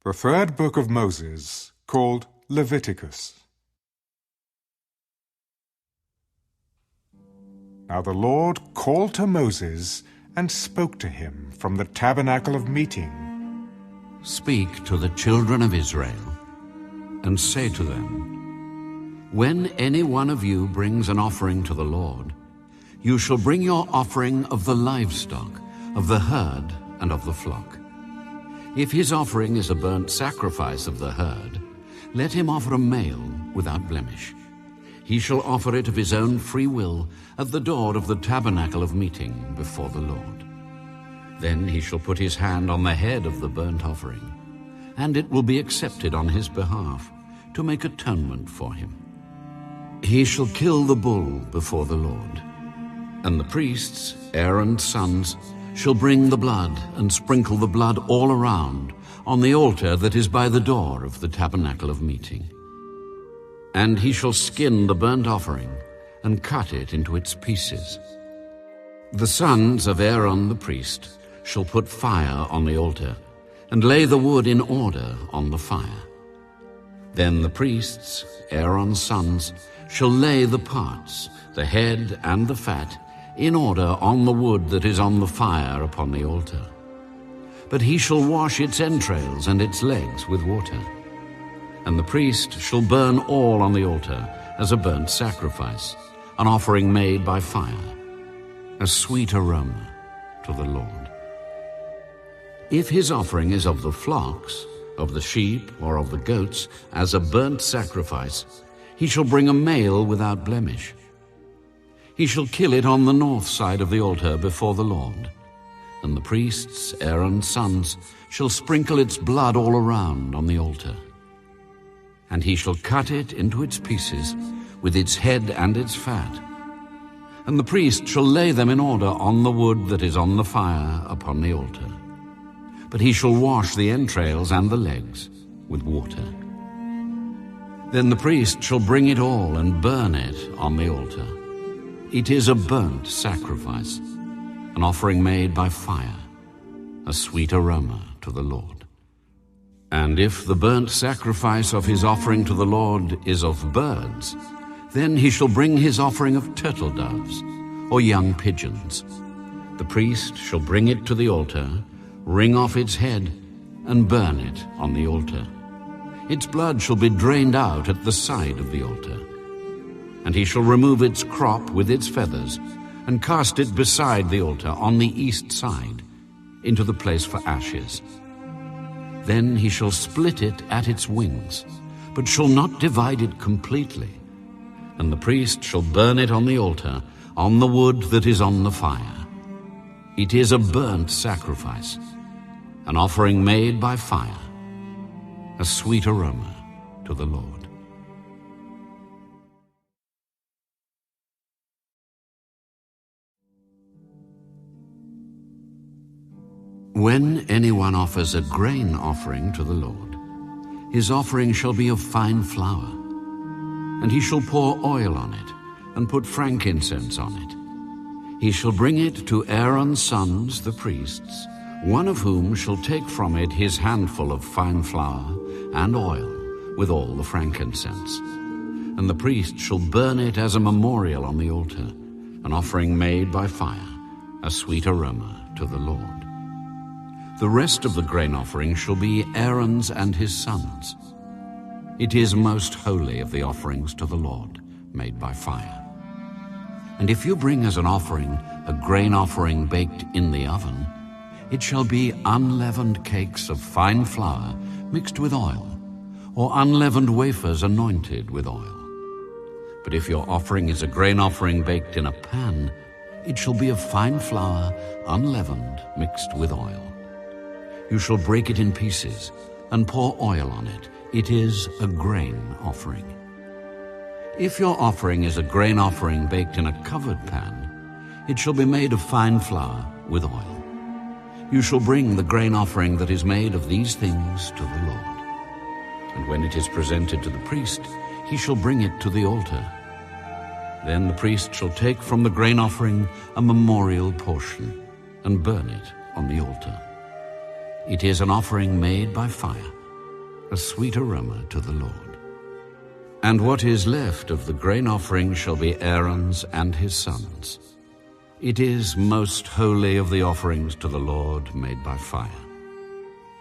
The third book of Moses, called Leviticus. Now the Lord called to Moses and spoke to him from the tabernacle of meeting. Speak to the children of Israel, and say to them, when any one of you brings an offering to the Lord, you shall bring your offering of the livestock, of the herd, and of the flock. If his offering is a burnt sacrifice of the herd, let him offer a male without blemish. He shall offer it of his own free will at the door of the tabernacle of meeting before the Lord. Then he shall put his hand on the head of the burnt offering, and it will be accepted on his behalf to make atonement for him. He shall kill the bull before the Lord, and the priests, Aaron's sons, shall bring the blood and sprinkle the blood all around on the altar that is by the door of the tabernacle of meeting. And he shall skin the burnt offering and cut it into its pieces. The sons of Aaron the priest shall put fire on the altar and lay the wood in order on the fire. Then the priests, Aaron's sons, shall lay the parts, the head and the fat, in order on the wood that is on the fire upon the altar. But he shall wash its entrails and its legs with water. And the priest shall burn all on the altar as a burnt sacrifice, an offering made by fire, a sweet aroma to the Lord. If his offering is of the flocks, of the sheep, or of the goats, as a burnt sacrifice, he shall bring a male without blemish. He shall kill it on the north side of the altar before the Lord, and the priests, Aaron's sons, shall sprinkle its blood all around on the altar. And he shall cut it into its pieces, with its head and its fat. And the priest shall lay them in order on the wood that is on the fire upon the altar. But he shall wash the entrails and the legs with water. Then the priest shall bring it all and burn it on the altar. It is a burnt sacrifice, an offering made by fire, a sweet aroma to the Lord. And if the burnt sacrifice of his offering to the Lord is of birds, then he shall bring his offering of turtle doves or young pigeons. The priest shall bring it to the altar, wring off its head, and burn it on the altar. Its blood shall be drained out at the side of the altar. And he shall remove its crop with its feathers, and cast it beside the altar on the east side, into the place for ashes. Then he shall split it at its wings, but shall not divide it completely. And the priest shall burn it on the altar, on the wood that is on the fire. It is a burnt sacrifice, an offering made by fire, a sweet aroma to the Lord. When anyone offers a grain offering to the Lord, his offering shall be of fine flour, and he shall pour oil on it and put frankincense on it. He shall bring it to Aaron's sons, the priests, one of whom shall take from it his handful of fine flour and oil with all the frankincense. And the priest shall burn it as a memorial on the altar, an offering made by fire, a sweet aroma to the Lord. The rest of the grain offering shall be Aaron's and his sons. It is most holy of the offerings to the Lord, made by fire. And if you bring as an offering a grain offering baked in the oven, it shall be unleavened cakes of fine flour mixed with oil, or unleavened wafers anointed with oil. But if your offering is a grain offering baked in a pan, it shall be of fine flour, unleavened, mixed with oil. You shall break it in pieces and pour oil on it. It is a grain offering. If your offering is a grain offering baked in a covered pan, it shall be made of fine flour with oil. You shall bring the grain offering that is made of these things to the Lord. And when it is presented to the priest, he shall bring it to the altar. Then the priest shall take from the grain offering a memorial portion and burn it on the altar. It is an offering made by fire, a sweet aroma to the Lord. And what is left of the grain offering shall be Aaron's and his sons. It is most holy of the offerings to the Lord made by fire.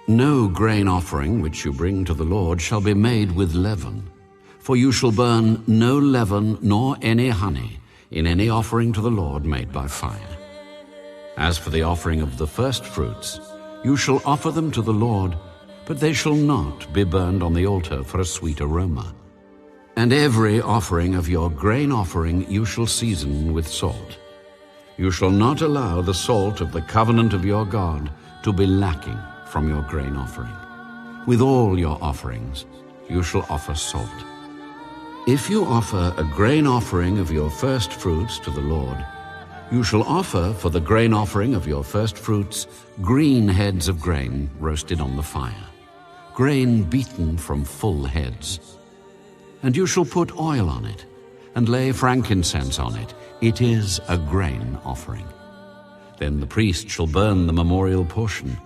No grain offering which you bring to the Lord shall be made with leaven, for you shall burn no leaven nor any honey in any offering to the Lord made by fire. As for the offering of the first fruits, you shall offer them to the Lord, but they shall not be burned on the altar for a sweet aroma. And every offering of your grain offering you shall season with salt. You shall not allow the salt of the covenant of your God to be lacking from your grain offering. With all your offerings you shall offer salt. If you offer a grain offering of your first fruits to the Lord, you shall offer for the grain offering of your first fruits green heads of grain roasted on the fire, grain beaten from full heads. And you shall put oil on it, and lay frankincense on it. It is a grain offering. Then the priest shall burn the memorial portion,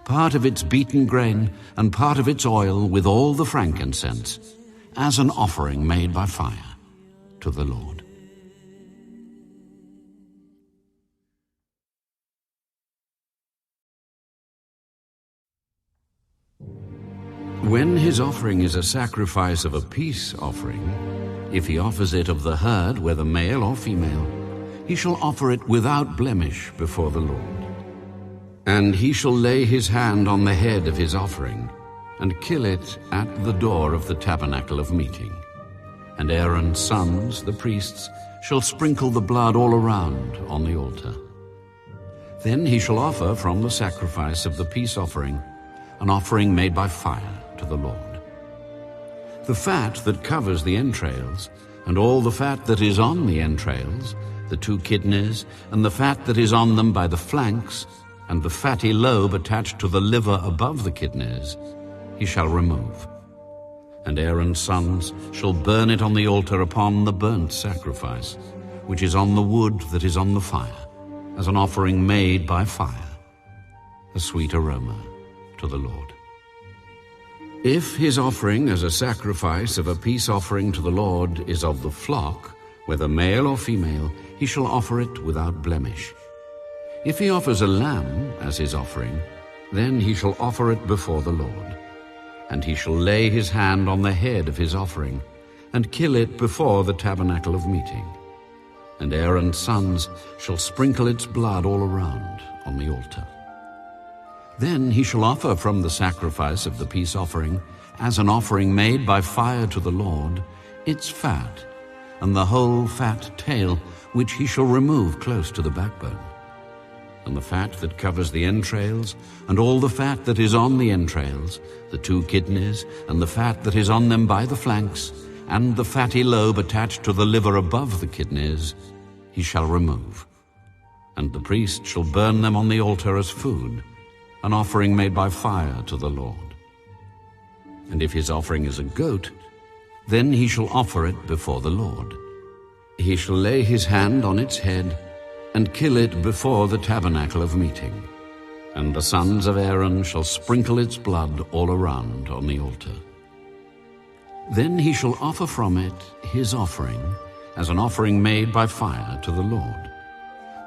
part of its beaten grain and part of its oil with all the frankincense, as an offering made by fire to the Lord. When his offering is a sacrifice of a peace offering, if he offers it of the herd, whether male or female, he shall offer it without blemish before the Lord. And he shall lay his hand on the head of his offering, and kill it at the door of the tabernacle of meeting. And Aaron's sons, the priests, shall sprinkle the blood all around on the altar. Then he shall offer from the sacrifice of the peace offering an offering made by fire to the Lord. The fat that covers the entrails, and all the fat that is on the entrails, the 2 kidneys, and the fat that is on them by the flanks, and the fatty lobe attached to the liver above the kidneys, he shall remove. And Aaron's sons shall burn it on the altar upon the burnt sacrifice, which is on the wood that is on the fire, as an offering made by fire, a sweet aroma to the Lord. If his offering as a sacrifice of a peace offering to the Lord is of the flock, whether male or female, he shall offer it without blemish. If he offers a lamb as his offering, then he shall offer it before the Lord. And he shall lay his hand on the head of his offering, and kill it before the tabernacle of meeting. And Aaron's sons shall sprinkle its blood all around on the altar. Then he shall offer from the sacrifice of the peace offering, as an offering made by fire to the Lord, its fat, and the whole fat tail, which he shall remove close to the backbone. And the fat that covers the entrails, and all the fat that is on the entrails, the 2 kidneys, and the fat that is on them by the flanks, and the fatty lobe attached to the liver above the kidneys, he shall remove. And the priest shall burn them on the altar as food, an offering made by fire to the Lord. And if his offering is a goat, then he shall offer it before the Lord. He shall lay his hand on its head, and kill it before the tabernacle of meeting. And the sons of Aaron shall sprinkle its blood all around on the altar. Then he shall offer from it his offering, as an offering made by fire to the Lord.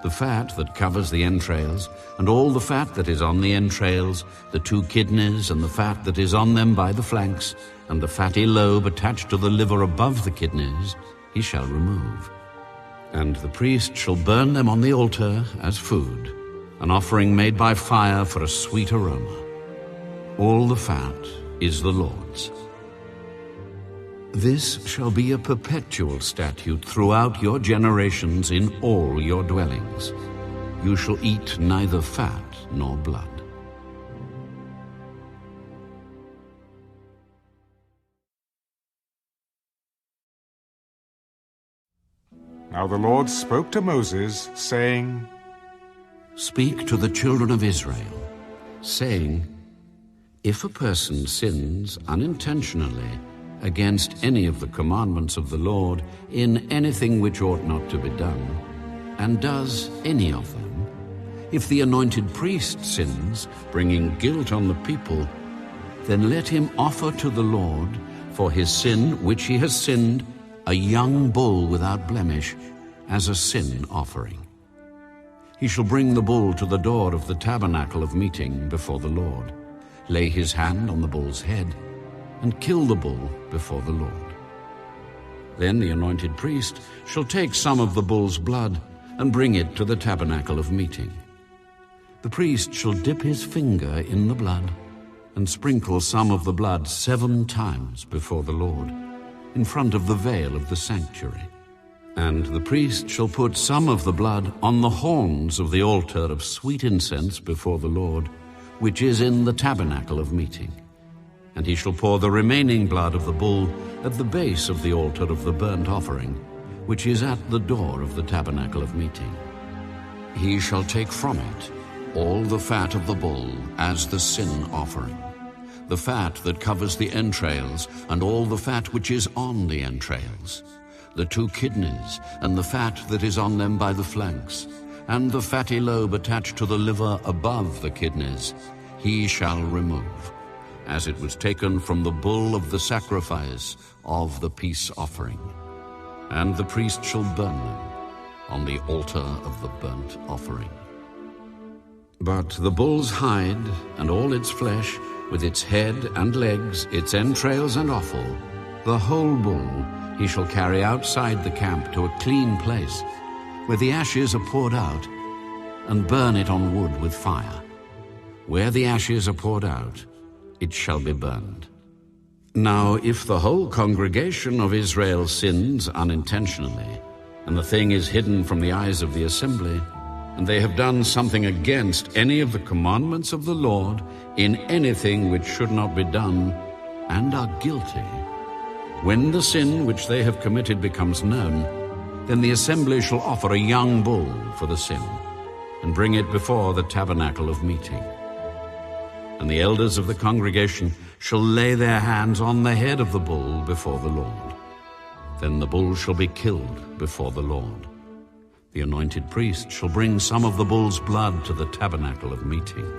The fat that covers the entrails, and all the fat that is on the entrails, the 2 kidneys, and the fat that is on them by the flanks, and the fatty lobe attached to the liver above the kidneys, he shall remove. And the priest shall burn them on the altar as food, an offering made by fire for a sweet aroma. All the fat is the Lord's. This shall be a perpetual statute throughout your generations in all your dwellings. You shall eat neither fat nor blood. Now the Lord spoke to Moses, saying, Speak to the children of Israel, saying, If a person sins unintentionally against any of the commandments of the Lord in anything which ought not to be done, and does any of them, if the anointed priest sins, bringing guilt on the people, then let him offer to the Lord for his sin which he has sinned a young bull without blemish as a sin offering. He shall bring the bull to the door of the tabernacle of meeting before the Lord, lay his hand on the bull's head, and kill the bull before the Lord. Then the anointed priest shall take some of the bull's blood and bring it to the tabernacle of meeting. The priest shall dip his finger in the blood and sprinkle some of the blood 7 times before the Lord, in front of the veil of the sanctuary. And the priest shall put some of the blood on the horns of the altar of sweet incense before the Lord, which is in the tabernacle of meeting. And he shall pour the remaining blood of the bull at the base of the altar of the burnt offering, which is at the door of the tabernacle of meeting. He shall take from it all the fat of the bull as the sin offering, the fat that covers the entrails, and all the fat which is on the entrails, the 2 kidneys, and the fat that is on them by the flanks, and the fatty lobe attached to the liver above the kidneys, he shall remove, as it was taken from the bull of the sacrifice of the peace offering. And the priest shall burn them on the altar of the burnt offering. But the bull's hide and all its flesh, with its head and legs, its entrails and offal, the whole bull he shall carry outside the camp to a clean place, where the ashes are poured out, and burn it on wood with fire. Where the ashes are poured out, it shall be burned. Now, if the whole congregation of Israel sins unintentionally, and the thing is hidden from the eyes of the assembly, and they have done something against any of the commandments of the Lord in anything which should not be done, and are guilty, when the sin which they have committed becomes known, then the assembly shall offer a young bull for the sin, and bring it before the tabernacle of meeting. And the elders of the congregation shall lay their hands on the head of the bull before the Lord. Then the bull shall be killed before the Lord. The anointed priest shall bring some of the bull's blood to the tabernacle of meeting.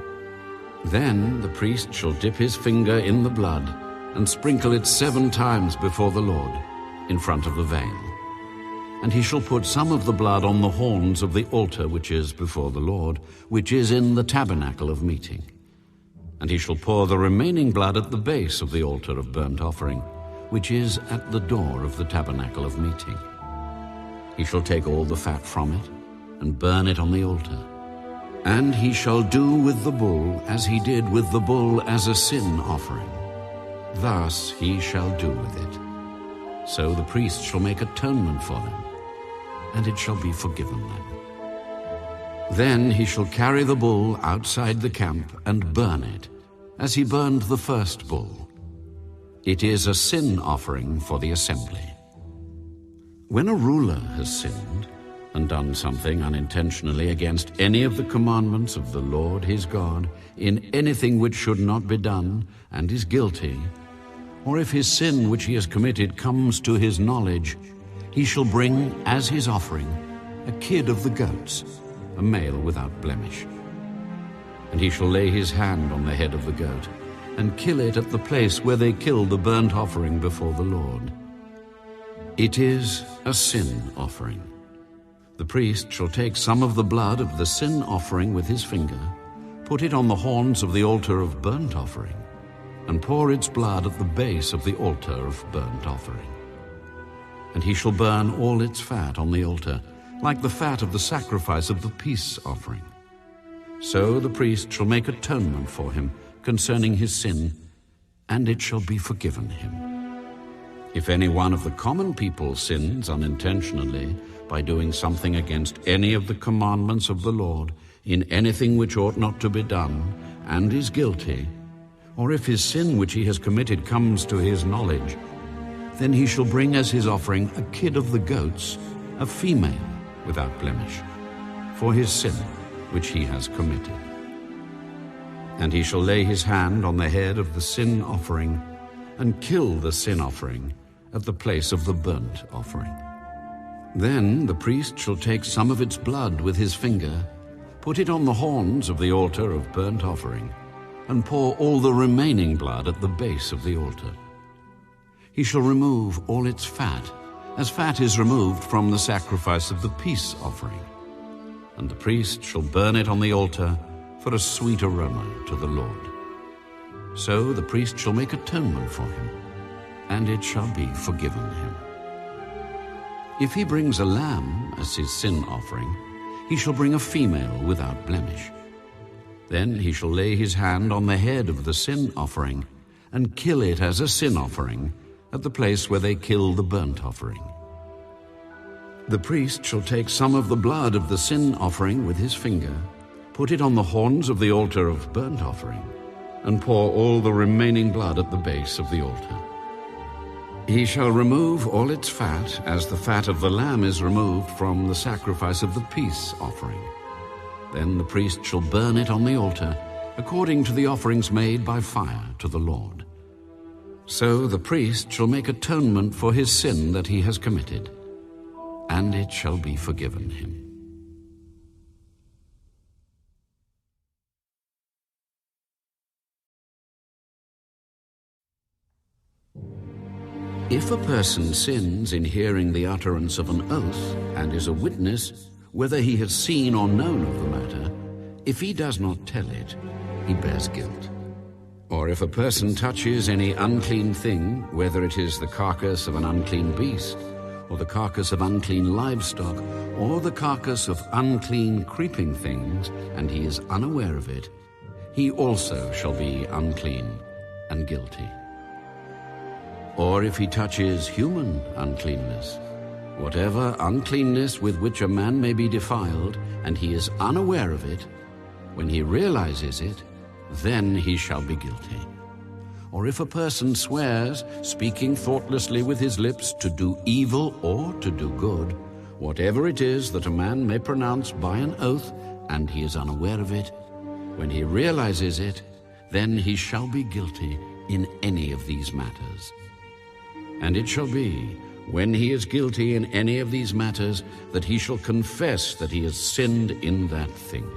Then the priest shall dip his finger in the blood and sprinkle it 7 times before the Lord in front of the veil. And he shall put some of the blood on the horns of the altar which is before the Lord, which is in the tabernacle of meeting. And he shall pour the remaining blood at the base of the altar of burnt offering, which is at the door of the tabernacle of meeting. He shall take all the fat from it, and burn it on the altar. And he shall do with the bull as he did with the bull as a sin offering. Thus he shall do with it. So the priest shall make atonement for them, and it shall be forgiven them. Then he shall carry the bull outside the camp and burn it, as he burned the first bull. It is a sin offering for the assembly. When a ruler has sinned and done something unintentionally against any of the commandments of the Lord his God in anything which should not be done, and is guilty, or if his sin which he has committed comes to his knowledge, he shall bring as his offering a kid of the goats, a male without blemish. And he shall lay his hand on the head of the goat, and kill it at the place where they kill the burnt offering before the Lord. It is a sin offering. The priest shall take some of the blood of the sin offering with his finger, put it on the horns of the altar of burnt offering, and pour its blood at the base of the altar of burnt offering. And he shall burn all its fat on the altar, like the fat of the sacrifice of the peace offering. So the priest shall make atonement for him concerning his sin, and it shall be forgiven him. If any one of the common people sins unintentionally by doing something against any of the commandments of the Lord in anything which ought not to be done, and is guilty, or if his sin which he has committed comes to his knowledge, then he shall bring as his offering a kid of the goats, a female without blemish, for his sin which he has committed. And he shall lay his hand on the head of the sin offering, and kill the sin offering at the place of the burnt offering. Then the priest shall take some of its blood with his finger, put it on the horns of the altar of burnt offering, and pour all the remaining blood at the base of the altar. He shall remove all its fat, as fat is removed from the sacrifice of the peace offering. And the priest shall burn it on the altar for a sweet aroma to the Lord. So the priest shall make atonement for him, and it shall be forgiven him. If he brings a lamb as his sin offering, he shall bring a female without blemish. Then he shall lay his hand on the head of the sin offering and kill it as a sin offering at the place where they kill the burnt offering. The priest shall take some of the blood of the sin offering with his finger, put it on the horns of the altar of burnt offering, and pour all the remaining blood at the base of the altar. He shall remove all its fat, as the fat of the lamb is removed from the sacrifice of the peace offering. Then the priest shall burn it on the altar, according to the offerings made by fire to the Lord. So the priest shall make atonement for his sin that he has committed, and it shall be forgiven him. If a person sins in hearing the utterance of an oath and is a witness, whether he has seen or known of the matter, if he does not tell it, he bears guilt. Or if a person touches any unclean thing, whether it is the carcass of an unclean beast, or the carcass of unclean livestock, or the carcass of unclean creeping things, and he is unaware of it, he also shall be unclean and guilty. Or if he touches human uncleanness, whatever uncleanness with which a man may be defiled, and he is unaware of it, when he realizes it, then he shall be guilty. Or if a person swears, speaking thoughtlessly with his lips, to do evil or to do good, whatever it is that a man may pronounce by an oath, and he is unaware of it, when he realizes it, then he shall be guilty in any of these matters. And it shall be, when he is guilty in any of these matters, that he shall confess that he has sinned in that thing.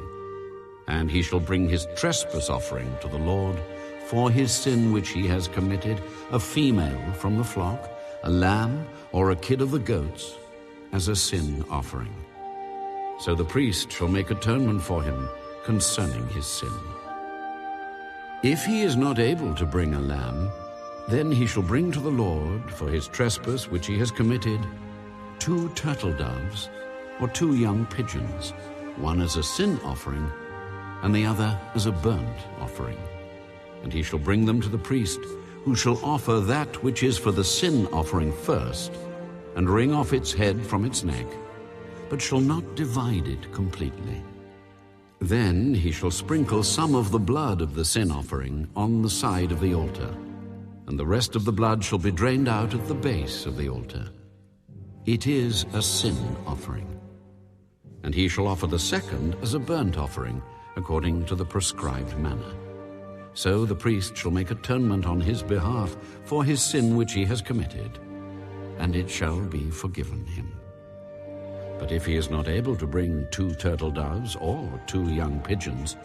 And he shall bring his trespass offering to the Lord for his sin which he has committed, a female from the flock, a lamb, or a kid of the goats, as a sin offering. So the priest shall make atonement for him concerning his sin. If he is not able to bring a lamb, then he shall bring to the Lord for his trespass which he has committed 2 turtle doves or 2 young pigeons, one as a sin offering and the other as a burnt offering. And he shall bring them to the priest, who shall offer that which is for the sin offering first, and wring off its head from its neck, but shall not divide it completely. Then he shall sprinkle some of the blood of the sin offering on the side of the altar, and the rest of the blood shall be drained out at the base of the altar. It is a sin offering. And he shall offer the second as a burnt offering, according to the prescribed manner. So the priest shall make atonement on his behalf for his sin which he has committed, and it shall be forgiven him. But if he is not able to bring 2 turtle doves or 2 young pigeons,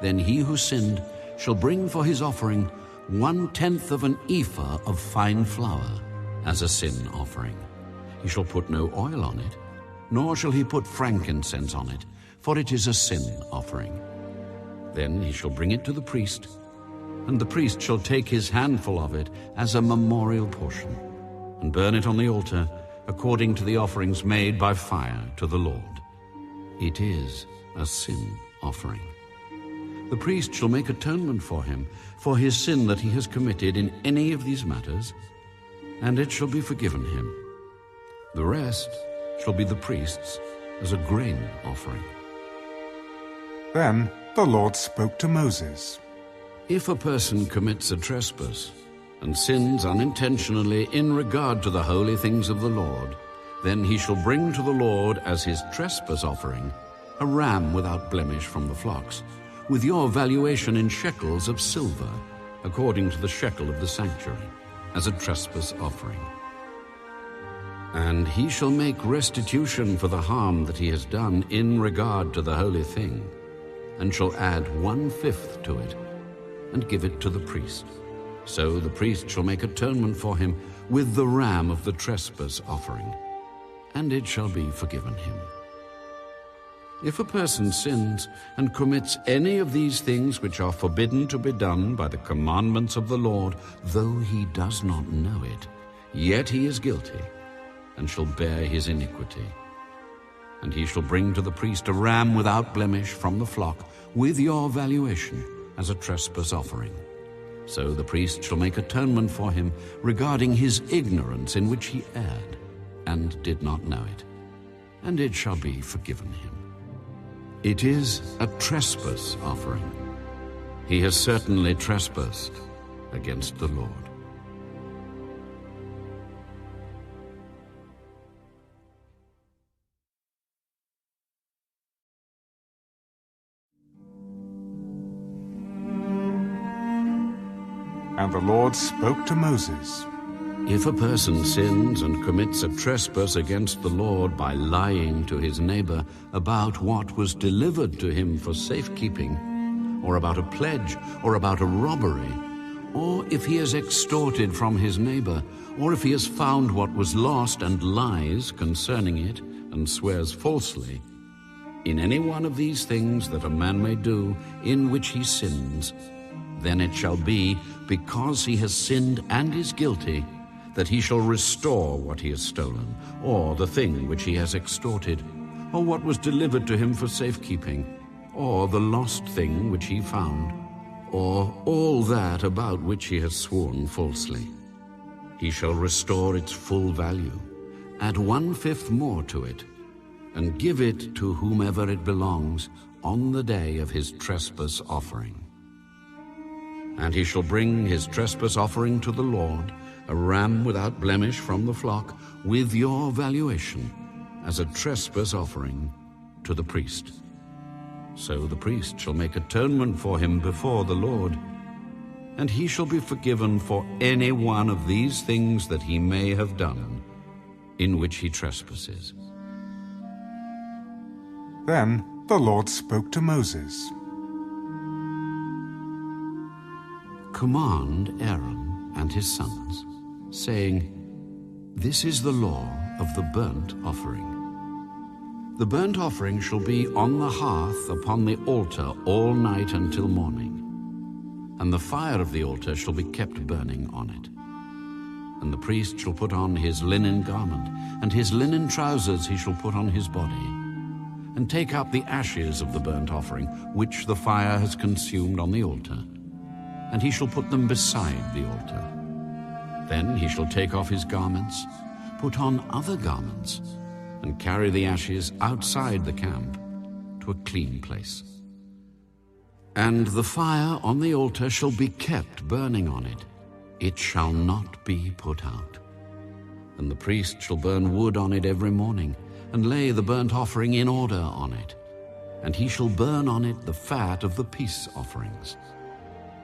then he who sinned shall bring for his offering 1/10 of an ephah of fine flour as a sin offering. He shall put no oil on it, nor shall he put frankincense on it, for it is a sin offering. Then he shall bring it to the priest, and the priest shall take his handful of it as a memorial portion, and burn it on the altar according to the offerings made by fire to the Lord. It is a sin offering. The priest shall make atonement for him for his sin that he has committed in any of these matters, and it shall be forgiven him. The rest shall be the priest's as a grain offering. Then the Lord spoke to Moses. If a person commits a trespass and sins unintentionally in regard to the holy things of the Lord, then he shall bring to the Lord as his trespass offering a ram without blemish from the flocks, with your valuation in shekels of silver, according to the shekel of the sanctuary, as a trespass offering. And he shall make restitution for the harm that he has done in regard to the holy thing, and shall add 1/5 to it, and give it to the priest. So the priest shall make atonement for him with the ram of the trespass offering, and it shall be forgiven him. If a person sins and commits any of these things which are forbidden to be done by the commandments of the Lord, though he does not know it, yet he is guilty, and shall bear his iniquity. And he shall bring to the priest a ram without blemish from the flock, with your valuation, as a trespass offering. So the priest shall make atonement for him regarding his ignorance in which he erred, and did not know it, and it shall be forgiven him. It is a trespass offering. He has certainly trespassed against the Lord. And the Lord spoke to Moses. If a person sins and commits a trespass against the Lord by lying to his neighbor about what was delivered to him for safekeeping, or about a pledge, or about a robbery, or if he has extorted from his neighbor, or if he has found what was lost and lies concerning it, and swears falsely, in any one of these things that a man may do in which he sins, then it shall be, because he has sinned and is guilty, that he shall restore what he has stolen, or the thing which he has extorted, or what was delivered to him for safekeeping, or the lost thing which he found, or all that about which he has sworn falsely. He shall restore its full value, add 1/5 more to it, and give it to whomever it belongs on the day of his trespass offering. And he shall bring his trespass offering to the Lord, a ram without blemish from the flock, with your valuation, as a trespass offering to the priest. So the priest shall make atonement for him before the Lord, and he shall be forgiven for any one of these things that he may have done, in which he trespasses. Then the Lord spoke to Moses. Command Aaron and his sons, saying, This is the law of the burnt offering. The burnt offering shall be on the hearth upon the altar all night until morning, and the fire of the altar shall be kept burning on it. And the priest shall put on his linen garment, and his linen trousers he shall put on his body, and take up the ashes of the burnt offering, which the fire has consumed on the altar, and he shall put them beside the altar. Then he shall take off his garments, put on other garments, and carry the ashes outside the camp to a clean place. And the fire on the altar shall be kept burning on it. It shall not be put out. And the priest shall burn wood on it every morning, and lay the burnt offering in order on it. And he shall burn on it the fat of the peace offerings.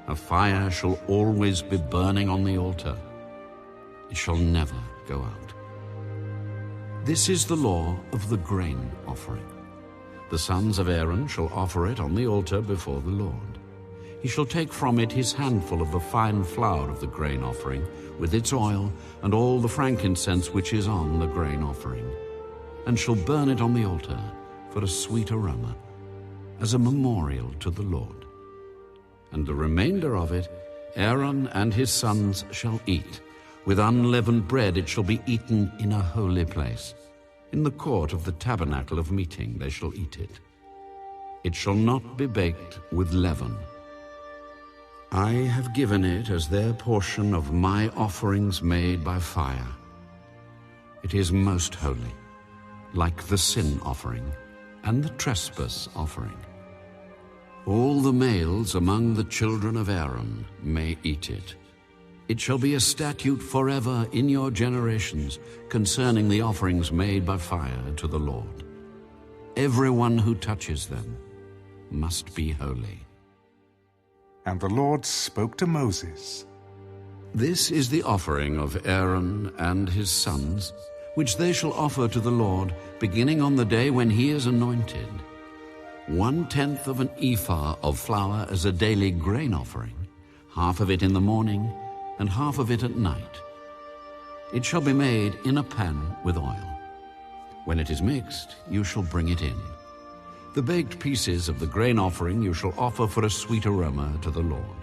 A fire shall always be burning on the altar. It shall never go out. This is the law of the grain offering. The sons of Aaron shall offer it on the altar before the Lord. He shall take from it his handful of the fine flour of the grain offering, with its oil, and all the frankincense which is on the grain offering, and shall burn it on the altar for a sweet aroma, as a memorial to the Lord. And the remainder of it Aaron and his sons shall eat. With unleavened bread it shall be eaten in a holy place. In the court of the tabernacle of meeting they shall eat it. It shall not be baked with leaven. I have given it as their portion of my offerings made by fire. It is most holy, like the sin offering and the trespass offering. All the males among the children of Aaron may eat it. It shall be a statute forever in your generations concerning the offerings made by fire to the Lord. Everyone who touches them must be holy. And the Lord spoke to Moses. This is the offering of Aaron and his sons, which they shall offer to the Lord, beginning on the day when he is anointed. 1/10 of an ephah of flour as a daily grain offering, half of it in the morning, and half of it at night. It shall be made in a pan with oil. When it is mixed, you shall bring it in. The baked pieces of the grain offering you shall offer for a sweet aroma to the Lord.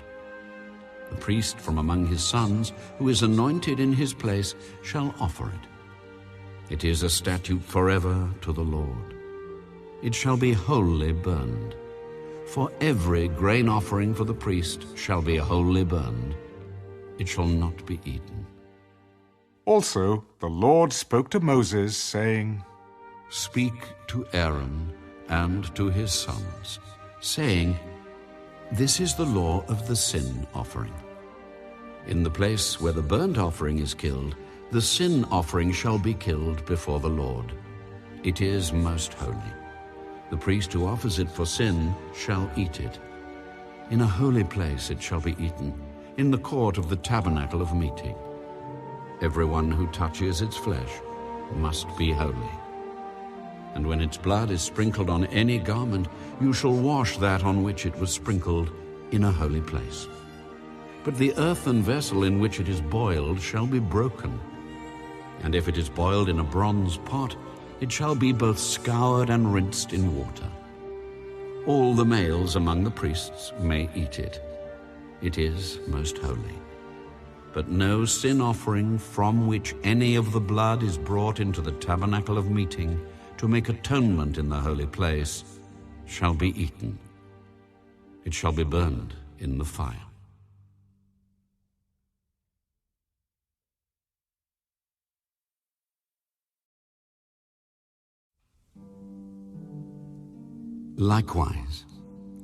The priest from among his sons, who is anointed in his place, shall offer it. It is a statute forever to the Lord. It shall be wholly burned. For every grain offering for the priest shall be wholly burned. It shall not be eaten. Also the Lord spoke to Moses, saying, Speak to Aaron and to his sons, saying, This is the law of the sin offering. In the place where the burnt offering is killed, the sin offering shall be killed before the Lord. It is most holy. The priest who offers it for sin shall eat it. In a holy place it shall be eaten, in the court of the tabernacle of meeting. Everyone who touches its flesh must be holy. And when its blood is sprinkled on any garment, you shall wash that on which it was sprinkled in a holy place. But the earthen vessel in which it is boiled shall be broken. And if it is boiled in a bronze pot, it shall be both scoured and rinsed in water. All the males among the priests may eat it. It is most holy. But no sin offering from which any of the blood is brought into the tabernacle of meeting to make atonement in the holy place shall be eaten. It shall be burned in the fire. Likewise,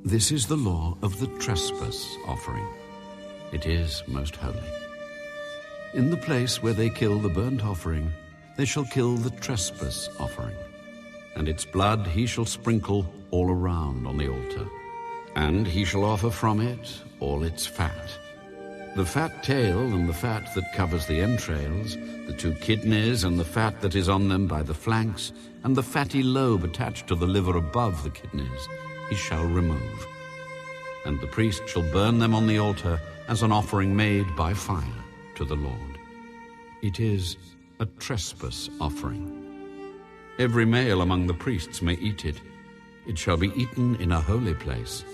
this is the law of the trespass offering. It is most holy. In the place where they kill the burnt offering, they shall kill the trespass offering, and its blood he shall sprinkle all around on the altar. And he shall offer from it all its fat, the fat tail and the fat that covers the entrails, the 2 kidneys and the fat that is on them by the flanks, and the fatty lobe attached to the liver above the kidneys, he shall remove. And the priest shall burn them on the altar as an offering made by fire to the Lord. It is a trespass offering. Every male among the priests may eat it. It shall be eaten in a holy place.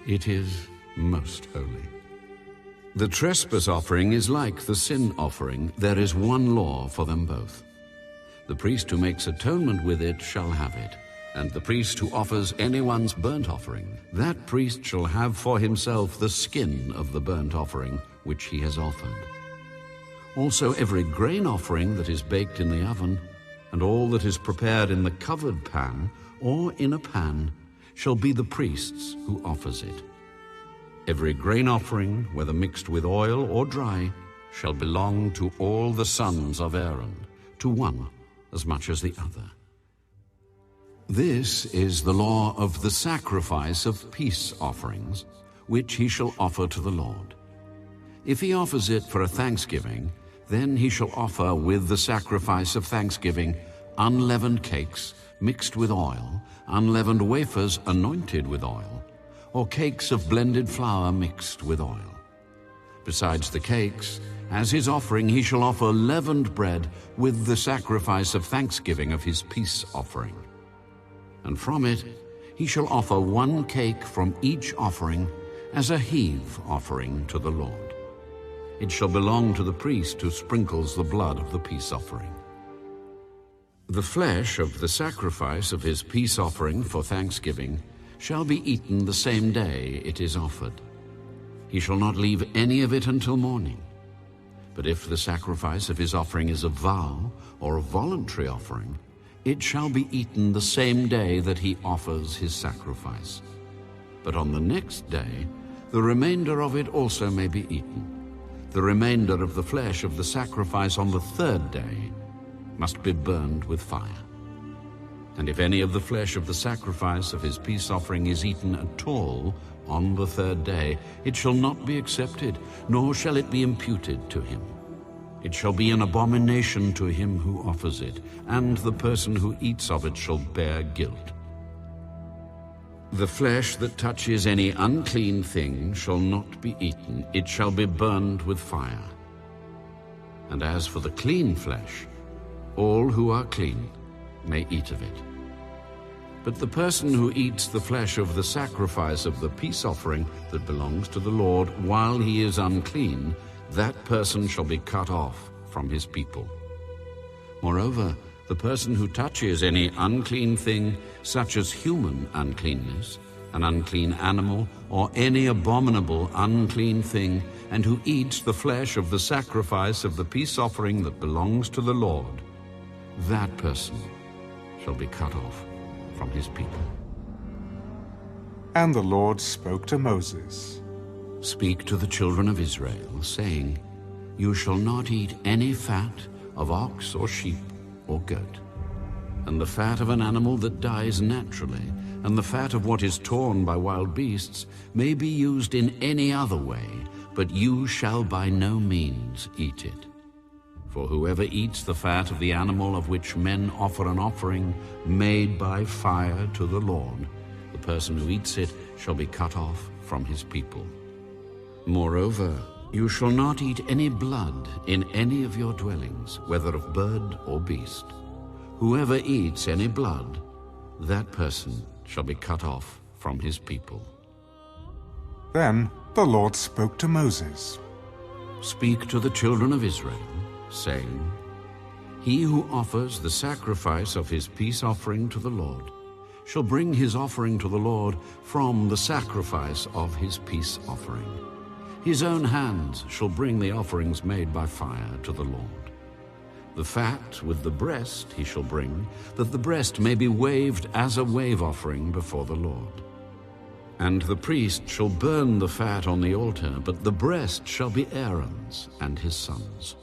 It is most holy. The trespass offering is like the sin offering. There is one law for them both. The priest who makes atonement with it shall have it, and the priest who offers anyone's burnt offering, that priest shall have for himself the skin of the burnt offering which he has offered. Also every grain offering that is baked in the oven, and all that is prepared in the covered pan or in a pan, shall be the priest's who offers it. Every grain offering, whether mixed with oil or dry, shall belong to all the sons of Aaron, to one as much as the other. This is the law of the sacrifice of peace offerings, which he shall offer to the Lord. If he offers it for a thanksgiving, then he shall offer with the sacrifice of thanksgiving unleavened cakes mixed with oil, unleavened wafers anointed with oil, or cakes of blended flour mixed with oil. Besides the cakes, as his offering he shall offer leavened bread with the sacrifice of thanksgiving of his peace offering. And from it he shall offer 1 cake from each offering as a heave offering to the Lord. It shall belong to the priest who sprinkles the blood of the peace offering. The flesh of the sacrifice of his peace offering for thanksgiving shall be eaten the same day it is offered. He shall not leave any of it until morning. But if the sacrifice of his offering is a vow or a voluntary offering, it shall be eaten the same day that he offers his sacrifice. But on the next day, the remainder of it also may be eaten. The remainder of the flesh of the sacrifice on the 3rd day must be burned with fire. And if any of the flesh of the sacrifice of his peace offering is eaten at all on the 3rd day, it shall not be accepted, nor shall it be imputed to him. It shall be an abomination to him who offers it, and the person who eats of it shall bear guilt. The flesh that touches any unclean thing shall not be eaten. It shall be burned with fire. And as for the clean flesh, all who are clean may eat of it. But the person who eats the flesh of the sacrifice of the peace offering that belongs to the Lord while he is unclean, that person shall be cut off from his people. Moreover, the person who touches any unclean thing, such as human uncleanness, an unclean animal, or any abominable unclean thing, and who eats the flesh of the sacrifice of the peace offering that belongs to the Lord, that person shall be cut off from his people. And the Lord spoke to Moses. Speak to the children of Israel, saying, You shall not eat any fat of ox or sheep or goat, and the fat of an animal that dies naturally, and the fat of what is torn by wild beasts may be used in any other way, but you shall by no means eat it. For whoever eats the fat of the animal of which men offer an offering made by fire to the Lord, the person who eats it shall be cut off from his people. Moreover, you shall not eat any blood in any of your dwellings, whether of bird or beast. Whoever eats any blood, that person shall be cut off from his people. Then the Lord spoke to Moses. Speak to the children of Israel, saying, He who offers the sacrifice of his peace offering to the Lord shall bring his offering to the Lord from the sacrifice of his peace offering. His own hands shall bring the offerings made by fire to the Lord. The fat with the breast he shall bring, that the breast may be waved as a wave offering before the Lord. And the priest shall burn the fat on the altar, but the breast shall be Aaron's and his sons'.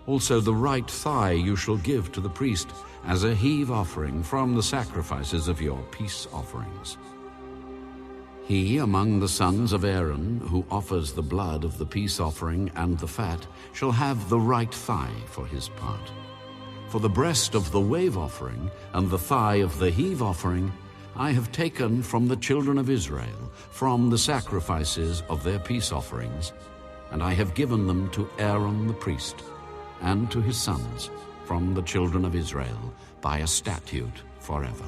Also the right thigh you shall give to the priest as a heave offering from the sacrifices of your peace offerings. He among the sons of Aaron who offers the blood of the peace offering and the fat shall have the right thigh for his part. For the breast of the wave offering and the thigh of the heave offering I have taken from the children of Israel, from the sacrifices of their peace offerings, and I have given them to Aaron the priest and to his sons from the children of Israel by a statute forever.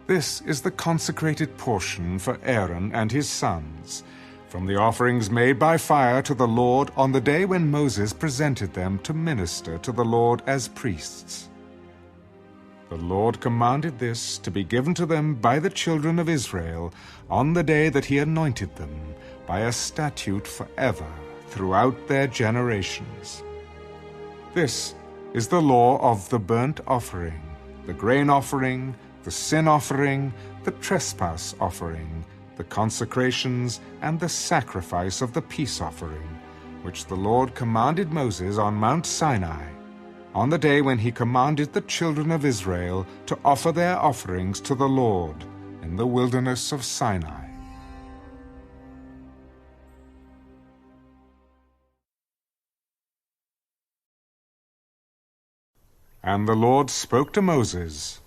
This is the consecrated portion for Aaron and his sons, from the offerings made by fire to the Lord on the day when Moses presented them to minister to the Lord as priests. The Lord commanded this to be given to them by the children of Israel on the day that he anointed them, by a statute forever throughout their generations. This is the law of the burnt offering, the grain offering, the sin offering, the trespass offering, the consecrations, and the sacrifice of the peace offering, which the Lord commanded Moses on Mount Sinai, on the day when he commanded the children of Israel to offer their offerings to the Lord in the wilderness of Sinai. And the Lord spoke to Moses.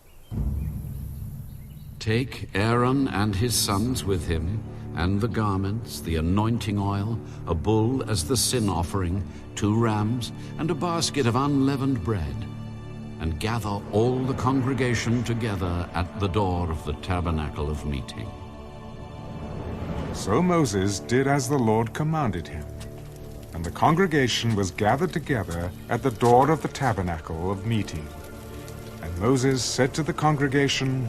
Take Aaron and his sons with him, and the garments, the anointing oil, a bull as the sin offering, 2 rams, and a basket of unleavened bread, and gather all the congregation together at the door of the tabernacle of meeting. So Moses did as the Lord commanded him, and the congregation was gathered together at the door of the tabernacle of meeting. And Moses said to the congregation,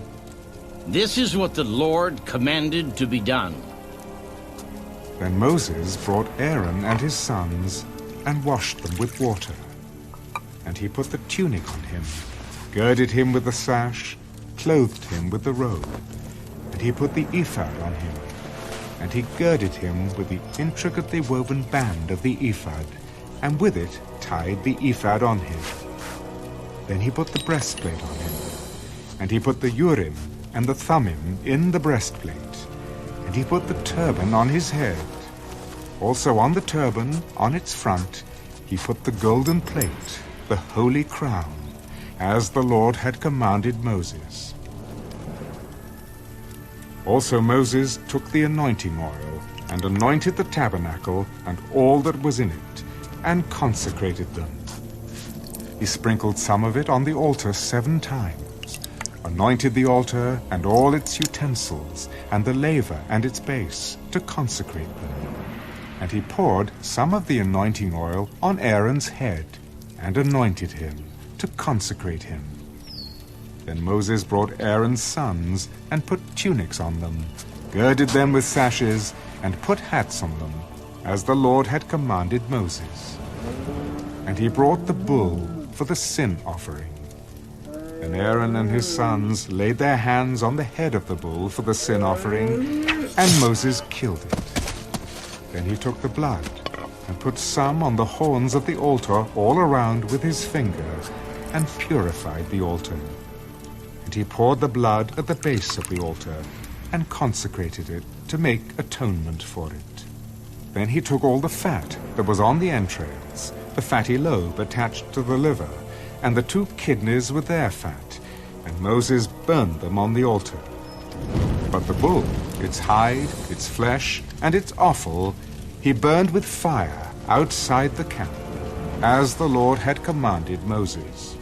This is what the Lord commanded to be done. Then Moses brought Aaron and his sons and washed them with water. And he put the tunic on him, girded him with the sash, clothed him with the robe. And he put the ephod on him, and he girded him with the intricately woven band of the ephod, and with it tied the ephod on him. Then he put the breastplate on him, and he put the Urim and the Thummim in the breastplate, and he put the turban on his head. Also on the turban, on its front, he put the golden plate, the holy crown, as the Lord had commanded Moses. Also Moses took the anointing oil and anointed the tabernacle and all that was in it, and consecrated them. He sprinkled some of it on the altar 7 times, anointed the altar and all its utensils, and the laver and its base, to consecrate them. And he poured some of the anointing oil on Aaron's head, and anointed him, to consecrate him. Then Moses brought Aaron's sons, and put tunics on them, girded them with sashes, and put hats on them, as the Lord had commanded Moses. And he brought the bull for the sin offering. Then Aaron and his sons laid their hands on the head of the bull for the sin offering, and Moses killed it. Then he took the blood, and put some on the horns of the altar all around with his finger, and purified the altar. And he poured the blood at the base of the altar, and consecrated it to make atonement for it. Then he took all the fat that was on the entrails, the fatty lobe attached to the liver, and the 2 kidneys with their fat, and Moses burned them on the altar. But the bull, its hide, its flesh, and its offal, he burned with fire outside the camp, as the Lord had commanded Moses.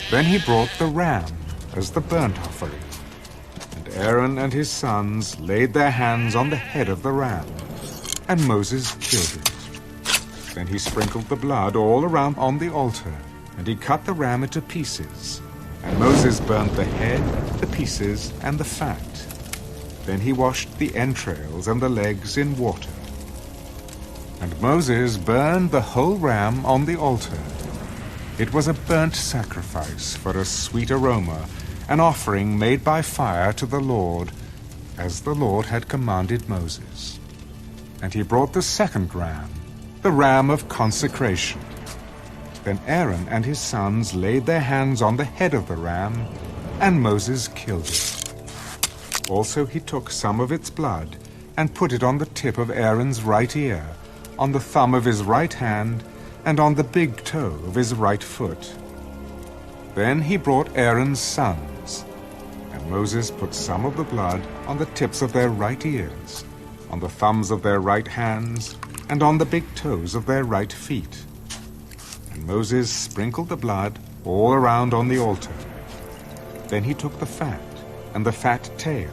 Then he brought the ram as the burnt offering, and Aaron and his sons laid their hands on the head of the ram, and Moses killed it. Then he sprinkled the blood all around on the altar, and he cut the ram into pieces, and Moses burnt the head, the pieces, and the fat. Then he washed the entrails and the legs in water. And Moses burned the whole ram on the altar. It was a burnt sacrifice for a sweet aroma, an offering made by fire to the Lord, as the Lord had commanded Moses. And he brought the second ram, the ram of consecration. Then Aaron and his sons laid their hands on the head of the ram, and Moses killed it. Also he took some of its blood, and put it on the tip of Aaron's right ear, on the thumb of his right hand, and on the big toe of his right foot. Then he brought Aaron's sons, and Moses put some of the blood on the tips of their right ears, on the thumbs of their right hands, and on the big toes of their right feet. And Moses sprinkled the blood all around on the altar. Then he took the fat, and the fat tail,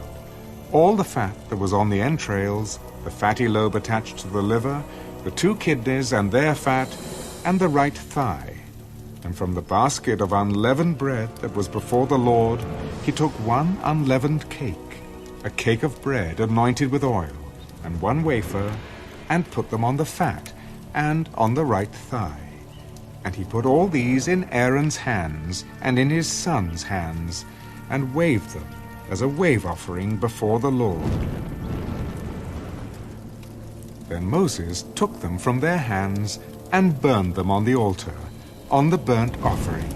all the fat that was on the entrails, the fatty lobe attached to the liver, the 2 kidneys and their fat, and the right thigh. And from the basket of unleavened bread that was before the Lord, he took 1 unleavened cake, a cake of bread anointed with oil, and 1 wafer, and put them on the fat, and on the right thigh. And he put all these in Aaron's hands, and in his sons' hands, and waved them as a wave offering before the Lord. Then Moses took them from their hands, and burned them on the altar, on the burnt offering.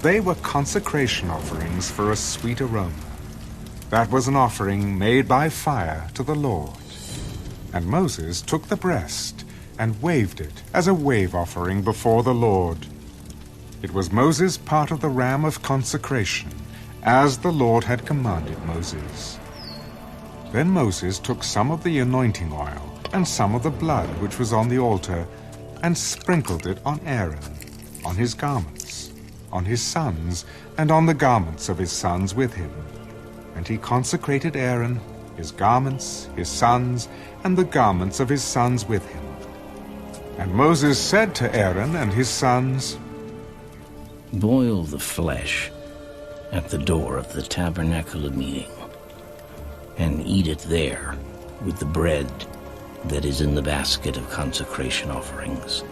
They were consecration offerings for a sweet aroma. That was an offering made by fire to the Lord. And Moses took the breast, and waved it as a wave offering before the Lord. It was Moses' part of the ram of consecration, as the Lord had commanded Moses. Then Moses took some of the anointing oil, and some of the blood which was on the altar, and sprinkled it on Aaron, on his garments, on his sons, and on the garments of his sons with him. And he consecrated Aaron, his garments, his sons, and the garments of his sons with him. And Moses said to Aaron and his sons, Boil the flesh at the door of the tabernacle of meeting, and eat it there with the bread that is in the basket of consecration offerings,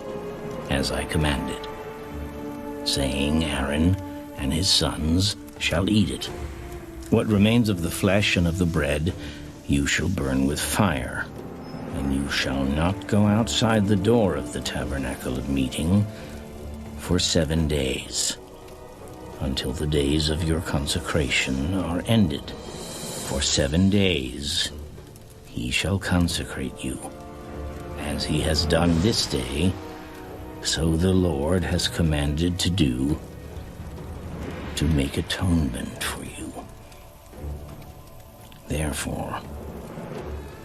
as I commanded, saying, Aaron and his sons shall eat it. What remains of the flesh and of the bread you shall burn with fire, and you shall not go outside the door of the tabernacle of meeting for 7 days, until the days of your consecration are ended. For 7 days he shall consecrate you, as he has done this day, so the Lord has commanded to do, to make atonement for you. Therefore,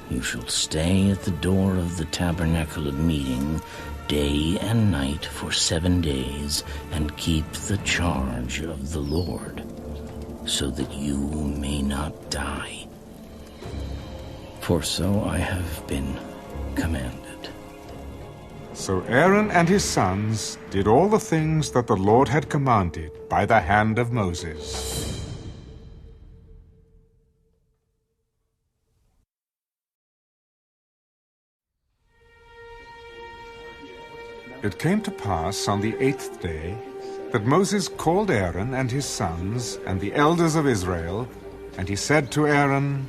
you shall stay at the door of the tabernacle of meeting day and night for 7 days, and keep the charge of the Lord, so that you may not die. For so I have been commanded. So Aaron and his sons did all the things that the Lord had commanded by the hand of Moses. It came to pass on the 8th day that Moses called Aaron and his sons and the elders of Israel, and he said to Aaron,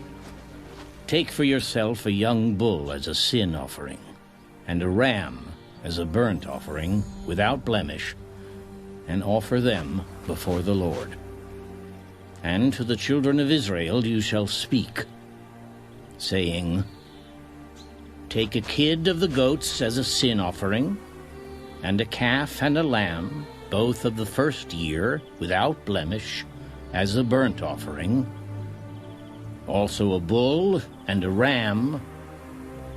Take for yourself a young bull as a sin offering, and a ram as a burnt offering without blemish, and offer them before the Lord. And to the children of Israel you shall speak, saying, Take a kid of the goats as a sin offering, and a calf and a lamb, both of the first year, without blemish, as a burnt offering, also a bull and a ram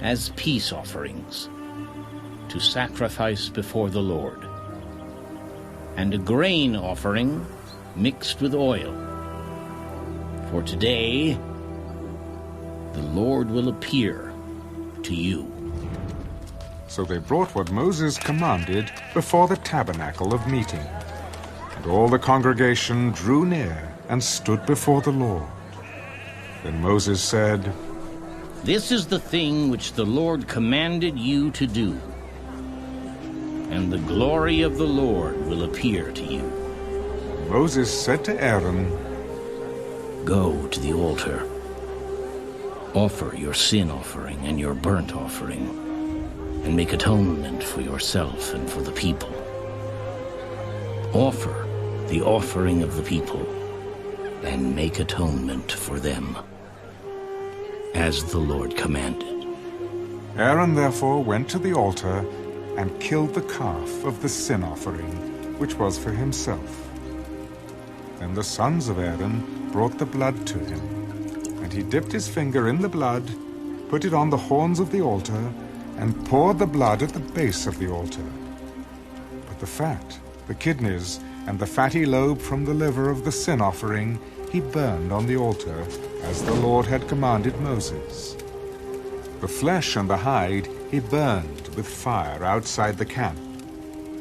as peace offerings, to sacrifice before the Lord, and a grain offering mixed with oil. For today the Lord will appear to you. So they brought what Moses commanded before the tabernacle of meeting. And all the congregation drew near and stood before the Lord. Then Moses said, This is the thing which the Lord commanded you to do, and the glory of the Lord will appear to you. Moses said to Aaron, Go to the altar, offer your sin offering and your burnt offering, and make atonement for yourself and for the people. Offer the offering of the people, and make atonement for them, as the Lord commanded. Aaron therefore went to the altar and killed the calf of the sin offering, which was for himself. Then the sons of Aaron brought the blood to him, and he dipped his finger in the blood, put it on the horns of the altar, and poured the blood at the base of the altar. But the fat, the kidneys, and the fatty lobe from the liver of the sin offering he burned on the altar, as the Lord had commanded Moses. The flesh and the hide he burned with fire outside the camp,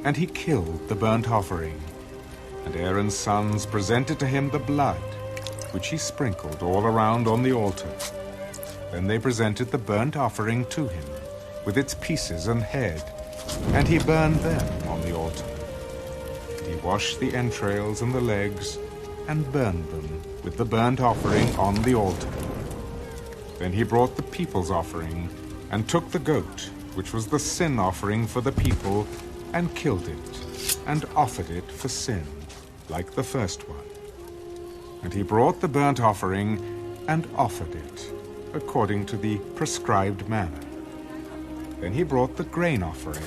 and he killed the burnt offering. And Aaron's sons presented to him the blood, which he sprinkled all around on the altar. Then they presented the burnt offering to him, with its pieces and head, and he burned them on the altar. And he washed the entrails and the legs, and burned them with the burnt offering on the altar. Then he brought the people's offering, and took the goat, which was the sin offering for the people, and killed it, and offered it for sin, like the first one. And he brought the burnt offering, and offered it, according to the prescribed manner. Then he brought the grain offering,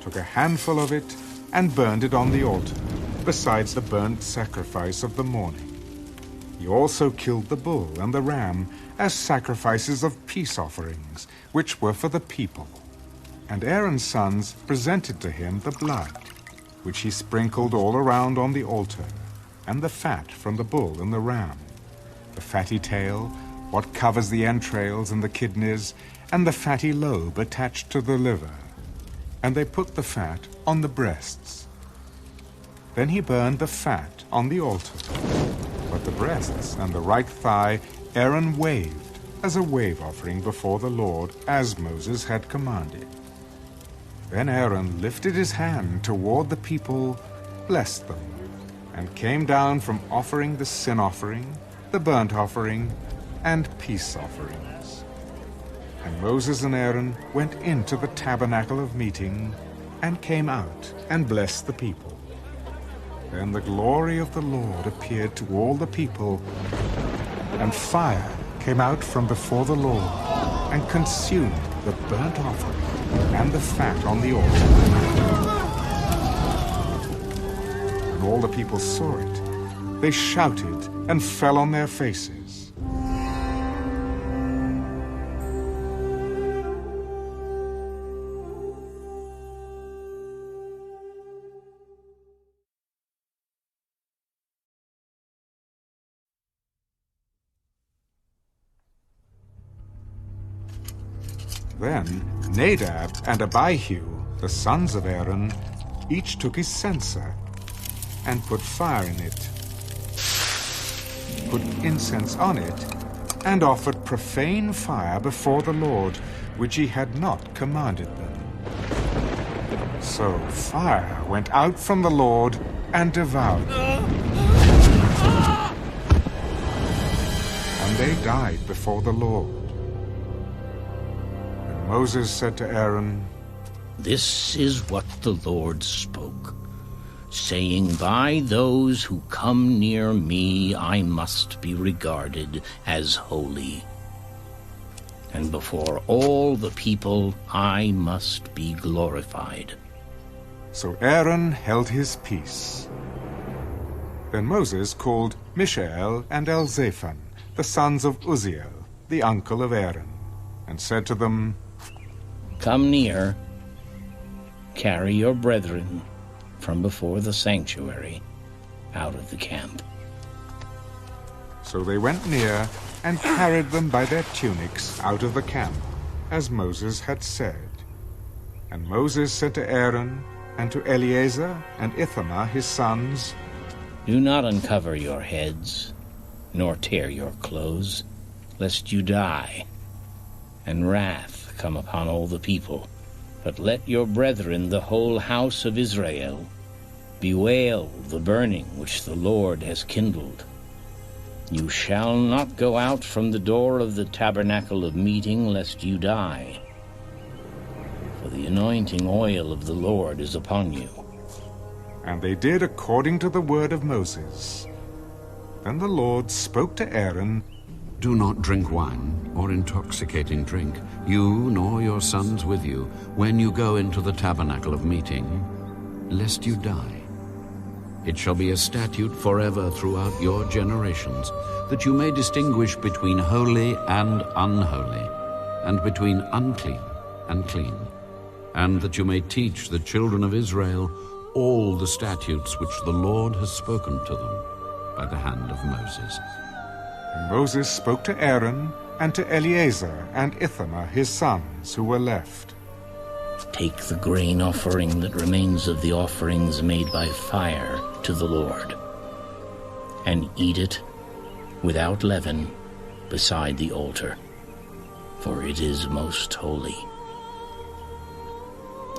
took a handful of it, and burned it on the altar, besides the burnt sacrifice of the morning. He also killed the bull and the ram as sacrifices of peace offerings, which were for the people. And Aaron's sons presented to him the blood, which he sprinkled all around on the altar, and the fat from the bull and the ram, the fatty tail, what covers the entrails and the kidneys, and the fatty lobe attached to the liver. And they put the fat on the breasts. Then he burned the fat on the altar. But the breasts and the right thigh Aaron waved as a wave offering before the Lord, as Moses had commanded. Then Aaron lifted his hand toward the people, blessed them, and came down from offering the sin offering, the burnt offering, and peace offerings. And Moses and Aaron went into the tabernacle of meeting, and came out and blessed the people. Then the glory of the Lord appeared to all the people, and fire came out from before the Lord, and consumed the burnt offering and the fat on the altar. When all the people saw it, they shouted and fell on their faces. Then Nadab and Abihu, the sons of Aaron, each took his censer and put fire in it, put incense on it, and offered profane fire before the Lord, which he had not commanded them. So fire went out from the Lord and devoured them. And they died before the Lord. And Moses said to Aaron, This is what the Lord spoke, saying, By those who come near me I must be regarded as holy, and before all the people I must be glorified. So Aaron held his peace. Then Moses called Mishael and Elzaphan, the sons of Uzziel, the uncle of Aaron, and said to them, Come near, carry your brethren from before the sanctuary out of the camp. So they went near and carried them by their tunics out of the camp, as Moses had said. And Moses said to Aaron and to Eleazar and Ithamar his sons, Do not uncover your heads, nor tear your clothes, lest you die, and wrath come upon all the people. But let your brethren, the whole house of Israel, bewail the burning which the Lord has kindled. You shall not go out from the door of the tabernacle of meeting, lest you die. For the anointing oil of the Lord is upon you. And they did according to the word of Moses. Then the Lord spoke to Aaron, Do not drink wine or intoxicating drink, you nor your sons with you, when you go into the tabernacle of meeting, lest you die. It shall be a statute forever throughout your generations, that you may distinguish between holy and unholy, and between unclean and clean, and that you may teach the children of Israel all the statutes which the Lord has spoken to them by the hand of Moses. And Moses spoke to Aaron and to Eleazar and Ithamar his sons who were left. Take the grain offering that remains of the offerings made by fire to the Lord, and eat it without leaven beside the altar, for it is most holy.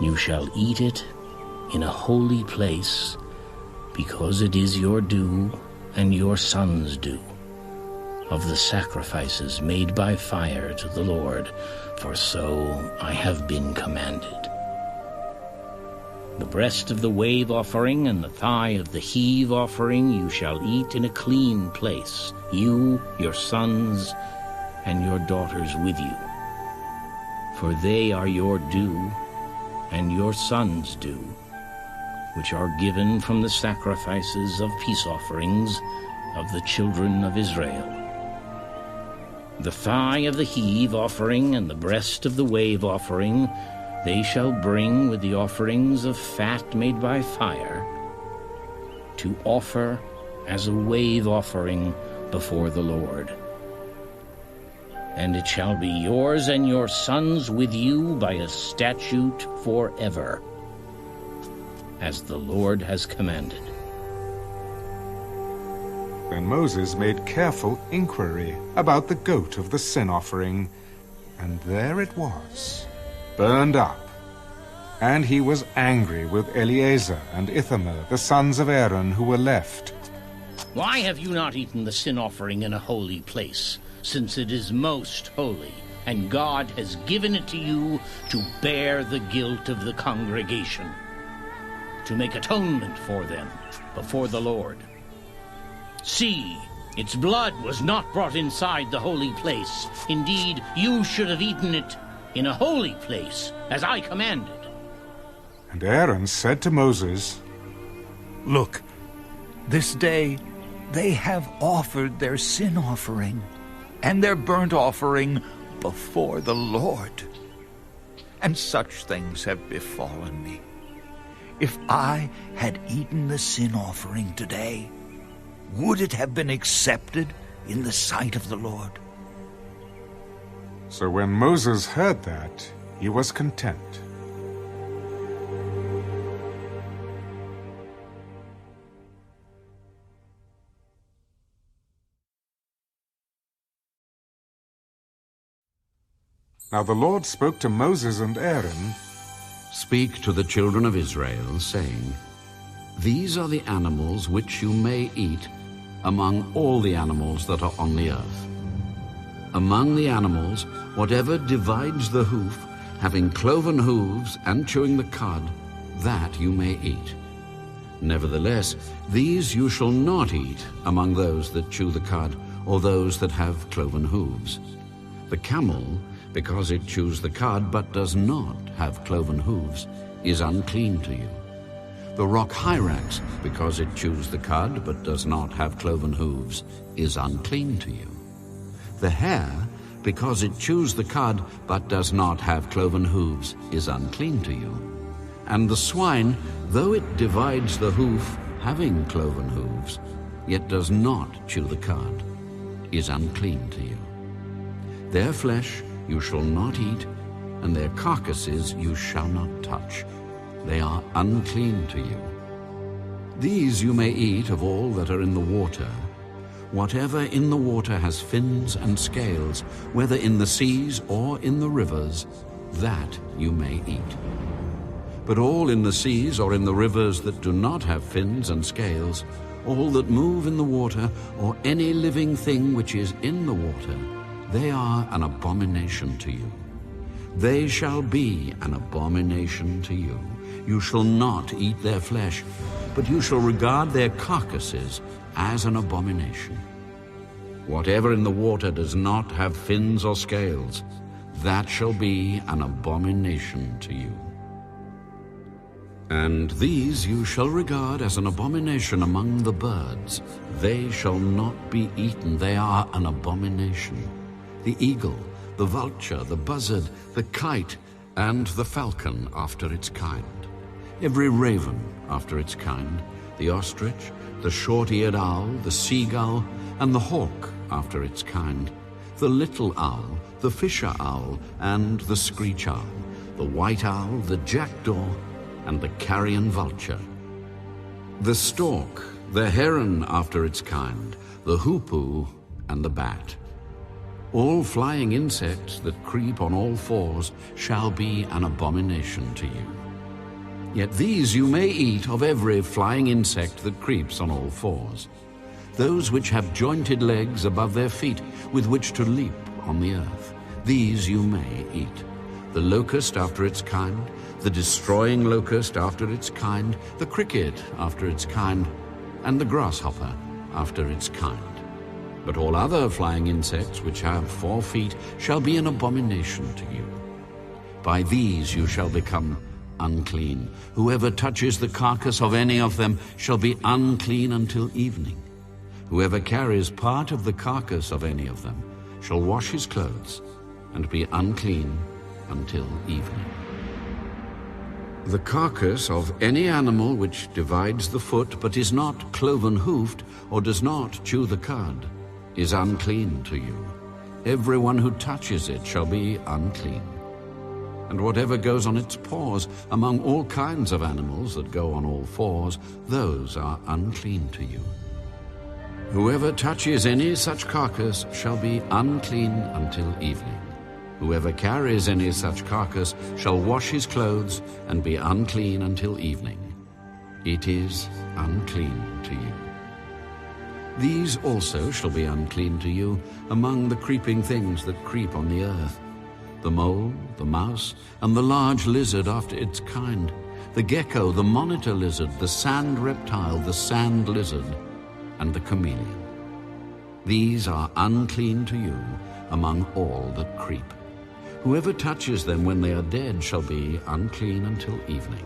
You shall eat it in a holy place, because it is your due and your sons' due, of the sacrifices made by fire to the Lord, for so I have been commanded. The breast of the wave offering and the thigh of the heave offering you shall eat in a clean place, you, your sons, and your daughters with you. For they are your due and your sons' due, which are given from the sacrifices of peace offerings of the children of Israel. The thigh of the heave offering and the breast of the wave offering they shall bring with the offerings of fat made by fire, to offer as a wave offering before the Lord. And it shall be yours and your sons with you by a statute forever, as the Lord has commanded. Then Moses made careful inquiry about the goat of the sin offering, and there it was, burned up. And he was angry with Eleazar and Ithamar, the sons of Aaron, who were left. Why have you not eaten the sin offering in a holy place, since it is most holy, and God has given it to you to bear the guilt of the congregation, to make atonement for them before the Lord? See, its blood was not brought inside the holy place. Indeed, you should have eaten it in a holy place, as I commanded. And Aaron said to Moses, Look, this day they have offered their sin offering and their burnt offering before the Lord. And such things have befallen me. If I had eaten the sin offering today, would it have been accepted in the sight of the Lord? So when Moses heard that, he was content. Now the Lord spoke to Moses and Aaron, Speak to the children of Israel, saying, These are the animals which you may eat among all the animals that are on the earth. Among the animals, whatever divides the hoof, having cloven hooves and chewing the cud, that you may eat. Nevertheless, these you shall not eat among those that chew the cud, or those that have cloven hooves. The camel, because it chews the cud but does not have cloven hooves, is unclean to you. The rock hyrax, because it chews the cud but does not have cloven hooves, is unclean to you. The hare, because it chews the cud but does not have cloven hooves, is unclean to you. And the swine, though it divides the hoof, having cloven hooves, yet does not chew the cud, is unclean to you. Their flesh you shall not eat, and their carcasses you shall not touch. They are unclean to you. These you may eat of all that are in the water. Whatever in the water has fins and scales, whether in the seas or in the rivers, that you may eat. But all in the seas or in the rivers that do not have fins and scales, all that move in the water, or any living thing which is in the water, they are an abomination to you. They shall be an abomination to you. You shall not eat their flesh, but you shall regard their carcasses as an abomination. Whatever in the water does not have fins or scales, that shall be an abomination to you. And these you shall regard as an abomination among the birds. They shall not be eaten. They are an abomination. The eagle, the vulture, the buzzard, the kite, and the falcon after its kind. Every raven after its kind, the ostrich, the short-eared owl, the seagull, and the hawk after its kind, the little owl, the fisher owl, and the screech owl, the white owl, the jackdaw, and the carrion vulture. The stork, the heron after its kind, the hoopoe, and the bat. All flying insects that creep on all fours shall be an abomination to you. Yet these you may eat of every flying insect that creeps on all fours. Those which have jointed legs above their feet with which to leap on the earth, these you may eat. The locust after its kind, the destroying locust after its kind, the cricket after its kind, and the grasshopper after its kind. But all other flying insects which have 4 feet shall be an abomination to you. By these you shall become unclean. Whoever touches the carcass of any of them shall be unclean until evening. Whoever carries part of the carcass of any of them shall wash his clothes and be unclean until evening. The carcass of any animal which divides the foot but is not cloven-hoofed or does not chew the cud is unclean to you. Everyone who touches it shall be unclean. And whatever goes on its paws among all kinds of animals that go on all fours, those are unclean to you. Whoever touches any such carcass shall be unclean until evening. Whoever carries any such carcass shall wash his clothes and be unclean until evening. It is unclean to you. These also shall be unclean to you among the creeping things that creep on the earth: the mole, the mouse, and the large lizard after its kind, the gecko, the monitor lizard, the sand reptile, the sand lizard, and the chameleon. These are unclean to you among all that creep. Whoever touches them when they are dead shall be unclean until evening.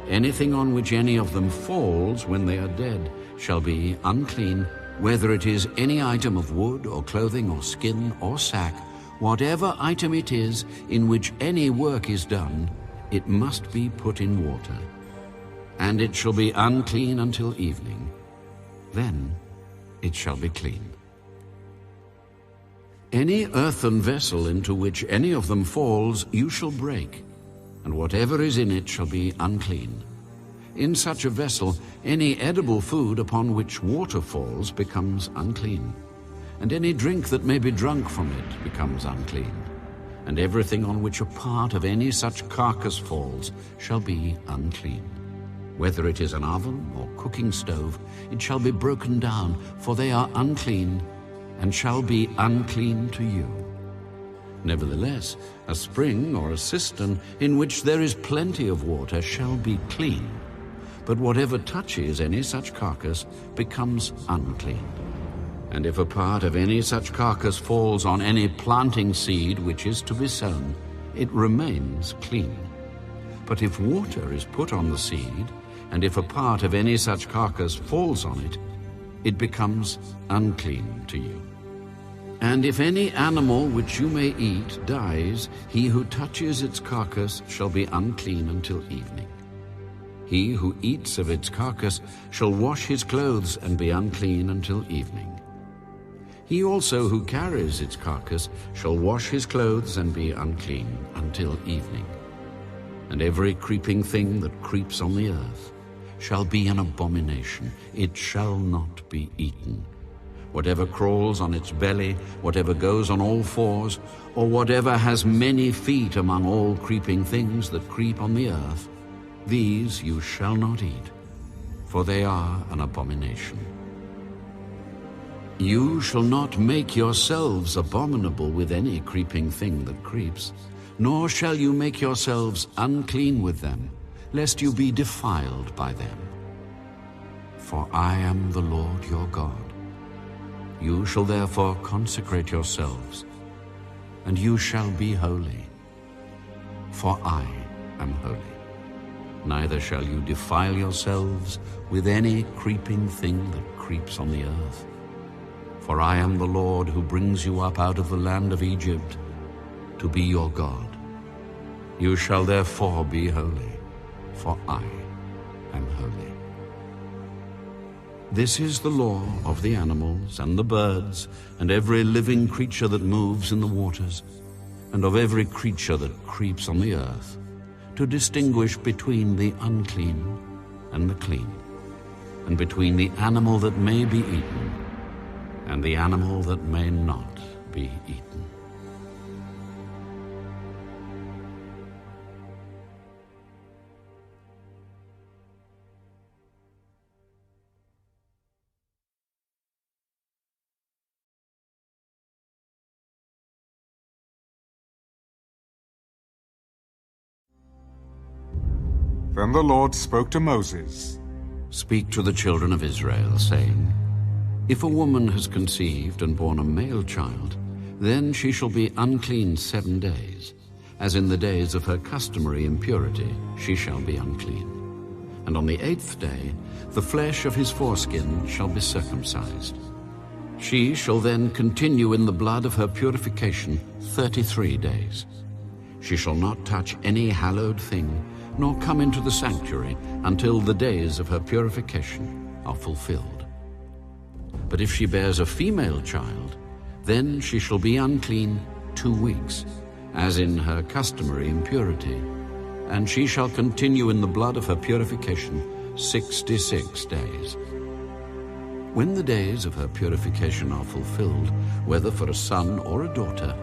Anything on which any of them falls when they are dead shall be unclean, whether it is any item of wood or clothing or skin or sack. Whatever item it is in which any work is done, it must be put in water, and it shall be unclean until evening. Then it shall be clean. Any earthen vessel into which any of them falls you shall break, and whatever is in it shall be unclean. In such a vessel any edible food upon which water falls becomes unclean, and any drink that may be drunk from it becomes unclean, and everything on which a part of any such carcass falls shall be unclean. Whether it is an oven or cooking stove, it shall be broken down, for they are unclean, and shall be unclean to you. Nevertheless, a spring or a cistern in which there is plenty of water shall be clean, but whatever touches any such carcass becomes unclean. And if a part of any such carcass falls on any planting seed which is to be sown, it remains clean. But if water is put on the seed, and if a part of any such carcass falls on it, it becomes unclean to you. And if any animal which you may eat dies, he who touches its carcass shall be unclean until evening. He who eats of its carcass shall wash his clothes and be unclean until evening. He also who carries its carcass shall wash his clothes and be unclean until evening. And every creeping thing that creeps on the earth shall be an abomination. It shall not be eaten. Whatever crawls on its belly, whatever goes on all fours, or whatever has many feet among all creeping things that creep on the earth, these you shall not eat, for they are an abomination. You shall not make yourselves abominable with any creeping thing that creeps, nor shall you make yourselves unclean with them, lest you be defiled by them. For I am the Lord your God. You shall therefore consecrate yourselves, and you shall be holy, for I am holy. Neither shall you defile yourselves with any creeping thing that creeps on the earth. For I am the Lord who brings you up out of the land of Egypt to be your God. You shall therefore be holy, for I am holy. This is the law of the animals and the birds and every living creature that moves in the waters, and of every creature that creeps on the earth, to distinguish between the unclean and the clean, and between the animal that may be eaten and the animal that may not be eaten. Then the Lord spoke to Moses. Speak to the children of Israel, saying, If a woman has conceived and borne a male child, then she shall be unclean 7 days. As in the days of her customary impurity, she shall be unclean. And on the 8th day, the flesh of his foreskin shall be circumcised. She shall then continue in the blood of her purification 33 days. She shall not touch any hallowed thing, nor come into the sanctuary until the days of her purification are fulfilled. But if she bears a female child, then she shall be unclean 2 weeks, as in her customary impurity, and she shall continue in the blood of her purification 66 days. When the days of her purification are fulfilled, whether for a son or a daughter,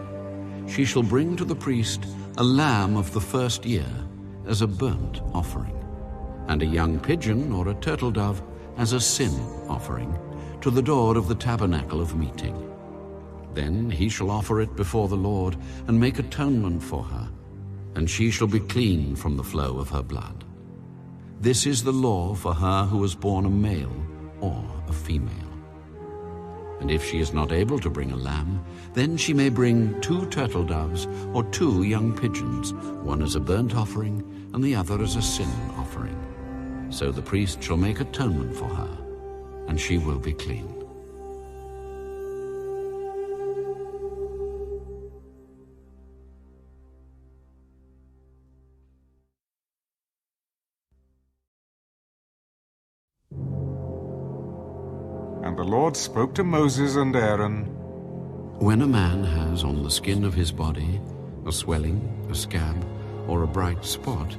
she shall bring to the priest a lamb of the first year as a burnt offering, and a young pigeon or a turtle dove as a sin offering to the door of the tabernacle of meeting. Then he shall offer it before the Lord and make atonement for her, and she shall be clean from the flow of her blood. This is the law for her who has borne a male or a female. And if she is not able to bring a lamb, then she may bring 2 turtle doves or 2 young pigeons, one as a burnt offering and the other as a sin offering. So the priest shall make atonement for her, and she will be clean. And the Lord spoke to Moses and Aaron. When a man has on the skin of his body a swelling, a scab, or a bright spot,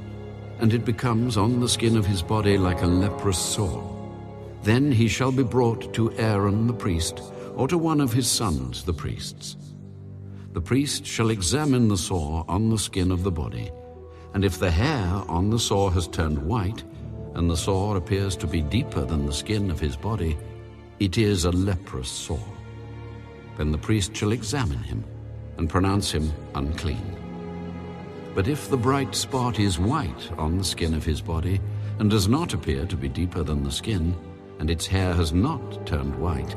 and it becomes on the skin of his body like a leprous sore, then he shall be brought to Aaron the priest, or to one of his sons the priests. The priest shall examine the sore on the skin of the body, and if the hair on the sore has turned white, and the sore appears to be deeper than the skin of his body, it is a leprous sore. Then the priest shall examine him, and pronounce him unclean. But if the bright spot is white on the skin of his body, and does not appear to be deeper than the skin, and its hair has not turned white,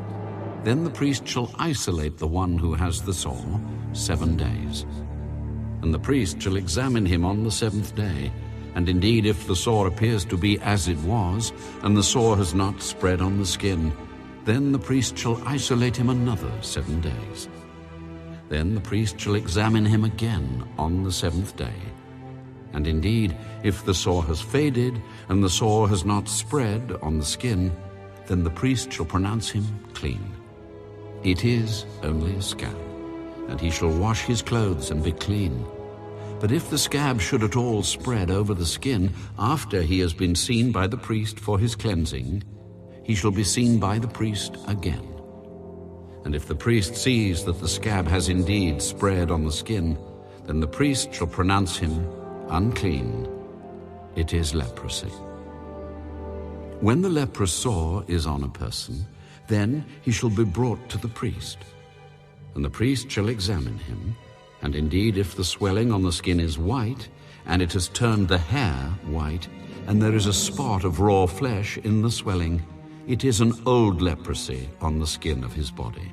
then the priest shall isolate the one who has the sore 7 days. And the priest shall examine him on the 7th day, and indeed if the sore appears to be as it was, and the sore has not spread on the skin, then the priest shall isolate him another 7 days. Then the priest shall examine him again on the 7th day. And indeed, if the sore has faded, and the sore has not spread on the skin, then the priest shall pronounce him clean. It is only a scab, and he shall wash his clothes and be clean. But if the scab should at all spread over the skin after he has been seen by the priest for his cleansing, he shall be seen by the priest again. And if the priest sees that the scab has indeed spread on the skin, then the priest shall pronounce him unclean. It is leprosy. When the leprous sore is on a person, then he shall be brought to the priest. And the priest shall examine him, and indeed if the swelling on the skin is white, and it has turned the hair white, and there is a spot of raw flesh in the swelling, it is an old leprosy on the skin of his body.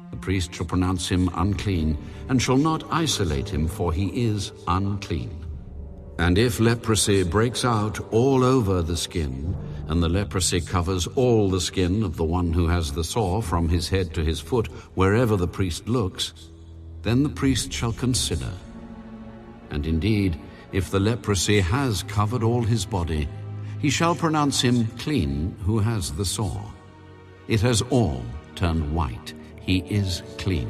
The priest shall pronounce him unclean, and shall not isolate him, for he is unclean. And if leprosy breaks out all over the skin, and the leprosy covers all the skin of the one who has the sore from his head to his foot, wherever the priest looks, then the priest shall consider. And indeed, if the leprosy has covered all his body, he shall pronounce him clean who has the sore. It has all turned white. He is clean.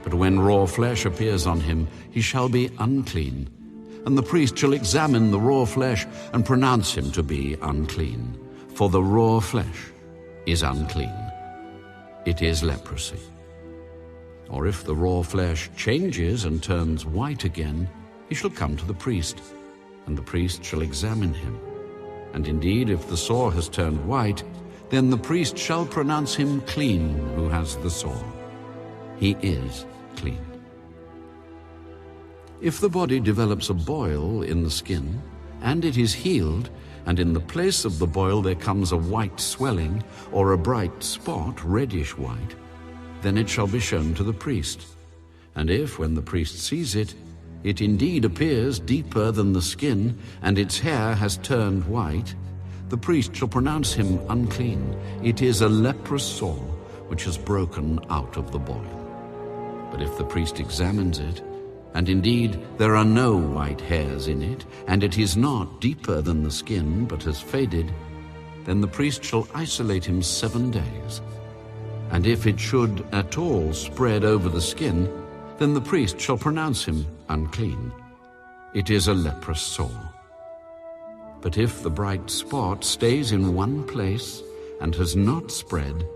But when raw flesh appears on him, he shall be unclean. And the priest shall examine the raw flesh and pronounce him to be unclean. For the raw flesh is unclean. It is leprosy. Or if the raw flesh changes and turns white again, he shall come to the priest, and the priest shall examine him. And indeed, if the sore has turned white, then the priest shall pronounce him clean who has the sore. He is clean. If the body develops a boil in the skin, and it is healed, and in the place of the boil there comes a white swelling, or a bright spot, reddish white, then it shall be shown to the priest. And if, when the priest sees it, it indeed appears deeper than the skin, and its hair has turned white, the priest shall pronounce him unclean. It is a leprous sore which has broken out of the boil. But if the priest examines it, and indeed there are no white hairs in it, and it is not deeper than the skin, but has faded, then the priest shall isolate him 7 days. And if it should at all spread over the skin, then the priest shall pronounce him unclean. It is a leprous sore. But if the bright spot stays in one place and has not spread,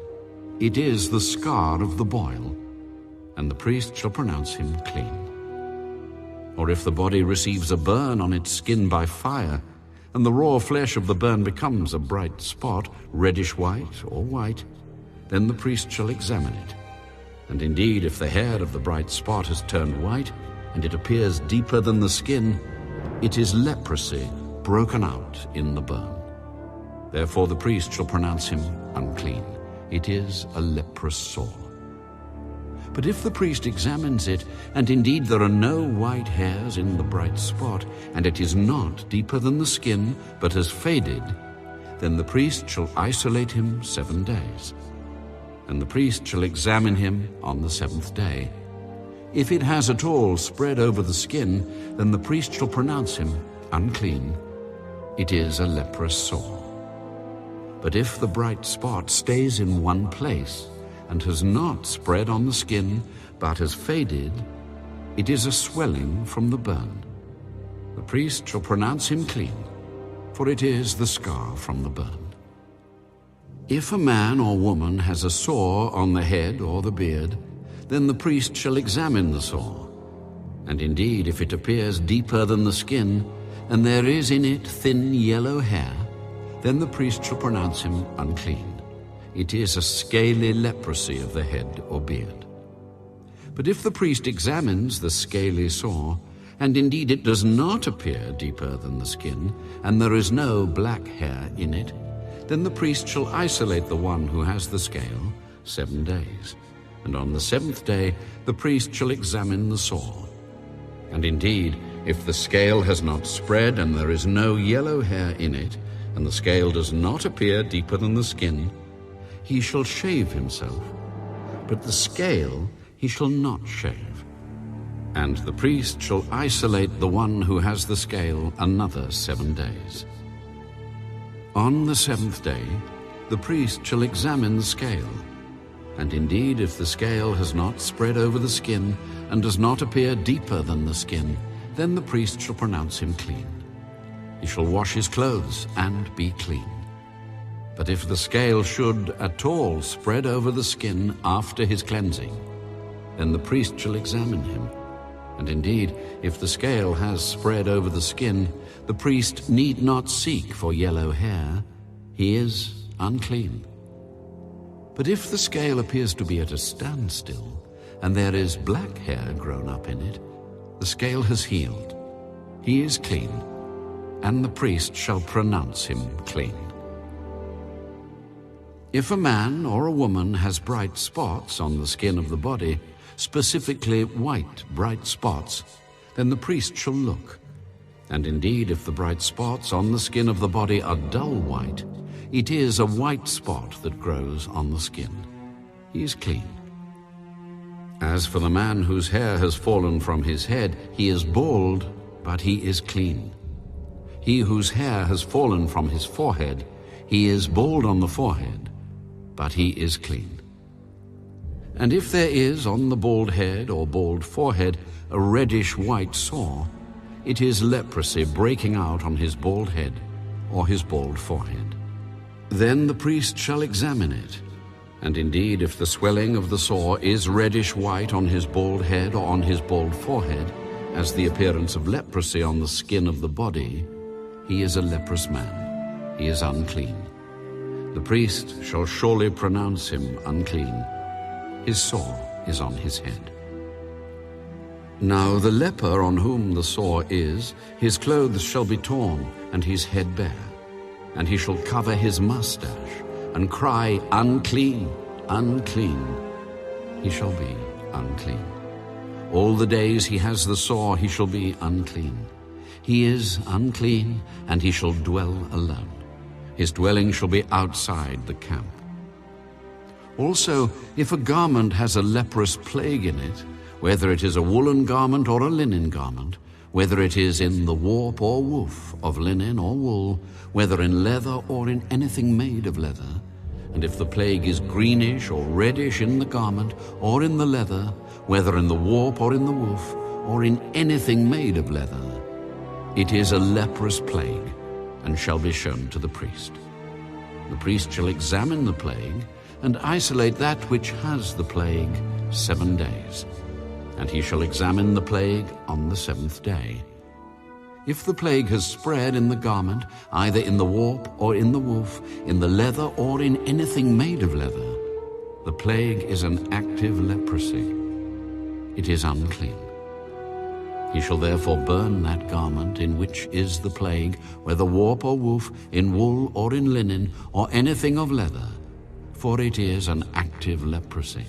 it is the scar of the boil, and the priest shall pronounce him clean. Or if the body receives a burn on its skin by fire, and the raw flesh of the burn becomes a bright spot, reddish white or white, then the priest shall examine it. And indeed, if the hair of the bright spot has turned white, and it appears deeper than the skin, it is leprosy broken out in the burn. Therefore the priest shall pronounce him unclean. It is a leprous sore. But if the priest examines it, and indeed there are no white hairs in the bright spot, and it is not deeper than the skin, but has faded, then the priest shall isolate him 7 days. And the priest shall examine him on the 7th day. If it has at all spread over the skin, then the priest shall pronounce him unclean. It is a leprous sore. But if the bright spot stays in one place, and has not spread on the skin, but has faded, it is a swelling from the burn. The priest shall pronounce him clean, for it is the scar from the burn. If a man or woman has a sore on the head or the beard, then the priest shall examine the sore. And indeed, if it appears deeper than the skin, and there is in it thin yellow hair, then the priest shall pronounce him unclean. It is a scaly leprosy of the head or beard. But if the priest examines the scaly sore, and indeed it does not appear deeper than the skin, and there is no black hair in it, then the priest shall isolate the one who has the scale 7 days. And on the 7th day the priest shall examine the sore. And indeed, if the scale has not spread, and there is no yellow hair in it, and the scale does not appear deeper than the skin, he shall shave himself, but the scale he shall not shave. And the priest shall isolate the one who has the scale another 7 days. On the 7th day the priest shall examine the scale, and indeed if the scale has not spread over the skin, and does not appear deeper than the skin, then the priest shall pronounce him clean. He shall wash his clothes and be clean. But if the scale should at all spread over the skin after his cleansing, then the priest shall examine him. And indeed, if the scale has spread over the skin, the priest need not seek for yellow hair. He is unclean. But if the scale appears to be at a standstill, and there is black hair grown up in it, the scale has healed. He is clean, and the priest shall pronounce him clean. If a man or a woman has bright spots on the skin of the body, specifically white, bright spots, then the priest shall look. And indeed, if the bright spots on the skin of the body are dull white, it is a white spot that grows on the skin. He is clean. As for the man whose hair has fallen from his head, he is bald, but he is clean. He whose hair has fallen from his forehead, he is bald on the forehead, but he is clean. And if there is on the bald head or bald forehead a reddish-white sore, it is leprosy breaking out on his bald head or his bald forehead. Then the priest shall examine it. And indeed, if the swelling of the sore is reddish-white on his bald head or on his bald forehead, as the appearance of leprosy on the skin of the body, he is a leprous man. He is unclean. The priest shall surely pronounce him unclean. His sore is on his head. Now the leper on whom the sore is, his clothes shall be torn, and his head bare. And he shall cover his mustache, and cry, unclean, unclean. He shall be unclean. All the days he has the sore, he shall be unclean. He is unclean, and he shall dwell alone. His dwelling shall be outside the camp. Also, if a garment has a leprous plague in it, whether it is a woolen garment or a linen garment, whether it is in the warp or woof of linen or wool, whether in leather or in anything made of leather, and if the plague is greenish or reddish in the garment or in the leather, whether in the warp or in the woof, or in anything made of leather, it is a leprous plague, and shall be shown to the priest. The priest shall examine the plague, and isolate that which has the plague 7 days. And he shall examine the plague on the 7th day. If the plague has spread in the garment, either in the warp or in the woof, in the leather or in anything made of leather, the plague is an active leprosy. It is unclean. He shall therefore burn that garment in which is the plague, whether warp or woof, in wool or in linen, or anything of leather, for it is an active leprosy.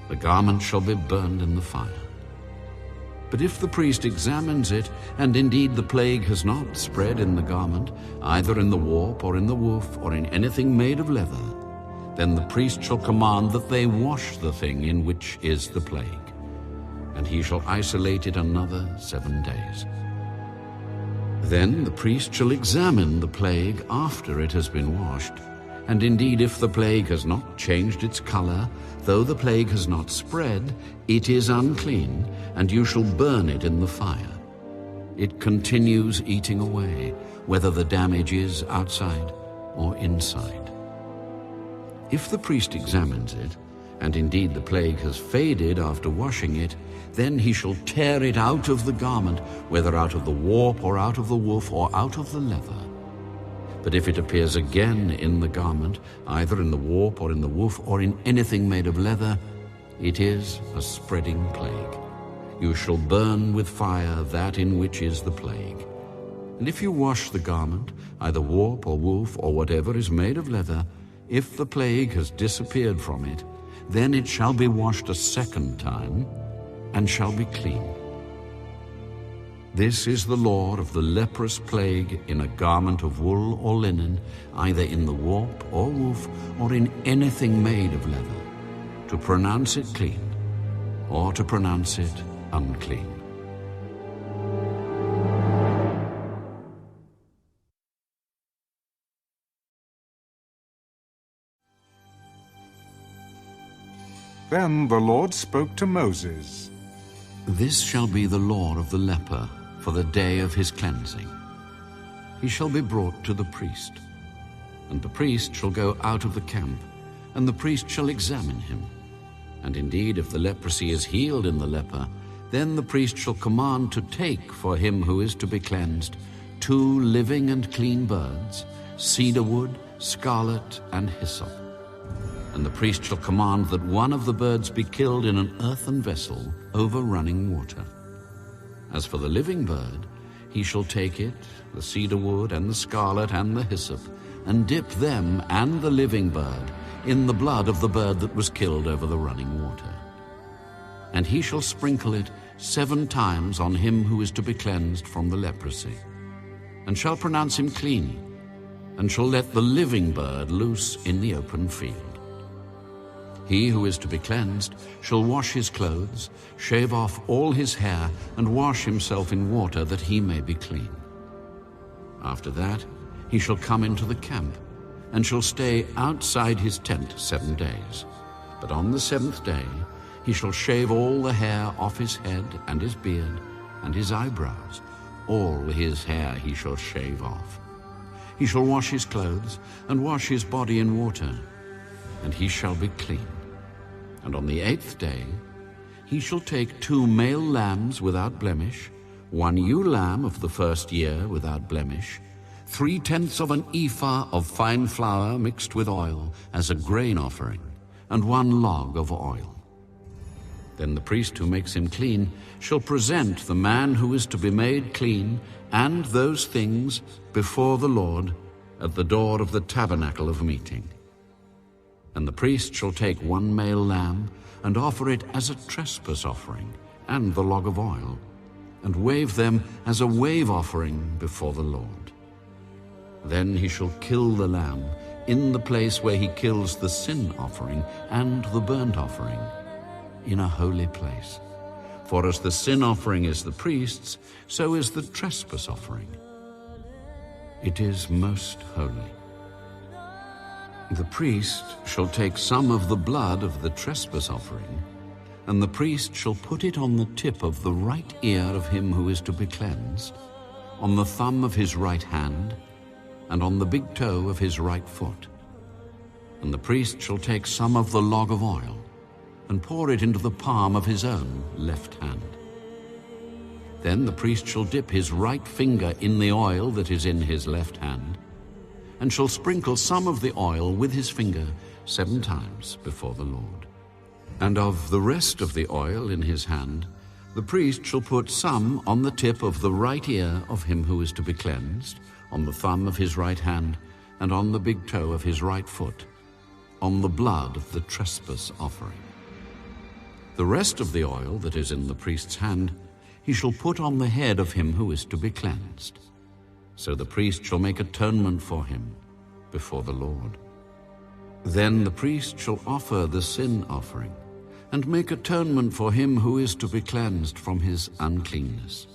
The garment shall be burned in the fire. But if the priest examines it, and indeed the plague has not spread in the garment, either in the warp or in the woof, or in anything made of leather, then the priest shall command that they wash the thing in which is the plague, and he shall isolate it another 7 days. Then the priest shall examine the plague after it has been washed, And indeed, if the plague has not changed its color, though the plague has not spread, it is unclean, and you shall burn it in the fire. It continues eating away, whether the damage is outside or inside. If the priest examines it, and indeed the plague has faded after washing it, then he shall tear it out of the garment, whether out of the warp or out of the woof or out of the leather. But if it appears again in the garment, either in the warp or in the woof or in anything made of leather, it is a spreading plague. You shall burn with fire that in which is the plague. And if you wash the garment, either warp or woof or whatever is made of leather, if the plague has disappeared from it, then it shall be washed a second time and shall be clean. This is the law of the leprous plague in a garment of wool or linen, either in the warp or woof or in anything made of leather, to pronounce it clean or to pronounce it unclean. Then the Lord spoke to Moses. This shall be the law of the leper for the day of his cleansing. He shall be brought to the priest, and the priest shall go out of the camp, and the priest shall examine him. And indeed, if the leprosy is healed in the leper, then the priest shall command to take for him who is to be cleansed 2 living and clean birds, cedar wood, scarlet, and hyssop. And the priest shall command that one of the birds be killed in an earthen vessel over running water. As for the living bird, he shall take it, the cedar wood and the scarlet and the hyssop, and dip them and the living bird in the blood of the bird that was killed over the running water. And he shall sprinkle it 7 times on him who is to be cleansed from the leprosy, and shall pronounce him clean, and shall let the living bird loose in the open field. He who is to be cleansed shall wash his clothes, shave off all his hair, and wash himself in water that he may be clean. After that he shall come into the camp, and shall stay outside his tent 7 days. But on the 7th day he shall shave all the hair off his head and his beard and his eyebrows. All his hair he shall shave off. He shall wash his clothes and wash his body in water, and he shall be clean. And on the 8th day he shall take 2 male lambs without blemish, 1 ewe lamb of the 1st year without blemish, 3/10 of an ephah of fine flour mixed with oil as a grain offering, and 1 log of oil. Then the priest who makes him clean shall present the man who is to be made clean and those things before the Lord at the door of the tabernacle of meeting. And the priest shall take 1 male lamb and offer it as a trespass offering and the log of oil, and wave them as a wave offering before the Lord. Then he shall kill the lamb in the place where he kills the sin offering and the burnt offering, in a holy place. For as the sin offering is the priest's, so is the trespass offering. It is most holy. The priest shall take some of the blood of the trespass offering, and the priest shall put it on the tip of the right ear of him who is to be cleansed, on the thumb of his right hand, and on the big toe of his right foot. And the priest shall take some of the log of oil, and pour it into the palm of his own left hand. Then the priest shall dip his right finger in the oil that is in his left hand, and shall sprinkle some of the oil with his finger 7 times before the Lord. And of the rest of the oil in his hand, the priest shall put some on the tip of the right ear of him who is to be cleansed, on the thumb of his right hand, and on the big toe of his right foot, on the blood of the trespass offering. The rest of the oil that is in the priest's hand he shall put on the head of him who is to be cleansed. So the priest shall make atonement for him before the Lord. Then the priest shall offer the sin offering, and make atonement for him who is to be cleansed from his uncleanness.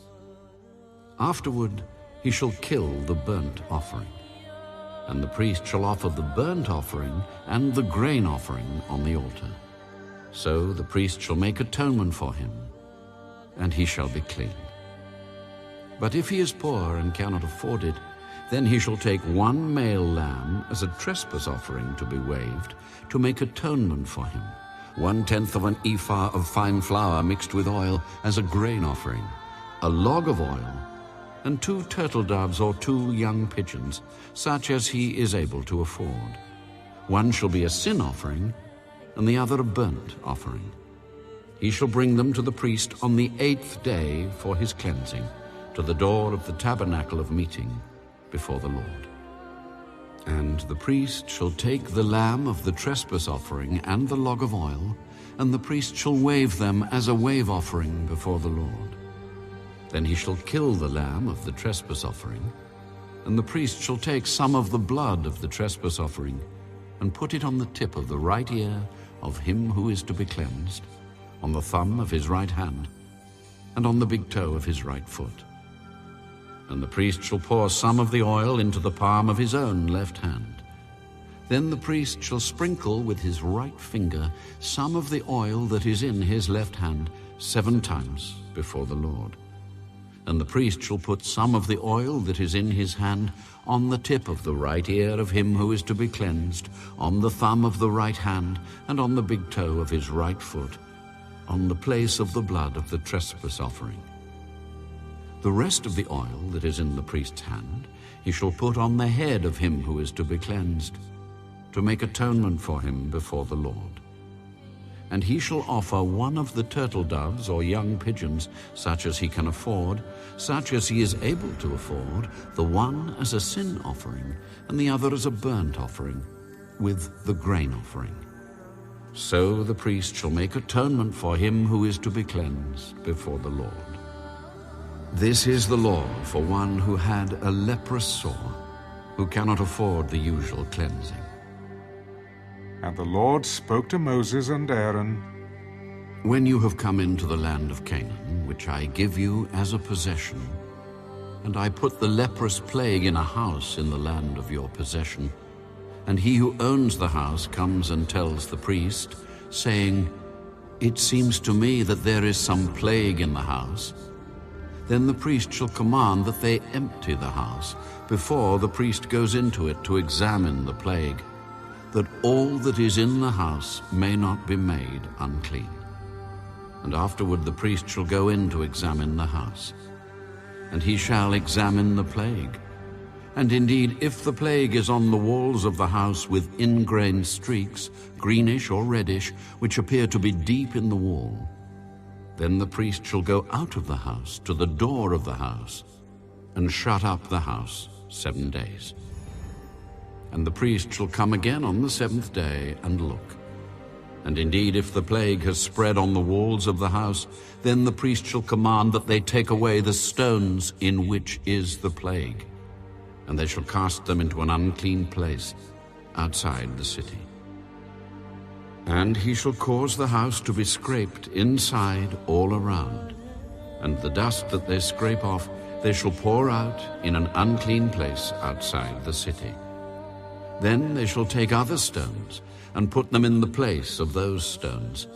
Afterward he shall kill the burnt offering. And the priest shall offer the burnt offering and the grain offering on the altar. So the priest shall make atonement for him, and he shall be clean. But if he is poor and cannot afford it, then he shall take one male lamb as a trespass offering to be waved, to make atonement for him, 1/10 of an ephah of fine flour mixed with oil as a grain offering, a log of oil, and 2 turtle doves or 2 young pigeons, such as he is able to afford. One shall be a sin offering, and the other a burnt offering. He shall bring them to the priest on the 8th day for his cleansing, to the door of the tabernacle of meeting before the Lord. And the priest shall take the lamb of the trespass offering and the log of oil, and the priest shall wave them as a wave offering before the Lord. Then he shall kill the lamb of the trespass offering, and the priest shall take some of the blood of the trespass offering and put it on the tip of the right ear of him who is to be cleansed, on the thumb of his right hand, and on the big toe of his right foot. And the priest shall pour some of the oil into the palm of his own left hand. Then the priest shall sprinkle with his right finger some of the oil that is in his left hand 7 times before the Lord. And the priest shall put some of the oil that is in his hand on the tip of the right ear of him who is to be cleansed, on the thumb of the right hand, and on the big toe of his right foot, on the place of the blood of the trespass offering. The rest of the oil that is in the priest's hand he shall put on the head of him who is to be cleansed, to make atonement for him before the Lord. And he shall offer one of the turtle doves or young pigeons, such as he can afford, such as he is able to afford, the one as a sin offering, and the other as a burnt offering, with the grain offering. So the priest shall make atonement for him who is to be cleansed before the Lord. This is the law for one who had a leprous sore, who cannot afford the usual cleansing. And the Lord spoke to Moses and Aaron, When you have come into the land of Canaan, which I give you as a possession, and I put the leprous plague in a house in the land of your possession, and he who owns the house comes and tells the priest, saying, It seems to me that there is some plague in the house, then the priest shall command that they empty the house before the priest goes into it to examine the plague, that all that is in the house may not be made unclean. And afterward the priest shall go in to examine the house. And he shall examine the plague. And indeed, if the plague is on the walls of the house with ingrained streaks, greenish or reddish, which appear to be deep in the wall, then the priest shall go out of the house to the door of the house and shut up the house 7 days. And the priest shall come again on the 7th day and look. And indeed, if the plague has spread on the walls of the house, then the priest shall command that they take away the stones in which is the plague, and they shall cast them into an unclean place outside the city. And he shall cause the house to be scraped inside all around, and the dust that they scrape off they shall pour out in an unclean place outside the city. Then they shall take other stones and put them in the place of those stones,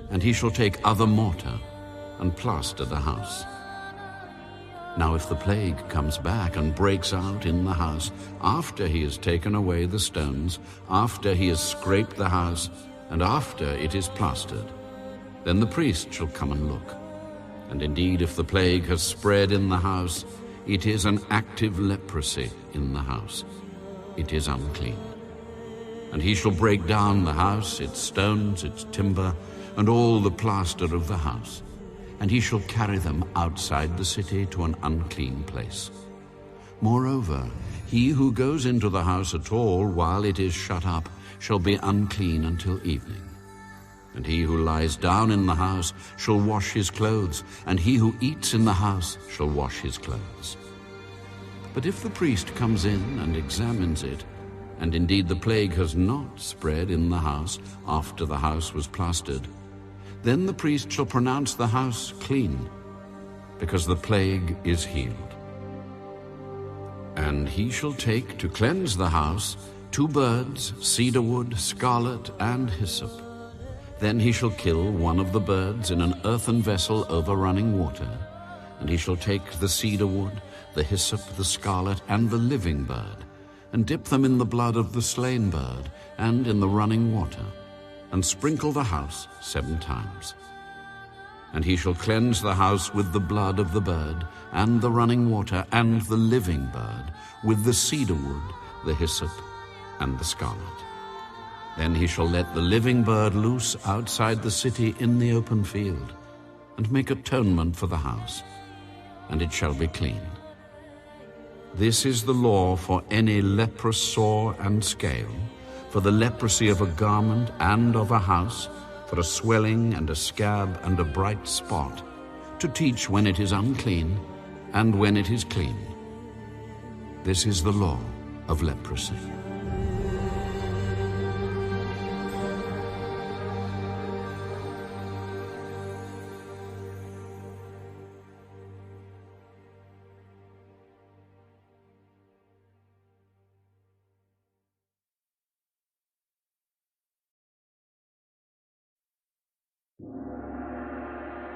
and he shall take other mortar and plaster the house. Now if the plague comes back and breaks out in the house after he has taken away the stones, after he has scraped the house, and after it is plastered, then the priest shall come and look. And indeed, if the plague has spread in the house, it is an active leprosy in the house. It is unclean. And he shall break down the house, its stones, its timber, and all the plaster of the house, and he shall carry them outside the city to an unclean place. Moreover, he who goes into the house at all while it is shut up shall be unclean until evening. And he who lies down in the house shall wash his clothes, and he who eats in the house shall wash his clothes. But if the priest comes in and examines it, and indeed the plague has not spread in the house after the house was plastered, then the priest shall pronounce the house clean, because the plague is healed. And he shall take to cleanse the house 2 birds, cedar wood, scarlet, and hyssop. Then he shall kill one of the birds in an earthen vessel over running water. And he shall take the cedar wood, the hyssop, the scarlet, and the living bird, and dip them in the blood of the slain bird and in the running water, and sprinkle the house 7 times. And he shall cleanse the house with the blood of the bird, and the running water, and the living bird, with the cedar wood, the hyssop, and the scarlet. Then he shall let the living bird loose outside the city in the open field, and make atonement for the house, and it shall be clean. This is the law for any leprous sore and scale, for the leprosy of a garment and of a house, for a swelling and a scab and a bright spot, to teach when it is unclean and when it is clean. This is the law of leprosy.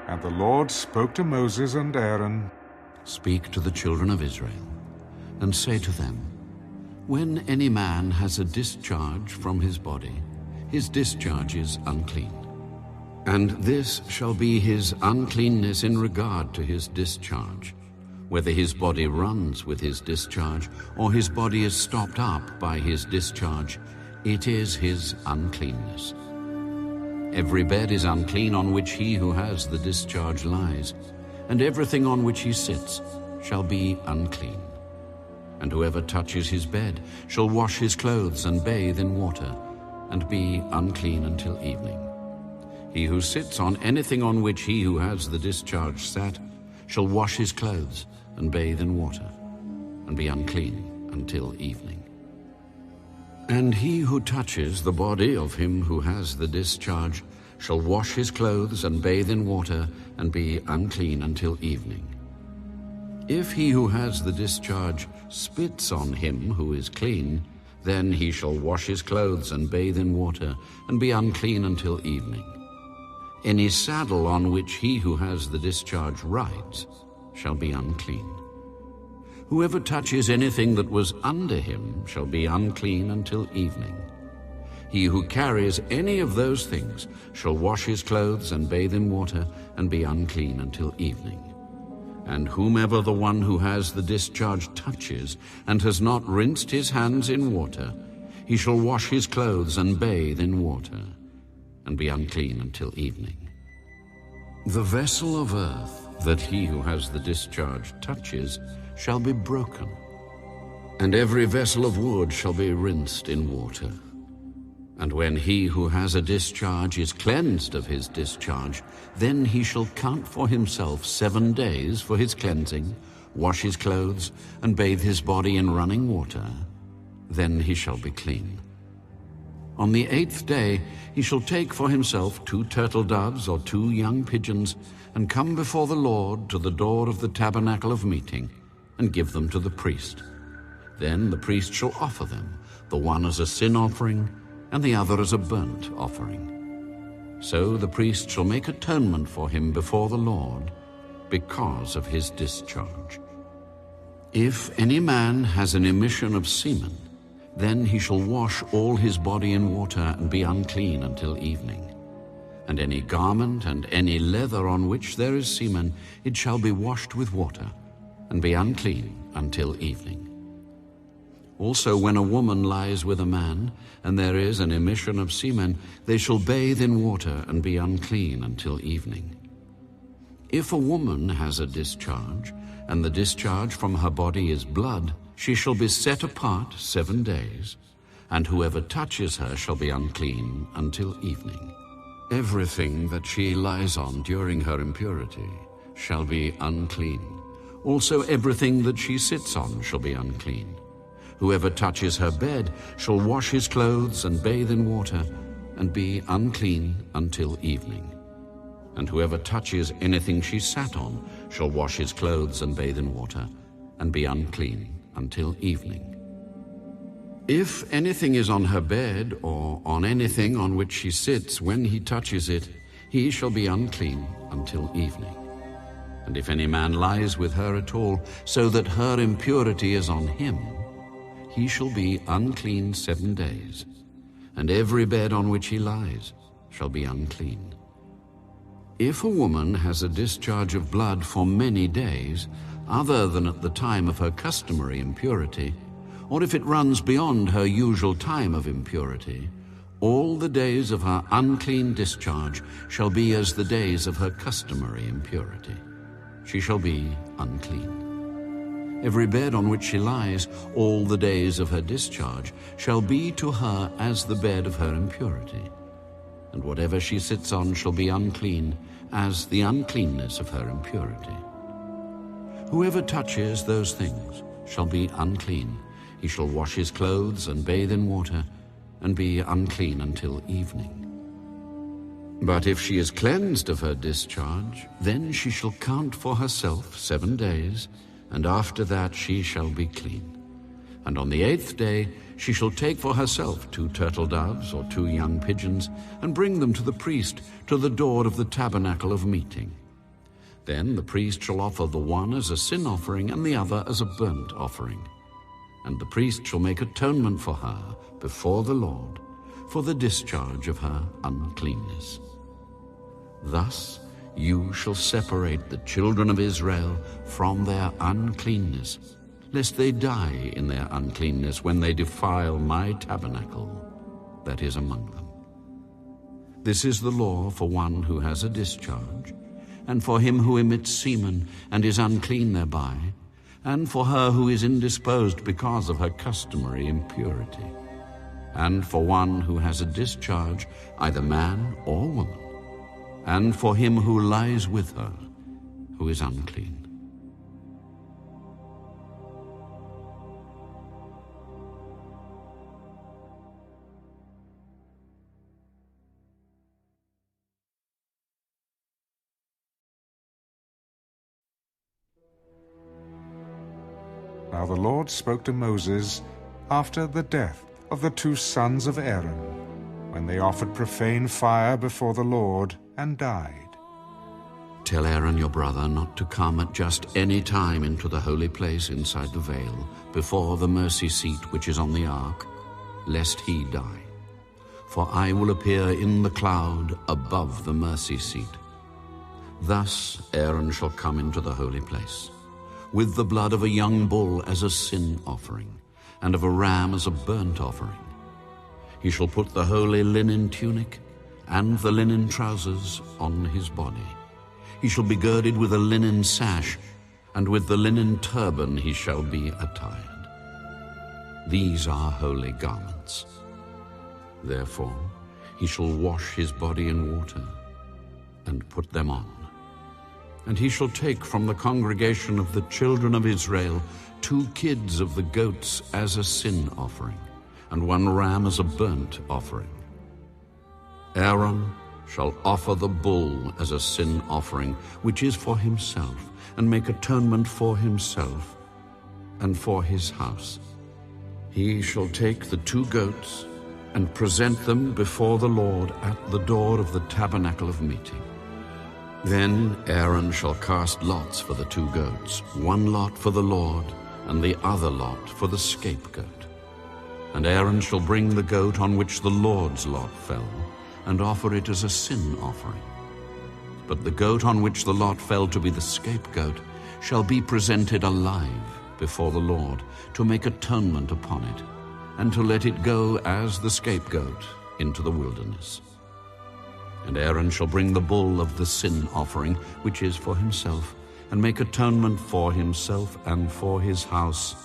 And the Lord spoke to Moses and Aaron. Speak to the children of Israel, and say to them, when any man has a discharge from his body, his discharge is unclean. And this shall be his uncleanness in regard to his discharge, whether his body runs with his discharge, or his body is stopped up by his discharge, it is his uncleanness. Every bed is unclean on which he who has the discharge lies, and everything on which he sits shall be unclean. And whoever touches his bed shall wash his clothes and bathe in water, and be unclean until evening. He who sits on anything on which he who has the discharge sat shall wash his clothes and bathe in water, and be unclean until evening. And he who touches the body of him who has the discharge shall wash his clothes and bathe in water, and be unclean until evening. If he who has the discharge spits on him who is clean, then he shall wash his clothes and bathe in water, and be unclean until evening. Any saddle on which he who has the discharge rides shall be unclean. Whoever touches anything that was under him shall be unclean until evening. He who carries any of those things shall wash his clothes and bathe in water, and be unclean until evening. And whomever the one who has the discharge touches, and has not rinsed his hands in water, he shall wash his clothes and bathe in water, and be unclean until evening. The vessel of earth that he who has the discharge touches shall be broken, and every vessel of wood shall be rinsed in water. And when he who has a discharge is cleansed of his discharge, then he shall count for himself 7 days for his cleansing, wash his clothes, and bathe his body in running water. Then he shall be clean. On the 8th day he shall take for himself 2 turtle doves or 2 young pigeons, and come before the Lord to the door of the tabernacle of meeting, and give them to the priest. Then the priest shall offer them, the one as a sin offering, and the other as a burnt offering. So the priest shall make atonement for him before the Lord, because of his discharge. If any man has an emission of semen, then he shall wash all his body in water, and be unclean until evening. And any garment and any leather on which there is semen, it shall be washed with water, and be unclean until evening. Also when a woman lies with a man, and there is an emission of semen, they shall bathe in water, and be unclean until evening. If a woman has a discharge, and the discharge from her body is blood, she shall be set apart 7 days, and whoever touches her shall be unclean until evening. Everything that she lies on during her impurity shall be unclean. Also everything that she sits on shall be unclean. Whoever touches her bed shall wash his clothes and bathe in water, and be unclean until evening. And whoever touches anything she sat on shall wash his clothes and bathe in water, and be unclean until evening. If anything is on her bed or on anything on which she sits, when he touches it, he shall be unclean until evening. And if any man lies with her at all, so that her impurity is on him, he shall be unclean 7 days, and every bed on which he lies shall be unclean. If a woman has a discharge of blood for many days, other than at the time of her customary impurity, or if it runs beyond her usual time of impurity, all the days of her unclean discharge shall be as the days of her customary impurity. She shall be unclean. Every bed on which she lies all the days of her discharge shall be to her as the bed of her impurity. And whatever she sits on shall be unclean as the uncleanness of her impurity. Whoever touches those things shall be unclean. He shall wash his clothes and bathe in water, and be unclean until evening. But if she is cleansed of her discharge, then she shall count for herself 7 days, and after that she shall be clean. And on the 8th day she shall take for herself 2 turtle doves or 2 young pigeons, and bring them to the priest to the door of the tabernacle of meeting. Then the priest shall offer the one as a sin offering and the other as a burnt offering. And the priest shall make atonement for her before the Lord for the discharge of her uncleanness. Thus you shall separate the children of Israel from their uncleanness, lest they die in their uncleanness when they defile my tabernacle that is among them. This is the law for one who has a discharge, and for him who emits semen and is unclean thereby, and for her who is indisposed because of her customary impurity, and for one who has a discharge, either man or woman, and for him who lies with her, who is unclean. Now the Lord spoke to Moses after the death of the 2 sons of Aaron, when they offered profane fire before the Lord and died. Tell Aaron your brother not to come at just any time into the holy place inside the veil, before the mercy seat which is on the ark, lest he die. For I will appear in the cloud above the mercy seat. Thus Aaron shall come into the holy place, with the blood of a young bull as a sin offering, and of a ram as a burnt offering. He shall put the holy linen tunic and the linen trousers on his body. He shall be girded with a linen sash, and with the linen turban he shall be attired. These are holy garments. Therefore he shall wash his body in water, and put them on. And he shall take from the congregation of the children of Israel 2 kids of the goats as a sin offering, and 1 ram as a burnt offering. Aaron shall offer the bull as a sin offering, which is for himself, and make atonement for himself and for his house. He shall take the 2 goats and present them before the Lord at the door of the tabernacle of meeting. Then Aaron shall cast lots for the 2 goats, 1 lot for the Lord, and the other lot for the scapegoat. And Aaron shall bring the goat on which the Lord's lot fell, and offer it as a sin offering. But the goat on which the lot fell to be the scapegoat shall be presented alive before the Lord, to make atonement upon it, and to let it go as the scapegoat into the wilderness. And Aaron shall bring the bull of the sin offering, which is for himself, and make atonement for himself and for his house,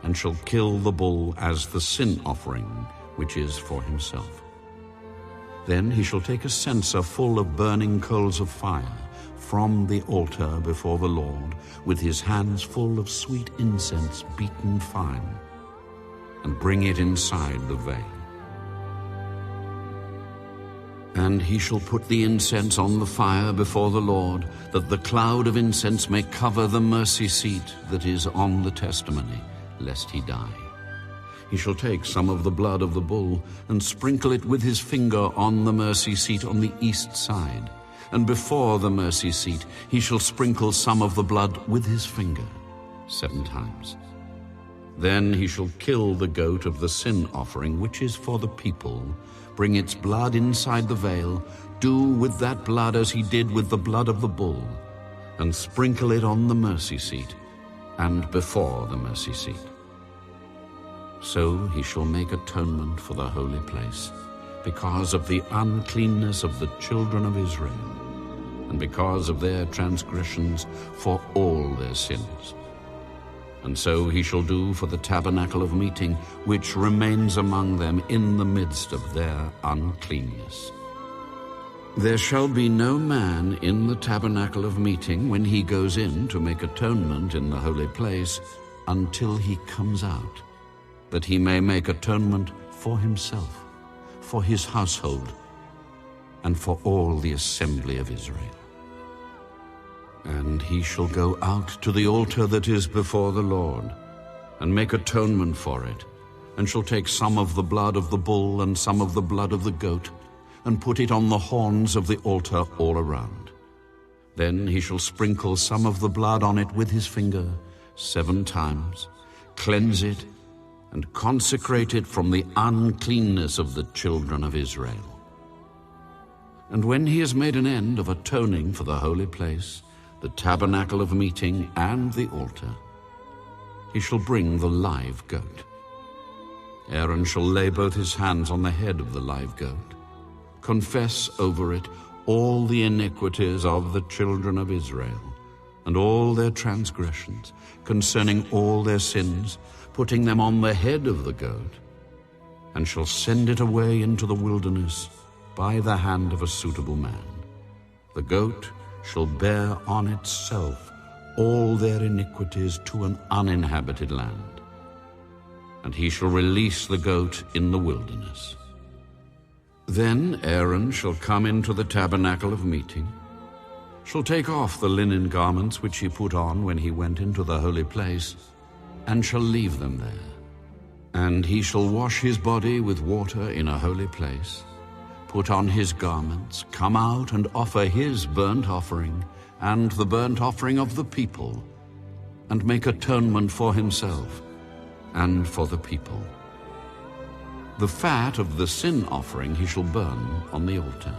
and shall kill the bull as the sin offering, which is for himself. Then he shall take a censer full of burning coals of fire from the altar before the Lord, with his hands full of sweet incense beaten fine, and bring it inside the veil. And he shall put the incense on the fire before the Lord, that the cloud of incense may cover the mercy seat that is on the testimony, lest he die. He shall take some of the blood of the bull and sprinkle it with his finger on the mercy seat on the east side. And before the mercy seat he shall sprinkle some of the blood with his finger 7 times. Then he shall kill the goat of the sin offering, which is for the people, bring its blood inside the veil, do with that blood as he did with the blood of the bull, and sprinkle it on the mercy seat and before the mercy seat. So he shall make atonement for the holy place, because of the uncleanness of the children of Israel, and because of their transgressions, for all their sins. And so he shall do for the tabernacle of meeting, which remains among them in the midst of their uncleanness. There shall be no man in the tabernacle of meeting when he goes in to make atonement in the holy place until he comes out, that he may make atonement for himself, for his household, and for all the assembly of Israel. And he shall go out to the altar that is before the Lord, and make atonement for it, and shall take some of the blood of the bull and some of the blood of the goat, and put it on the horns of the altar all around. Then he shall sprinkle some of the blood on it with his finger 7 times, cleanse it, and consecrate it from the uncleanness of the children of Israel. And when he has made an end of atoning for the holy place, the tabernacle of meeting, and the altar, he shall bring the live goat. Aaron shall lay both his hands on the head of the live goat, confess over it all the iniquities of the children of Israel, and all their transgressions, concerning all their sins, putting them on the head of the goat, and shall send it away into the wilderness by the hand of a suitable man. The goat shall bear on itself all their iniquities to an uninhabited land, and he shall release the goat in the wilderness. Then Aaron shall come into the tabernacle of meeting, shall take off the linen garments which he put on when he went into the holy place, and shall leave them there. And he shall wash his body with water in a holy place, put on his garments, come out and offer his burnt offering and the burnt offering of the people, and make atonement for himself and for the people. The fat of the sin offering he shall burn on the altar.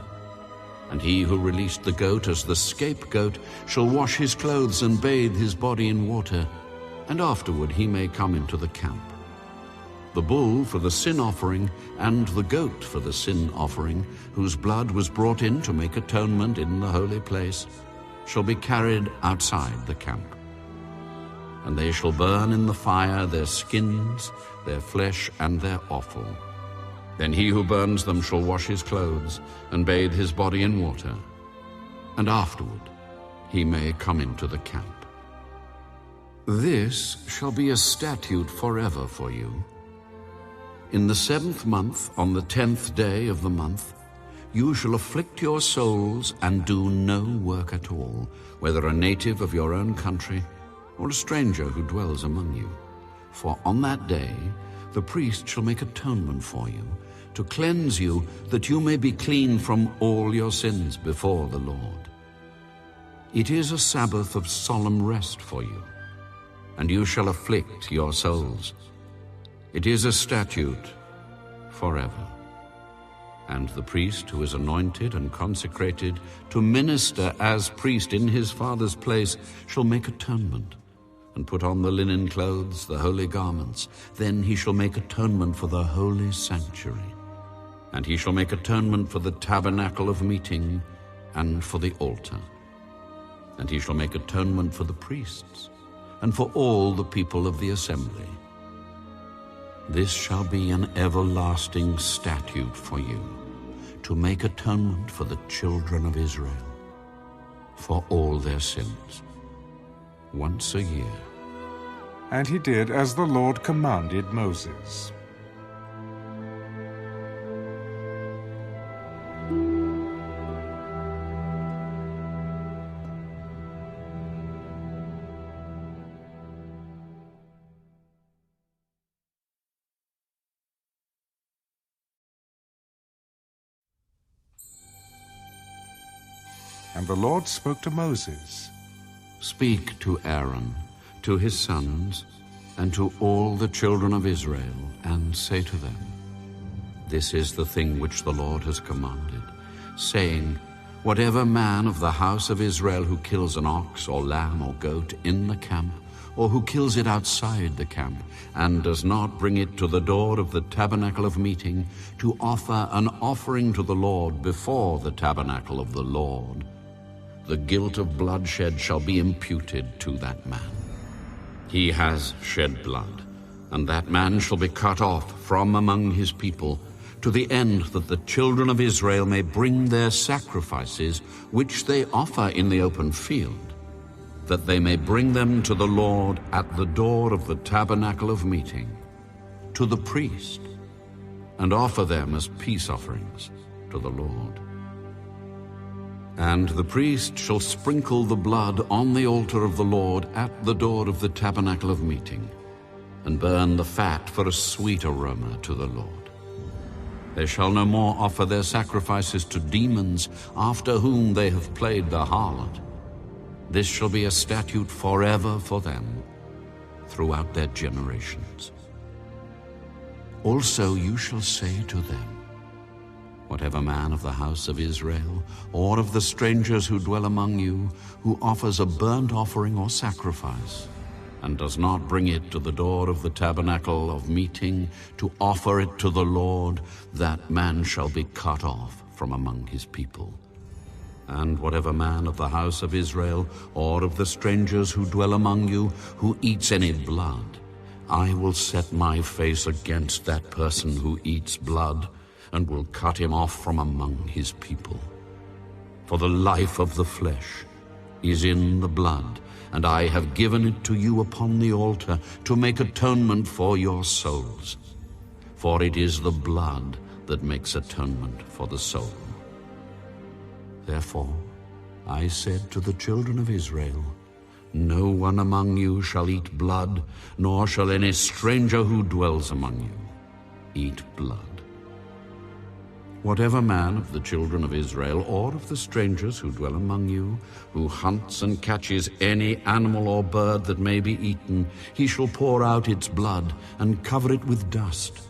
And he who released the goat as the scapegoat shall wash his clothes and bathe his body in water, and afterward he may come into the camp. The bull for the sin offering and the goat for the sin offering, whose blood was brought in to make atonement in the holy place, shall be carried outside the camp. And they shall burn in the fire their skins, their flesh, and their offal. Then he who burns them shall wash his clothes and bathe his body in water, and afterward he may come into the camp. This shall be a statute forever for you. In the 7th month, on the 10th day of the month, you shall afflict your souls and do no work at all, whether a native of your own country or a stranger who dwells among you. For on that day the priest shall make atonement for you, to cleanse you, that you may be clean from all your sins before the Lord. It is a Sabbath of solemn rest for you, and you shall afflict your souls. It is a statute forever. And the priest who is anointed and consecrated to minister as priest in his father's place shall make atonement, and put on the linen clothes, the holy garments. Then he shall make atonement for the holy sanctuary. And he shall make atonement for the tabernacle of meeting and for the altar. And he shall make atonement for the priests and for all the people of the assembly. This shall be an everlasting statute for you, to make atonement for the children of Israel, for all their sins, once a year. And he did as the Lord commanded Moses. And the Lord spoke to Moses. Speak to Aaron, to his sons, and to all the children of Israel, and say to them, This is the thing which the Lord has commanded, saying, Whatever man of the house of Israel who kills an ox or lamb or goat in the camp, or who kills it outside the camp, and does not bring it to the door of the tabernacle of meeting, to offer an offering to the Lord before the tabernacle of the Lord, the guilt of bloodshed shall be imputed to that man. He has shed blood, and that man shall be cut off from among his people, to the end that the children of Israel may bring their sacrifices, which they offer in the open field, that they may bring them to the Lord at the door of the tabernacle of meeting, to the priest, and offer them as peace offerings to the Lord. And the priest shall sprinkle the blood on the altar of the Lord at the door of the tabernacle of meeting, and burn the fat for a sweet aroma to the Lord. They shall no more offer their sacrifices to demons, after whom they have played the harlot. This shall be a statute forever for them, throughout their generations. Also you shall say to them, Whatever man of the house of Israel, or of the strangers who dwell among you, who offers a burnt offering or sacrifice, and does not bring it to the door of the tabernacle of meeting to offer it to the Lord, that man shall be cut off from among his people. And whatever man of the house of Israel, or of the strangers who dwell among you, who eats any blood, I will set my face against that person who eats blood, and will cut him off from among his people. For the life of the flesh is in the blood, and I have given it to you upon the altar to make atonement for your souls. For it is the blood that makes atonement for the soul. Therefore I said to the children of Israel, No one among you shall eat blood, nor shall any stranger who dwells among you eat blood. Whatever man of the children of Israel, or of the strangers who dwell among you, who hunts and catches any animal or bird that may be eaten, he shall pour out its blood and cover it with dust,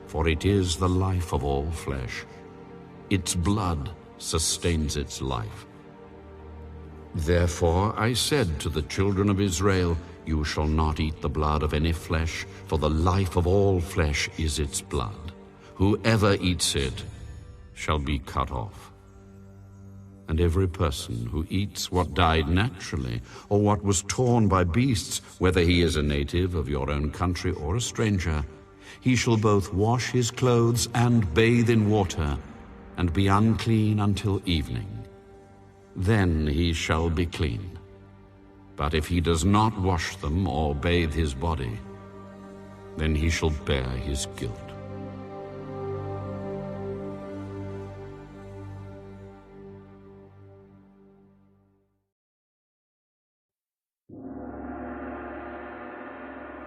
for it is the life of all flesh. Its blood sustains its life. Therefore I said to the children of Israel, You shall not eat the blood of any flesh, for the life of all flesh is its blood. Whoever eats it shall be cut off. And every person who eats what died naturally, or what was torn by beasts, whether he is a native of your own country or a stranger, he shall both wash his clothes and bathe in water, and be unclean until evening. Then he shall be clean. But if he does not wash them or bathe his body, then he shall bear his guilt.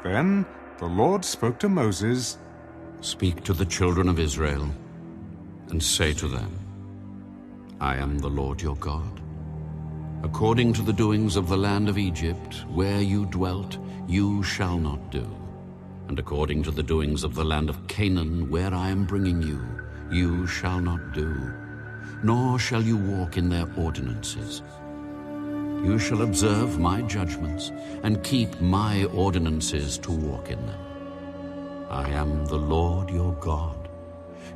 Then the Lord spoke to Moses. Speak to the children of Israel, and say to them, I am the Lord your God. According to the doings of the land of Egypt, where you dwelt, you shall not do. And according to the doings of the land of Canaan, where I am bringing you, you shall not do. Nor shall you walk in their ordinances. You shall observe my judgments, and keep my ordinances to walk in them. I am the Lord your God.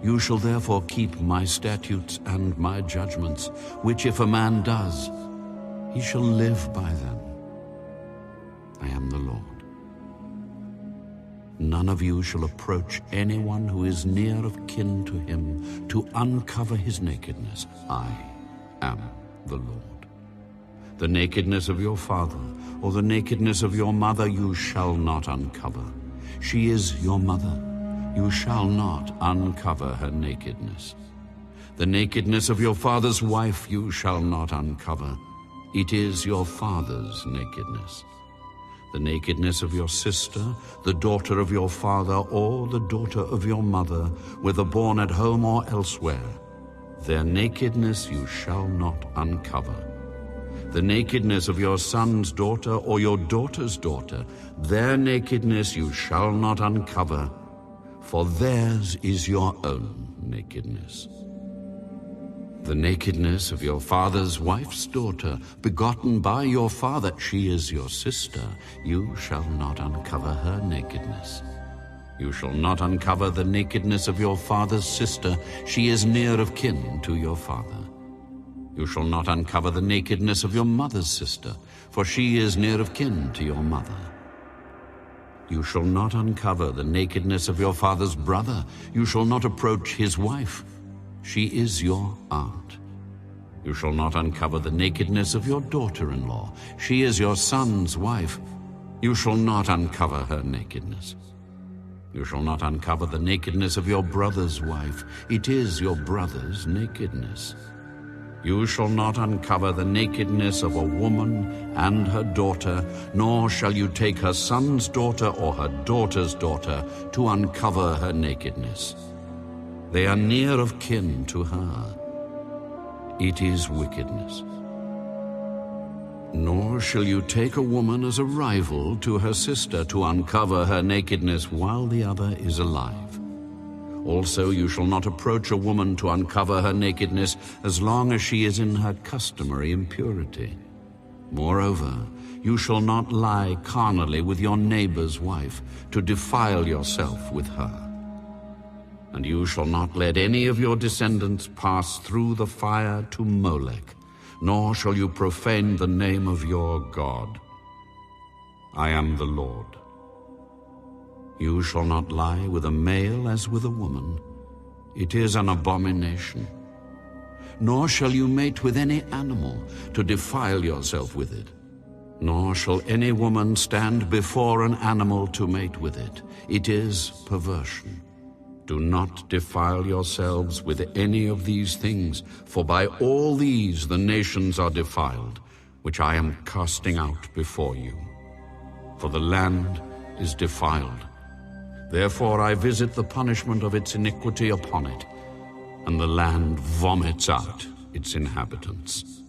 You shall therefore keep my statutes and my judgments, which if a man does, he shall live by them. I am the Lord. None of you shall approach anyone who is near of kin to him to uncover his nakedness. I am the Lord. The nakedness of your father or the nakedness of your mother you shall not uncover. She is your mother. You shall not uncover her nakedness. The nakedness of your father's wife you shall not uncover. It is your father's nakedness. The nakedness of your sister, the daughter of your father, or the daughter of your mother, whether born at home or elsewhere, their nakedness you shall not uncover. The nakedness of your son's daughter or your daughter's daughter, their nakedness you shall not uncover, for theirs is your own nakedness. The nakedness of your father's wife's daughter, begotten by your father, she is your sister, you shall not uncover her nakedness. You shall not uncover the nakedness of your father's sister, she is near of kin to your father. You shall not uncover the nakedness of your mother's sister, for she is near of kin to your mother. You shall not uncover the nakedness of your father's brother, you shall not approach his wife, she is your aunt. You shall not uncover the nakedness of your daughter-in-law, she is your son's wife, you shall not uncover her nakedness. You shall not uncover the nakedness of your brother's wife, it is your brother's nakedness. You shall not uncover the nakedness of a woman and her daughter, nor shall you take her son's daughter or her daughter's daughter to uncover her nakedness. They are near of kin to her. It is wickedness. Nor shall you take a woman as a rival to her sister to uncover her nakedness while the other is alive. Also, you shall not approach a woman to uncover her nakedness as long as she is in her customary impurity. Moreover, you shall not lie carnally with your neighbor's wife to defile yourself with her. And you shall not let any of your descendants pass through the fire to Molech, nor shall you profane the name of your God. I am the Lord. You shall not lie with a male as with a woman. It is an abomination. Nor shall you mate with any animal to defile yourself with it. Nor shall any woman stand before an animal to mate with it. It is perversion. Do not defile yourselves with any of these things, for by all these the nations are defiled, which I am casting out before you. For the land is defiled. Therefore I visit the punishment of its iniquity upon it, and the land vomits out its inhabitants.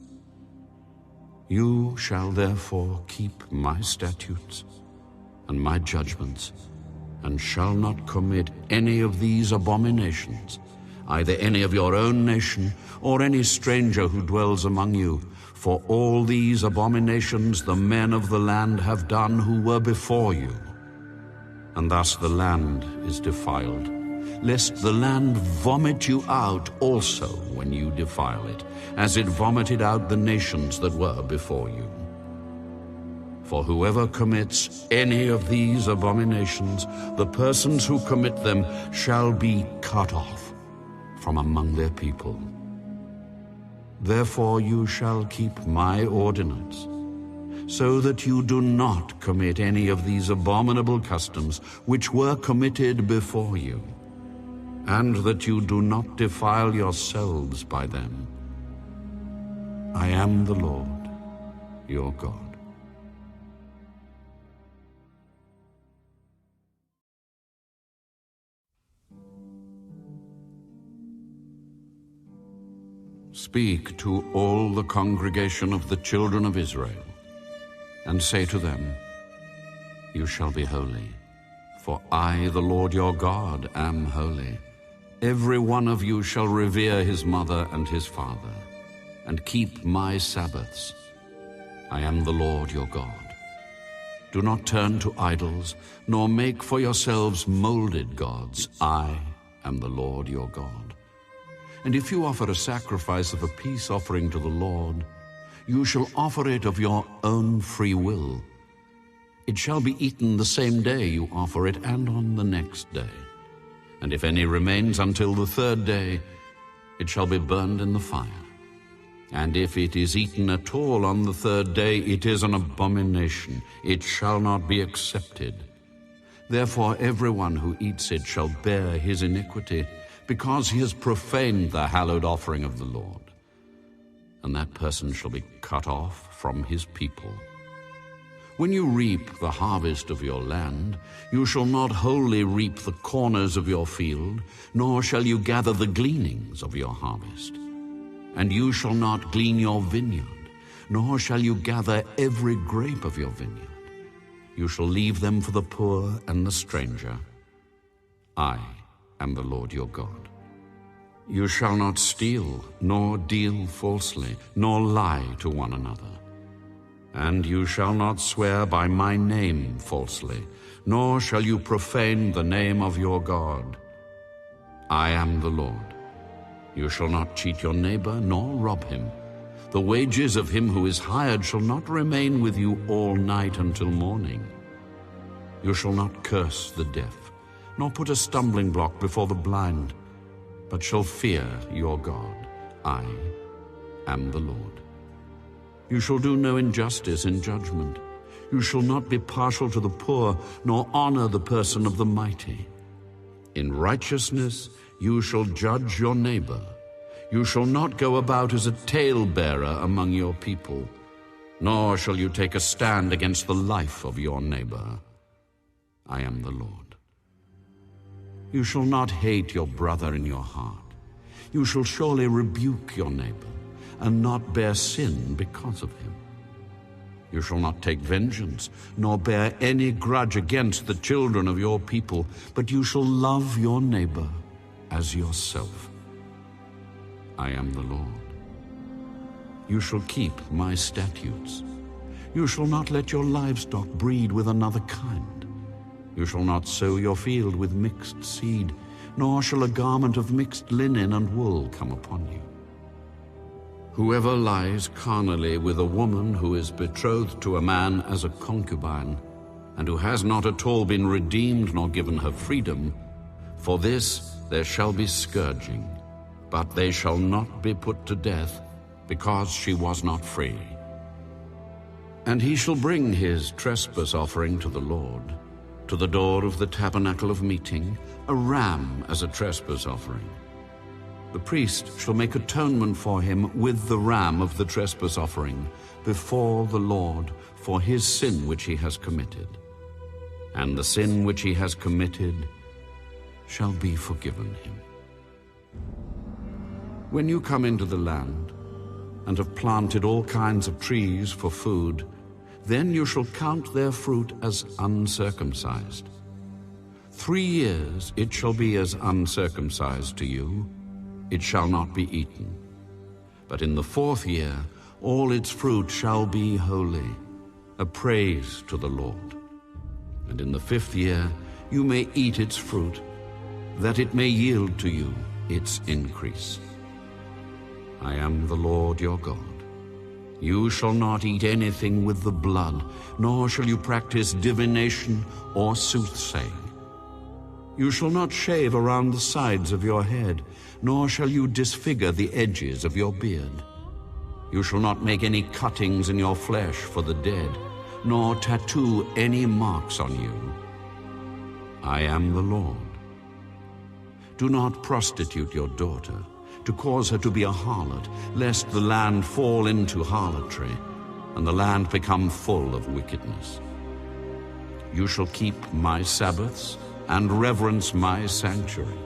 You shall therefore keep my statutes and my judgments, and shall not commit any of these abominations, either any of your own nation or any stranger who dwells among you. For all these abominations the men of the land have done who were before you. And thus the land is defiled, lest the land vomit you out also when you defile it, as it vomited out the nations that were before you. For whoever commits any of these abominations, the persons who commit them shall be cut off from among their people. Therefore you shall keep my ordinance, so that you do not commit any of these abominable customs which were committed before you, and that you do not defile yourselves by them. I am the Lord, your God. Speak to all the congregation of the children of Israel, and say to them, You shall be holy, for I, the Lord your God, am holy. Every one of you shall revere his mother and his father, and keep my Sabbaths. I am the Lord your God. Do not turn to idols, nor make for yourselves molded gods. I am the Lord your God. And if you offer a sacrifice of a peace offering to the Lord, you shall offer it of your own free will. It shall be eaten the same day you offer it, and on the next day. And if any remains until the third day, it shall be burned in the fire. And if it is eaten at all on the third day, it is an abomination. It shall not be accepted. Therefore everyone who eats it shall bear his iniquity, because he has profaned the hallowed offering of the Lord. And that person shall be cut off from his people. When you reap the harvest of your land, you shall not wholly reap the corners of your field, nor shall you gather the gleanings of your harvest. and you shall not glean your vineyard, nor shall you gather every grape of your vineyard. You shall leave them for the poor and the stranger. I am the Lord your God. You shall not steal, nor deal falsely, nor lie to one another. And you shall not swear by my name falsely, nor shall you profane the name of your God. I am the Lord. You shall not cheat your neighbor, nor rob him. The wages of him who is hired shall not remain with you all night until morning. You shall not curse the deaf, nor put a stumbling block before the blind, but shall fear your God. I am the Lord. You shall do no injustice in judgment. You shall not be partial to the poor, nor honor the person of the mighty. In righteousness you shall judge your neighbor. You shall not go about as a talebearer among your people, nor shall you take a stand against the life of your neighbor. I am the Lord. You shall not hate your brother in your heart. You shall surely rebuke your neighbor, and not bear sin because of him. You shall not take vengeance, nor bear any grudge against the children of your people, but you shall love your neighbor as yourself. I am the Lord. You shall keep my statutes. You shall not let your livestock breed with another kind. You shall not sow your field with mixed seed, nor shall a garment of mixed linen and wool come upon you. Whoever lies carnally with a woman who is betrothed to a man as a concubine, and who has not at all been redeemed nor given her freedom, for this there shall be scourging, but they shall not be put to death, because she was not free. And he shall bring his trespass offering to the Lord, to the door of the tabernacle of meeting, a ram as a trespass offering. The priest shall make atonement for him with the ram of the trespass offering before the Lord for his sin which he has committed. And the sin which he has committed shall be forgiven him. When you come into the land and have planted all kinds of trees for food, then you shall count their fruit as uncircumcised. 3 years it shall be as uncircumcised to you. It shall not be eaten. But in the 4th year all its fruit shall be holy, a praise to the Lord. And in the 5th year you may eat its fruit, that it may yield to you its increase. I am the Lord your God. You shall not eat anything with the blood, nor shall you practice divination or soothsaying. You shall not shave around the sides of your head, nor shall you disfigure the edges of your beard. You shall not make any cuttings in your flesh for the dead, nor tattoo any marks on you. I am the Lord. Do not prostitute your daughter, to cause her to be a harlot, lest the land fall into harlotry, and the land become full of wickedness. You shall keep my Sabbaths, and reverence my sanctuary.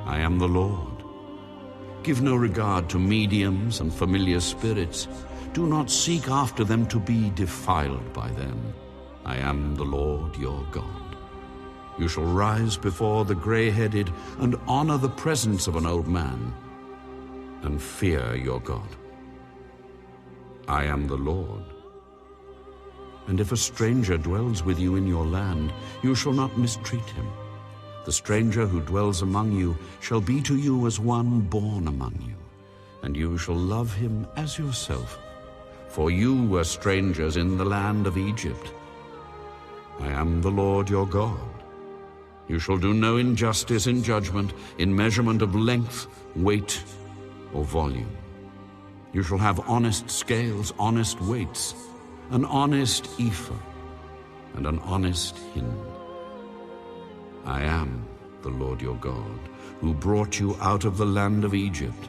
I am the Lord. Give no regard to mediums and familiar spirits. Do not seek after them to be defiled by them. I am the Lord your God. You shall rise before the gray-headed and honor the presence of an old man, and fear your God. I am the Lord. And if a stranger dwells with you in your land, you shall not mistreat him. The stranger who dwells among you shall be to you as one born among you, and you shall love him as yourself, for you were strangers in the land of Egypt. I am the Lord your God. You shall do no injustice in judgment, in measurement of length, weight, or volume. You shall have honest scales, honest weights, an honest ephah, and an honest hin. I am the Lord your God, who brought you out of the land of Egypt.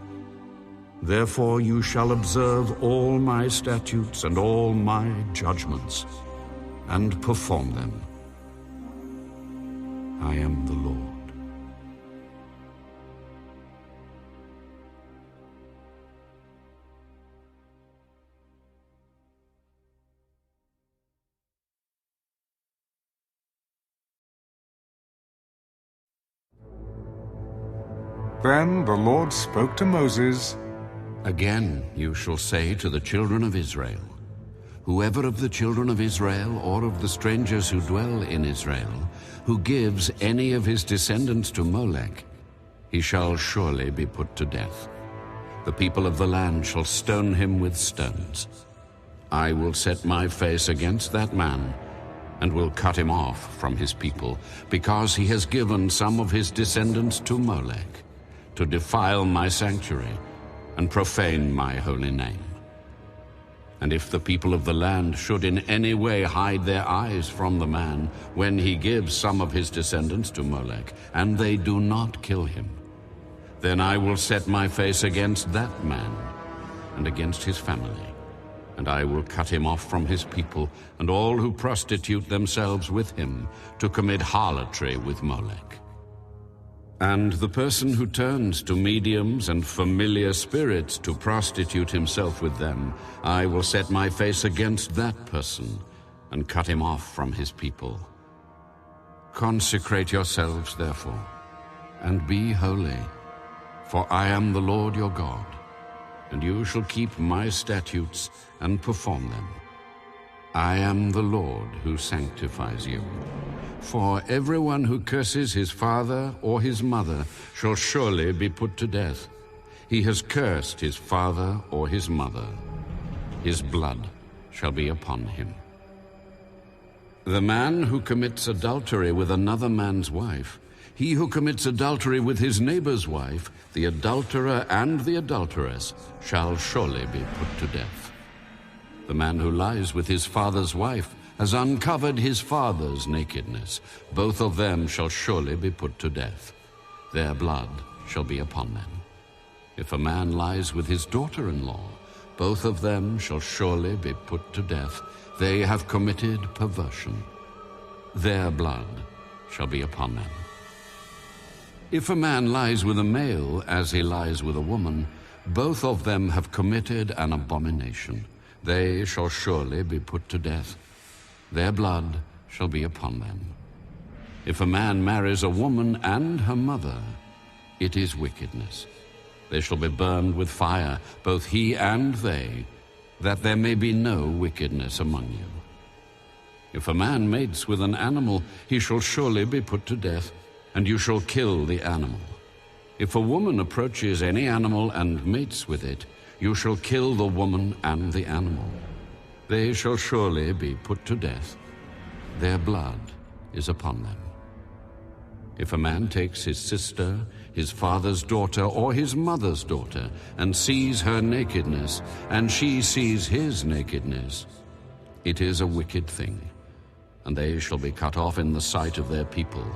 Therefore you shall observe all my statutes and all my judgments, and perform them. I am the Lord. Then the Lord spoke to Moses, Again you shall say to the children of Israel, Whoever of the children of Israel or of the strangers who dwell in Israel, who gives any of his descendants to Molech, he shall surely be put to death. The people of the land shall stone him with stones. I will set my face against that man, and will cut him off from his people, because he has given some of his descendants to Molech, to defile my sanctuary and profane my holy name. And if the people of the land should in any way hide their eyes from the man when he gives some of his descendants to Molech, and they do not kill him, then I will set my face against that man and against his family, and I will cut him off from his people and all who prostitute themselves with him to commit harlotry with Molech. And the person who turns to mediums and familiar spirits to prostitute himself with them, I will set my face against that person and cut him off from his people. Consecrate yourselves, therefore, and be holy, for I am the Lord your God, and you shall keep my statutes and perform them. I am the Lord who sanctifies you. For everyone who curses his father or his mother shall surely be put to death. He has cursed his father or his mother. His blood shall be upon him. The man who commits adultery with another man's wife, he who commits adultery with his neighbor's wife, the adulterer and the adulteress, shall surely be put to death. The man who lies with his father's wife has uncovered his father's nakedness. Both of them shall surely be put to death. Their blood shall be upon them. If a man lies with his daughter-in-law, both of them shall surely be put to death. They have committed perversion. Their blood shall be upon them. If a man lies with a male as he lies with a woman, both of them have committed an abomination. They shall surely be put to death. Their blood shall be upon them. If a man marries a woman and her mother, it is wickedness. They shall be burned with fire, both he and they, that there may be no wickedness among you. If a man mates with an animal, he shall surely be put to death, and you shall kill the animal. If a woman approaches any animal and mates with it, you shall kill the woman and the animal. They shall surely be put to death. Their blood is upon them. If a man takes his sister, his father's daughter, or his mother's daughter, and sees her nakedness, and she sees his nakedness, it is a wicked thing, and they shall be cut off in the sight of their people.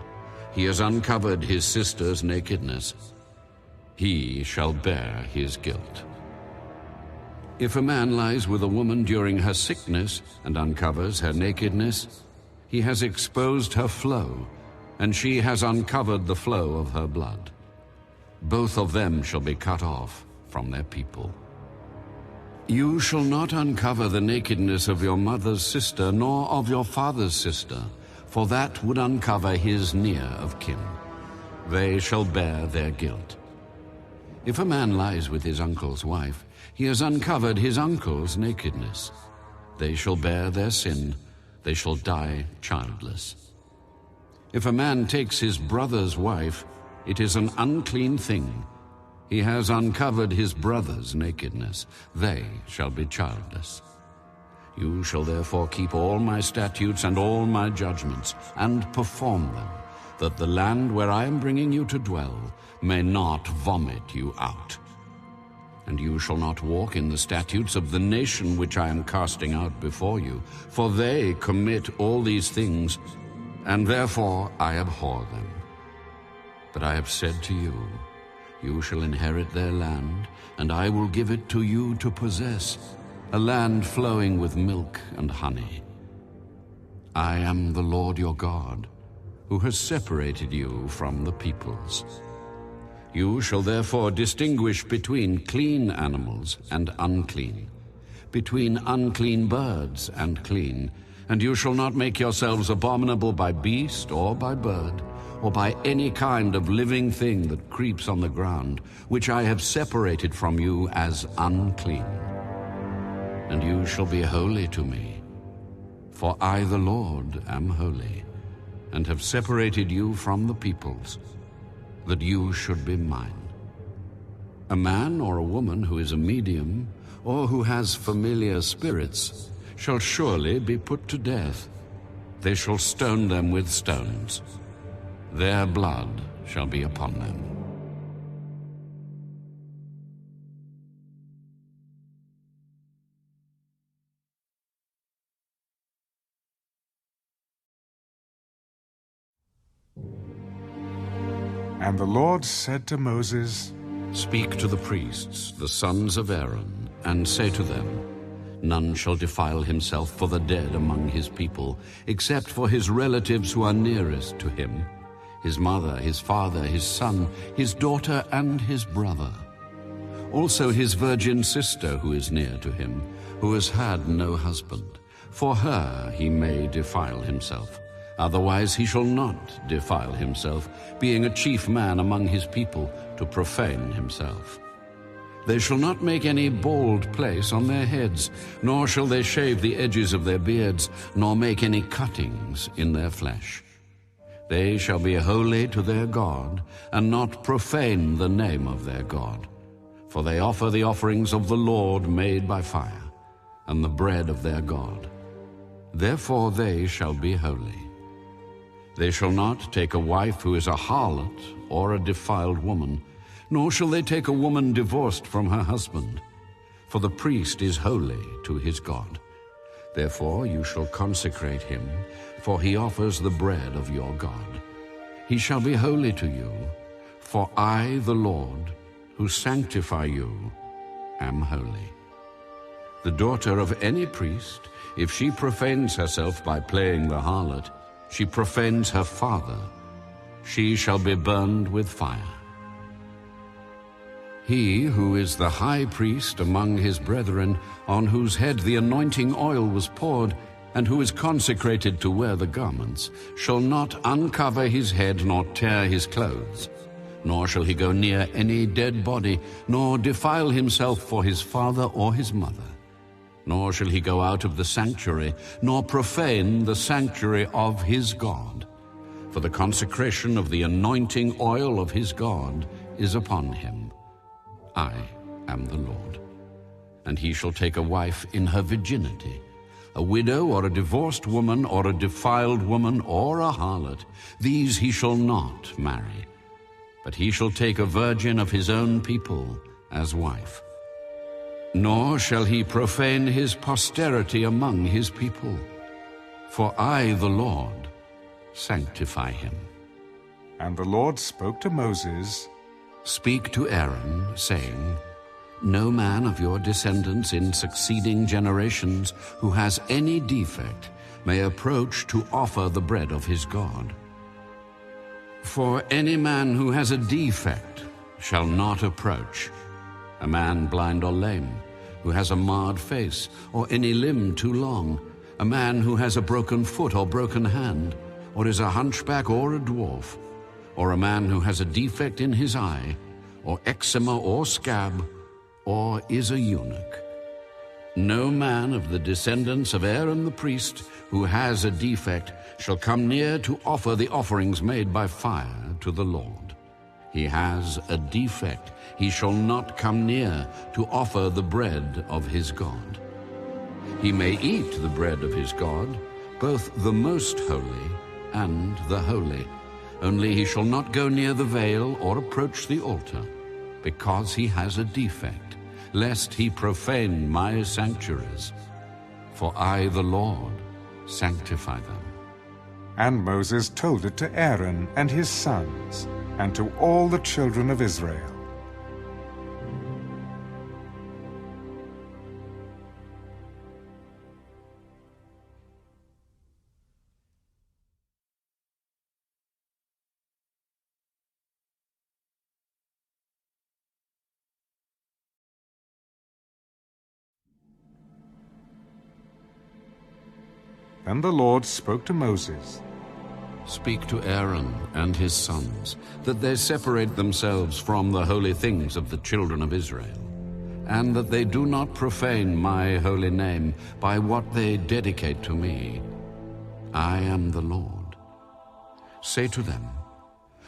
He has uncovered his sister's nakedness. He shall bear his guilt. If a man lies with a woman during her sickness and uncovers her nakedness, he has exposed her flow, and she has uncovered the flow of her blood. Both of them shall be cut off from their people. You shall not uncover the nakedness of your mother's sister, nor of your father's sister, for that would uncover his near of kin. They shall bear their guilt. If a man lies with his uncle's wife, he has uncovered his uncle's nakedness. They shall bear their sin. They shall die childless. If a man takes his brother's wife, it is an unclean thing. He has uncovered his brother's nakedness. They shall be childless. You shall therefore keep all my statutes and all my judgments, and perform them, that the land where I am bringing you to dwell may not vomit you out. And you shall not walk in the statutes of the nation which I am casting out before you, for they commit all these things, and therefore I abhor them. But I have said to you, you shall inherit their land, and I will give it to you to possess, a land flowing with milk and honey. I am the Lord your God, who has separated you from the peoples. You shall therefore distinguish between clean animals and unclean, between unclean birds and clean, and you shall not make yourselves abominable by beast or by bird, or by any kind of living thing that creeps on the ground, which I have separated from you as unclean. And you shall be holy to me, for I, the Lord, am holy, and have separated you from the peoples, that you should be mine. A man or a woman who is a medium, or who has familiar spirits, shall surely be put to death. They shall stone them with stones. Their blood shall be upon them. And the Lord said to Moses, Speak to the priests, the sons of Aaron, and say to them, None shall defile himself for the dead among his people, except for his relatives who are nearest to him, his mother, his father, his son, his daughter, and his brother. Also his virgin sister who is near to him, who has had no husband. For her he may defile himself. Otherwise he shall not defile himself, being a chief man among his people, to profane himself. They shall not make any bald place on their heads, nor shall they shave the edges of their beards, nor make any cuttings in their flesh. They shall be holy to their God, and not profane the name of their God. For they offer the offerings of the Lord made by fire, and the bread of their God. Therefore they shall be holy. They shall not take a wife who is a harlot or a defiled woman, nor shall they take a woman divorced from her husband. For the priest is holy to his God. Therefore you shall consecrate him, for he offers the bread of your God. He shall be holy to you, for I, the Lord, who sanctify you, am holy. The daughter of any priest, if she profanes herself by playing the harlot, she profanes her father. She shall be burned with fire. He who is the high priest among his brethren, on whose head the anointing oil was poured, and who is consecrated to wear the garments, shall not uncover his head nor tear his clothes. Nor shall he go near any dead body, nor defile himself for his father or his mother. Nor shall he go out of the sanctuary, nor profane the sanctuary of his God. For the consecration of the anointing oil of his God is upon him. I am the Lord. And he shall take a wife in her virginity, a widow or a divorced woman or a defiled woman or a harlot. These he shall not marry. But he shall take a virgin of his own people as wife. Nor shall he profane his posterity among his people. For I, the Lord, sanctify him. And the Lord spoke to Moses, Speak to Aaron, saying, No man of your descendants in succeeding generations who has any defect may approach to offer the bread of his God. For any man who has a defect shall not approach. A man blind or lame, who has a marred face, or any limb too long, a man who has a broken foot or broken hand, or is a hunchback or a dwarf, or a man who has a defect in his eye, or eczema or scab, or is a eunuch. No man of the descendants of Aaron the priest who has a defect shall come near to offer the offerings made by fire to the Lord. He has a defect. He shall not come near to offer the bread of his God. He may eat the bread of his God, both the most holy and the holy. Only he shall not go near the veil or approach the altar, because he has a defect, lest he profane my sanctuaries. For I, the Lord, sanctify them. And Moses told it to Aaron and his sons, and to all the children of Israel. Then the Lord spoke to Moses, Speak to Aaron and his sons, that they separate themselves from the holy things of the children of Israel, and that they do not profane my holy name by what they dedicate to me. I am the Lord. Say to them,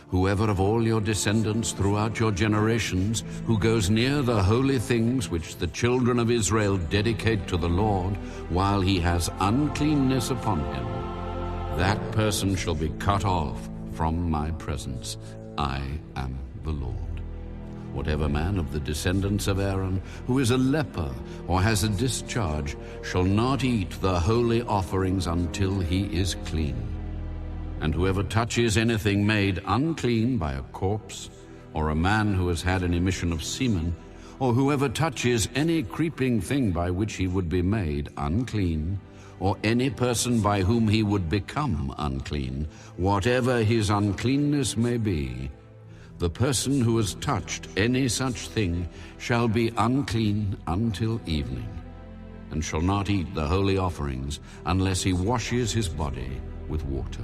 whoever of all your descendants throughout your generations who goes near the holy things which the children of Israel dedicate to the Lord while he has uncleanness upon him, that person shall be cut off from my presence. I am the Lord. Whatever man of the descendants of Aaron who is a leper or has a discharge shall not eat the holy offerings until he is clean. And whoever touches anything made unclean by a corpse, or a man who has had an emission of semen, or whoever touches any creeping thing by which he would be made unclean, or any person by whom he would become unclean, whatever his uncleanness may be, the person who has touched any such thing shall be unclean until evening, and shall not eat the holy offerings unless he washes his body with water.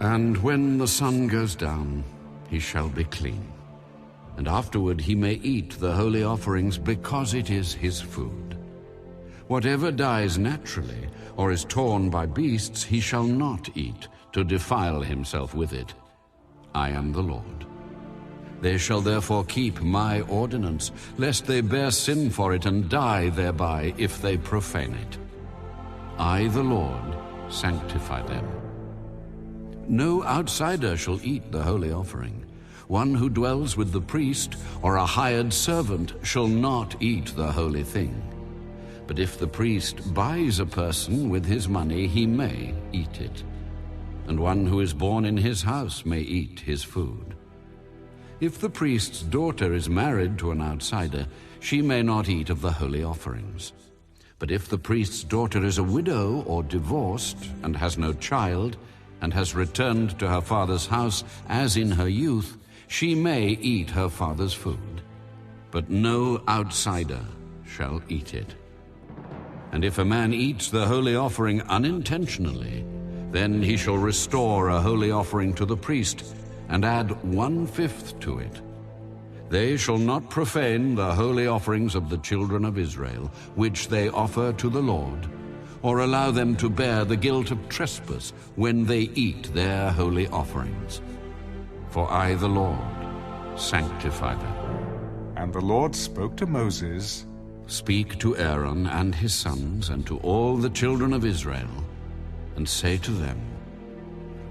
And when the sun goes down, he shall be clean, and afterward he may eat the holy offerings, because it is his food. Whatever dies naturally or is torn by beasts he shall not eat, to defile himself with it. I am the Lord. They shall therefore keep my ordinance, lest they bear sin for it and die thereby if they profane it. I, the Lord, sanctify them. No outsider shall eat the holy offering. One who dwells with the priest or a hired servant shall not eat the holy thing. But if the priest buys a person with his money, he may eat it. And one who is born in his house may eat his food. If the priest's daughter is married to an outsider, she may not eat of the holy offerings. But if the priest's daughter is a widow or divorced and has no child, and has returned to her father's house as in her youth, she may eat her father's food. But no outsider shall eat it. And if a man eats the holy offering unintentionally, then he shall restore a holy offering to the priest, and add 1/5 to it. They shall not profane the holy offerings of the children of Israel, which they offer to the Lord, or allow them to bear the guilt of trespass when they eat their holy offerings. For I, the Lord, sanctify them. And the Lord spoke to Moses, Speak to Aaron and his sons and to all the children of Israel, and say to them,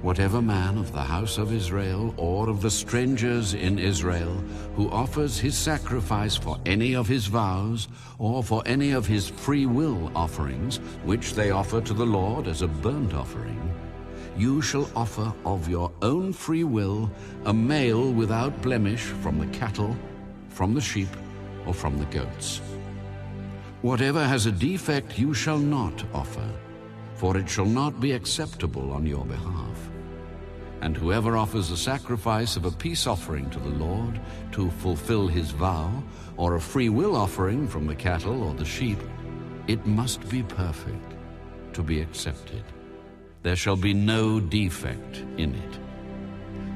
whatever man of the house of Israel or of the strangers in Israel who offers his sacrifice for any of his vows or for any of his free will offerings, which they offer to the Lord as a burnt offering, you shall offer of your own free will a male without blemish from the cattle, from the sheep, or from the goats. Whatever has a defect you shall not offer, for it shall not be acceptable on your behalf. And whoever offers a sacrifice of a peace offering to the Lord to fulfill his vow, or a free will offering from the cattle or the sheep, it must be perfect to be accepted. There shall be no defect in it.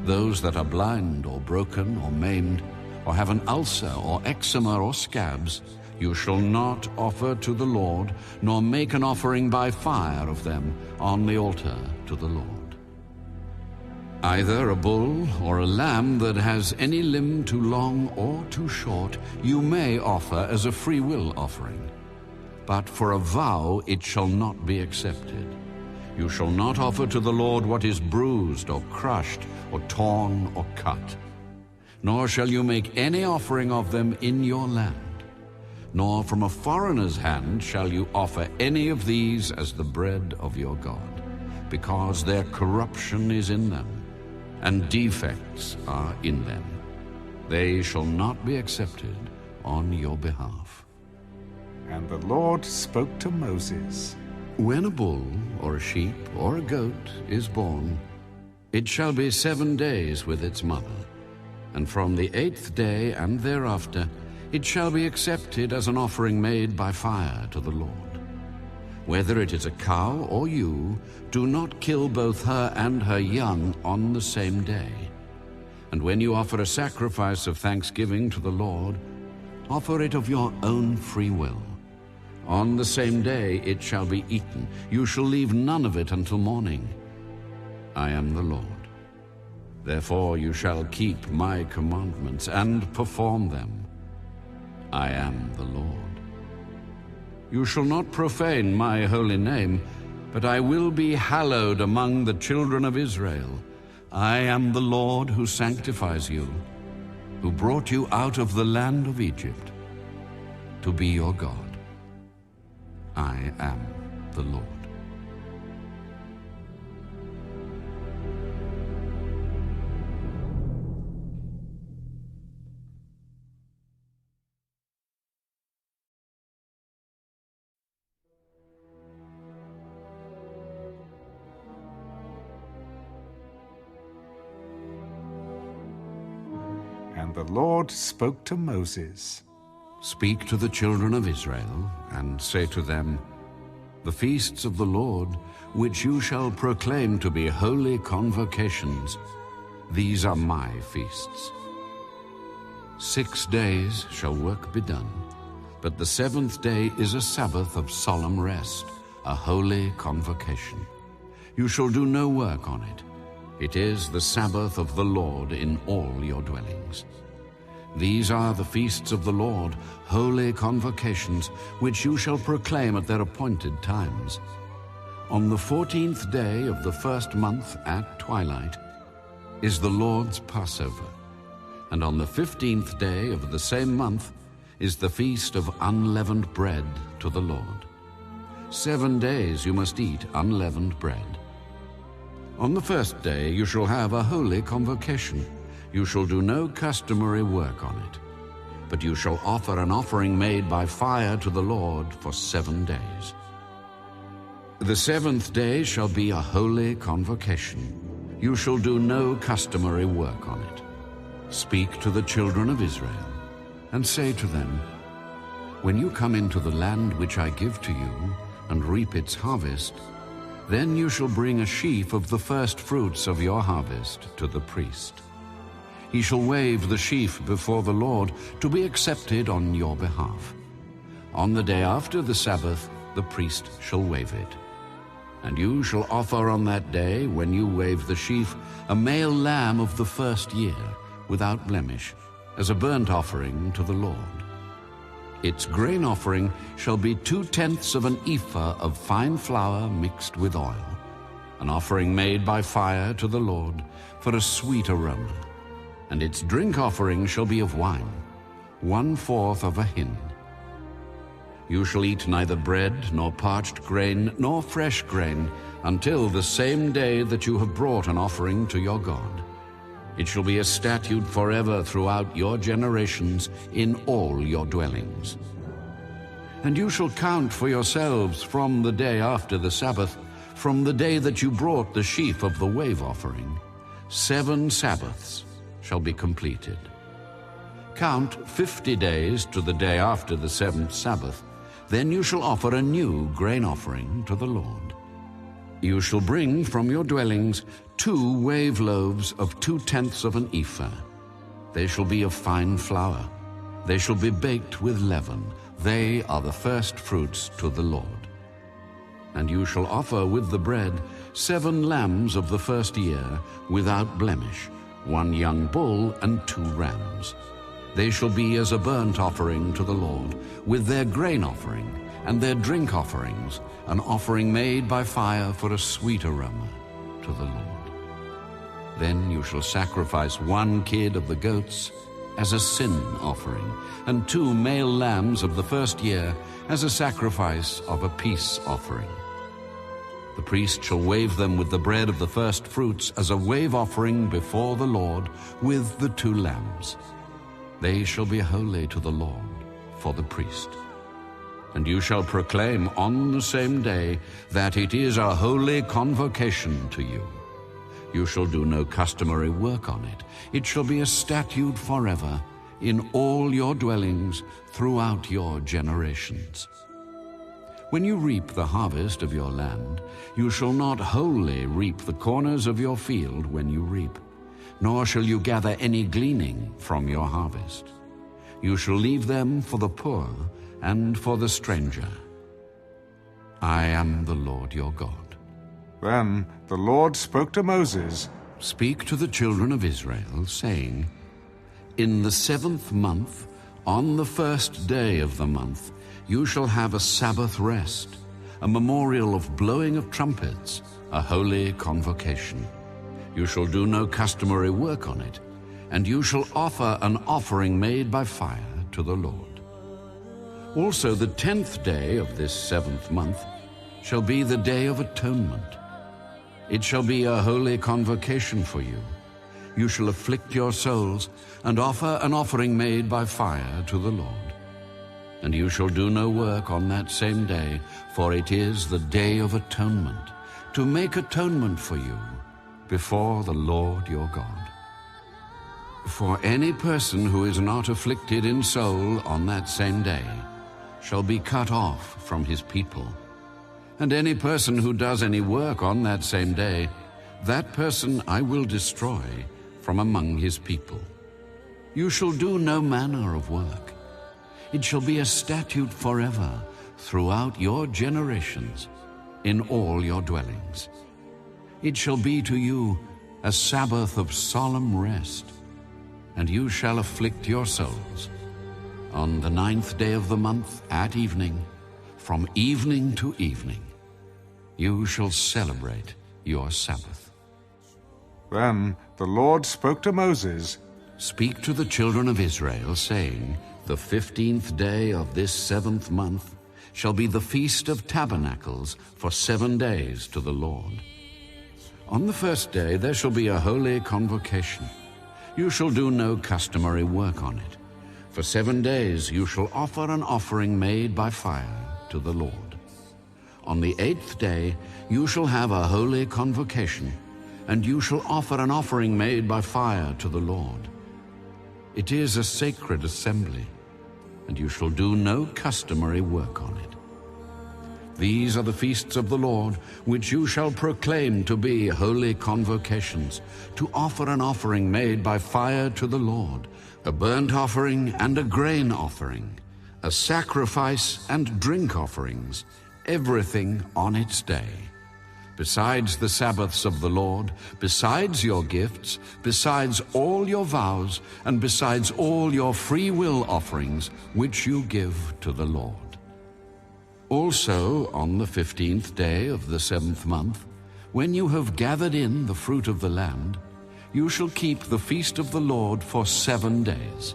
Those that are blind or broken or maimed, or have an ulcer or eczema or scabs, you shall not offer to the Lord, nor make an offering by fire of them on the altar to the Lord. Either a bull or a lamb that has any limb too long or too short, you may offer as a free will offering. But for a vow it shall not be accepted. You shall not offer to the Lord what is bruised or crushed or torn or cut. Nor shall you make any offering of them in your land. Nor from a foreigner's hand shall you offer any of these as the bread of your God, because their corruption is in them, and defects are in them. They shall not be accepted on your behalf. And the Lord spoke to Moses. When a bull or a sheep or a goat is born, it shall be 7 days with its mother, and from the 8th day and thereafter it shall be accepted as an offering made by fire to the Lord. Whether it is a cow or ewe, do not kill both her and her young on the same day. And when you offer a sacrifice of thanksgiving to the Lord, offer it of your own free will. On the same day it shall be eaten. You shall leave none of it until morning. I am the Lord. Therefore you shall keep my commandments and perform them. I am the Lord. You shall not profane my holy name, but I will be hallowed among the children of Israel. I am the Lord who sanctifies you, who brought you out of the land of Egypt, to be your God. I am the Lord. And the Lord spoke to Moses. Speak to the children of Israel, and say to them, The feasts of the Lord, which you shall proclaim to be holy convocations, these are my feasts. 6 days shall work be done, but the seventh day is a Sabbath of solemn rest, a holy convocation. You shall do no work on it. It is the Sabbath of the Lord in all your dwellings. These are the feasts of the Lord, holy convocations, which you shall proclaim at their appointed times. On the 14th day of the first month at twilight is the Lord's Passover, and on the 15th day of the same month is the feast of unleavened bread to the Lord. 7 days you must eat unleavened bread. On the first day you shall have a holy convocation. You shall do no customary work on it, but you shall offer an offering made by fire to the Lord for 7 days. The seventh day shall be a holy convocation. You shall do no customary work on it. Speak to the children of Israel, and say to them, When you come into the land which I give to you, and reap its harvest, then you shall bring a sheaf of the first fruits of your harvest to the priest. He shall wave the sheaf before the Lord to be accepted on your behalf. On the day after the Sabbath, the priest shall wave it. And you shall offer on that day, when you wave the sheaf, a male lamb of the first year, without blemish, as a burnt offering to the Lord. Its grain offering shall be 2/10 of an ephah of fine flour mixed with oil, an offering made by fire to the Lord for a sweet aroma. And its drink offering shall be of wine, 1/4 of a hin. You shall eat neither bread, nor parched grain, nor fresh grain, until the same day that you have brought an offering to your God. It shall be a statute forever throughout your generations in all your dwellings. And you shall count for yourselves from the day after the Sabbath, from the day that you brought the sheaf of the wave offering, 7 Sabbaths shall be completed. Count 50 days to the day after the 7th Sabbath. Then you shall offer a new grain offering to the Lord. You shall bring from your dwellings 2 wave loaves of 2/10 of an ephah. They shall be of fine flour. They shall be baked with leaven. They are the first fruits to the Lord. And you shall offer with the bread 7 lambs of the first year, without blemish, 1 young bull and 2 rams. They shall be as a burnt offering to the Lord, with their grain offering and their drink offerings, an offering made by fire for a sweet aroma to the Lord. Then you shall sacrifice 1 kid of the goats as a sin offering, and 2 male lambs of the first year as a sacrifice of a peace offering. The priest shall wave them with the bread of the first fruits as a wave offering before the Lord with the 2 lambs. They shall be holy to the Lord for the priest. And you shall proclaim on the same day that it is a holy convocation to you. You shall do no customary work on it. It shall be a statute forever in all your dwellings throughout your generations. When you reap the harvest of your land, you shall not wholly reap the corners of your field when you reap, nor shall you gather any gleaning from your harvest. You shall leave them for the poor and for the stranger. I am the Lord your God. Then the Lord spoke to Moses, Speak to the children of Israel, saying, In the 7th month, on the 1st day of the month, you shall have a Sabbath rest, a memorial of blowing of trumpets, a holy convocation. You shall do no customary work on it, and you shall offer an offering made by fire to the Lord. Also the 10th day of this 7th month shall be the Day of Atonement. It shall be a holy convocation for you. You shall afflict your souls and offer an offering made by fire to the Lord. And you shall do no work on that same day, for it is the Day of Atonement, to make atonement for you before the Lord your God. For any person who is not afflicted in soul on that same day shall be cut off from his people. And any person who does any work on that same day, that person I will destroy from among his people. You shall do no manner of work. It shall be a statute forever throughout your generations in all your dwellings. It shall be to you a Sabbath of solemn rest, and you shall afflict your souls. On the 9th day of the month at evening, from evening to evening, you shall celebrate your Sabbath. Then the Lord spoke to Moses, Speak to the children of Israel, saying, The 15th day of this 7th month shall be the Feast of Tabernacles for 7 days to the Lord. On the 1st day there shall be a holy convocation. You shall do no customary work on it. For 7 days you shall offer an offering made by fire to the Lord. On the 8th day you shall have a holy convocation, and you shall offer an offering made by fire to the Lord. It is a sacred assembly, and you shall do no customary work on it. These are the feasts of the Lord, which you shall proclaim to be holy convocations, to offer an offering made by fire to the Lord, a burnt offering and a grain offering, a sacrifice and drink offerings, everything on its day. Besides the Sabbaths of the Lord, besides your gifts, besides all your vows, and besides all your free will offerings, which you give to the Lord. Also, on the 15th day of the 7th month, when you have gathered in the fruit of the land, you shall keep the feast of the Lord for 7 days.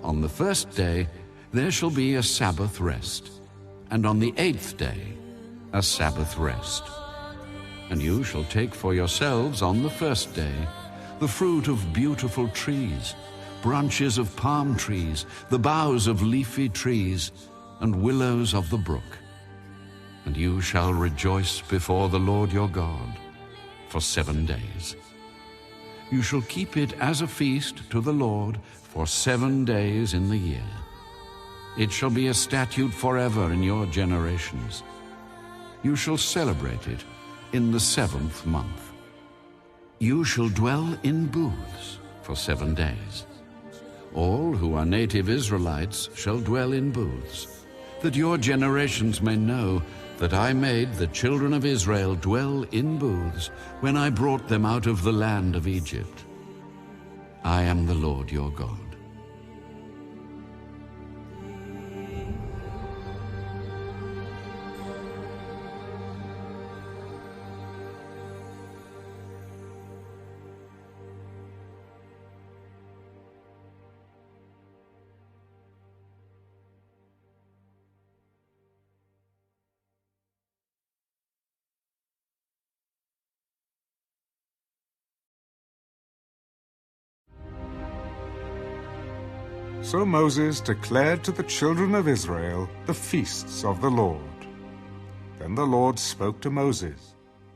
On the 1st day there shall be a Sabbath rest, and on the 8th day a Sabbath rest. And you shall take for yourselves on the 1st day the fruit of beautiful trees, branches of palm trees, the boughs of leafy trees, and willows of the brook. And you shall rejoice before the Lord your God for 7 days. You shall keep it as a feast to the Lord for 7 days in the year. It shall be a statute forever in your generations. You shall celebrate it in the 7th month. You shall dwell in booths for 7 days. All who are native Israelites shall dwell in booths, that your generations may know that I made the children of Israel dwell in booths when I brought them out of the land of Egypt. I am the Lord your God. So Moses declared to the children of Israel the feasts of the Lord. Then the Lord spoke to Moses.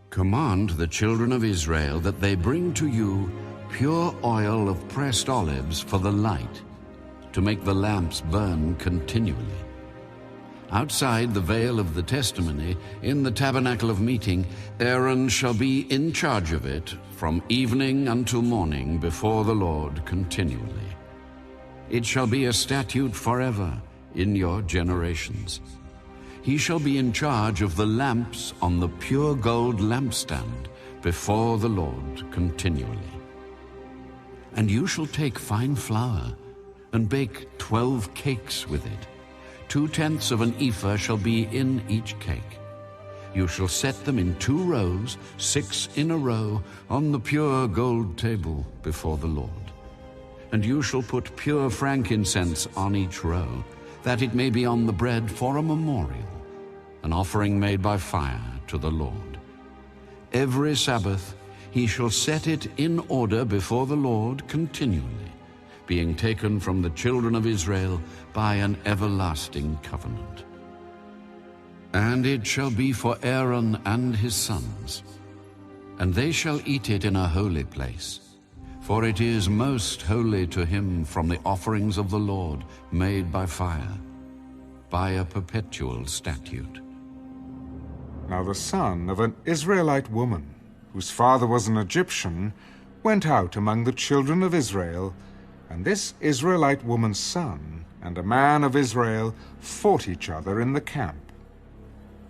Command the children of Israel that they bring to you pure oil of pressed olives for the light, to make the lamps burn continually. outside the veil of the testimony, in the tabernacle of meeting, Aaron shall be in charge of it from evening until morning before the Lord continually. It shall be a statute forever in your generations. He shall be in charge of the lamps on the pure gold lampstand before the Lord continually. And you shall take fine flour and bake 12 cakes with it. 2/10 of an ephah shall be in each cake. You shall set them in 2 rows, 6 in a row, on the pure gold table before the Lord. And you shall put pure frankincense on each row, that it may be on the bread for a memorial, an offering made by fire to the Lord. Every Sabbath he shall set it in order before the Lord continually, being taken from the children of Israel by an everlasting covenant. And it shall be for Aaron and his sons, and they shall eat it in a holy place, for it is most holy to him from the offerings of the Lord made by fire, by a perpetual statute. Now the son of an Israelite woman, whose father was an Egyptian, went out among the children of Israel, and this Israelite woman's son and a man of Israel fought each other in the camp.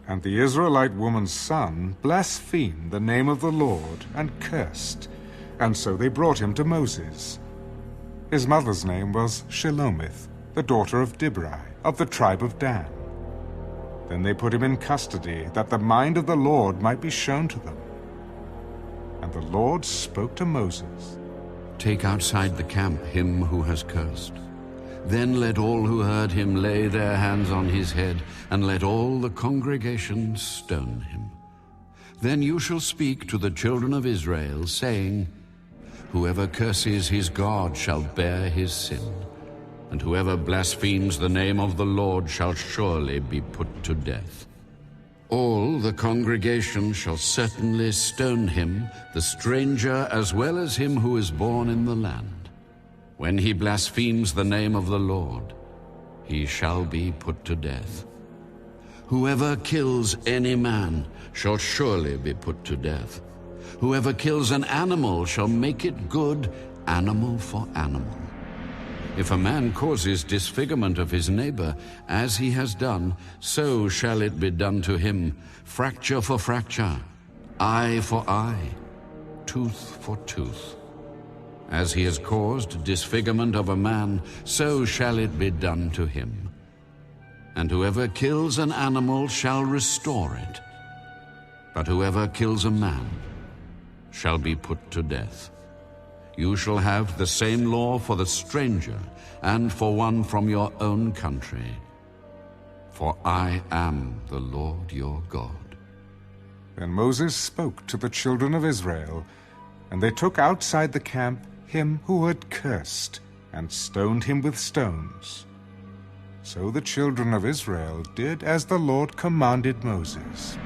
And the Israelite woman's son blasphemed the name of the Lord and cursed, and so they brought him to Moses. His mother's name was Shelomith, the daughter of Dibri, of the tribe of Dan. Then they put him in custody, that the mind of the Lord might be shown to them. And the Lord spoke to Moses. Take outside the camp him who has cursed. Then let all who heard him lay their hands on his head, and let all the congregation stone him. Then you shall speak to the children of Israel, saying, Whoever curses his God shall bear his sin, and whoever blasphemes the name of the Lord shall surely be put to death. All the congregation shall certainly stone him, the stranger as well as him who is born in the land. When he blasphemes the name of the Lord, he shall be put to death. Whoever kills any man shall surely be put to death. Whoever kills an animal shall make it good, animal for animal. If a man causes disfigurement of his neighbor, as he has done, so shall it be done to him, fracture for fracture, eye for eye, tooth for tooth. As he has caused disfigurement of a man, so shall it be done to him. And whoever kills an animal shall restore it, but whoever kills a man shall be put to death. You shall have the same law for the stranger and for one from your own country. For I am the Lord your God. Then Moses spoke to the children of Israel, and they took outside the camp him who had cursed, and stoned him with stones. So the children of Israel did as the Lord commanded Moses.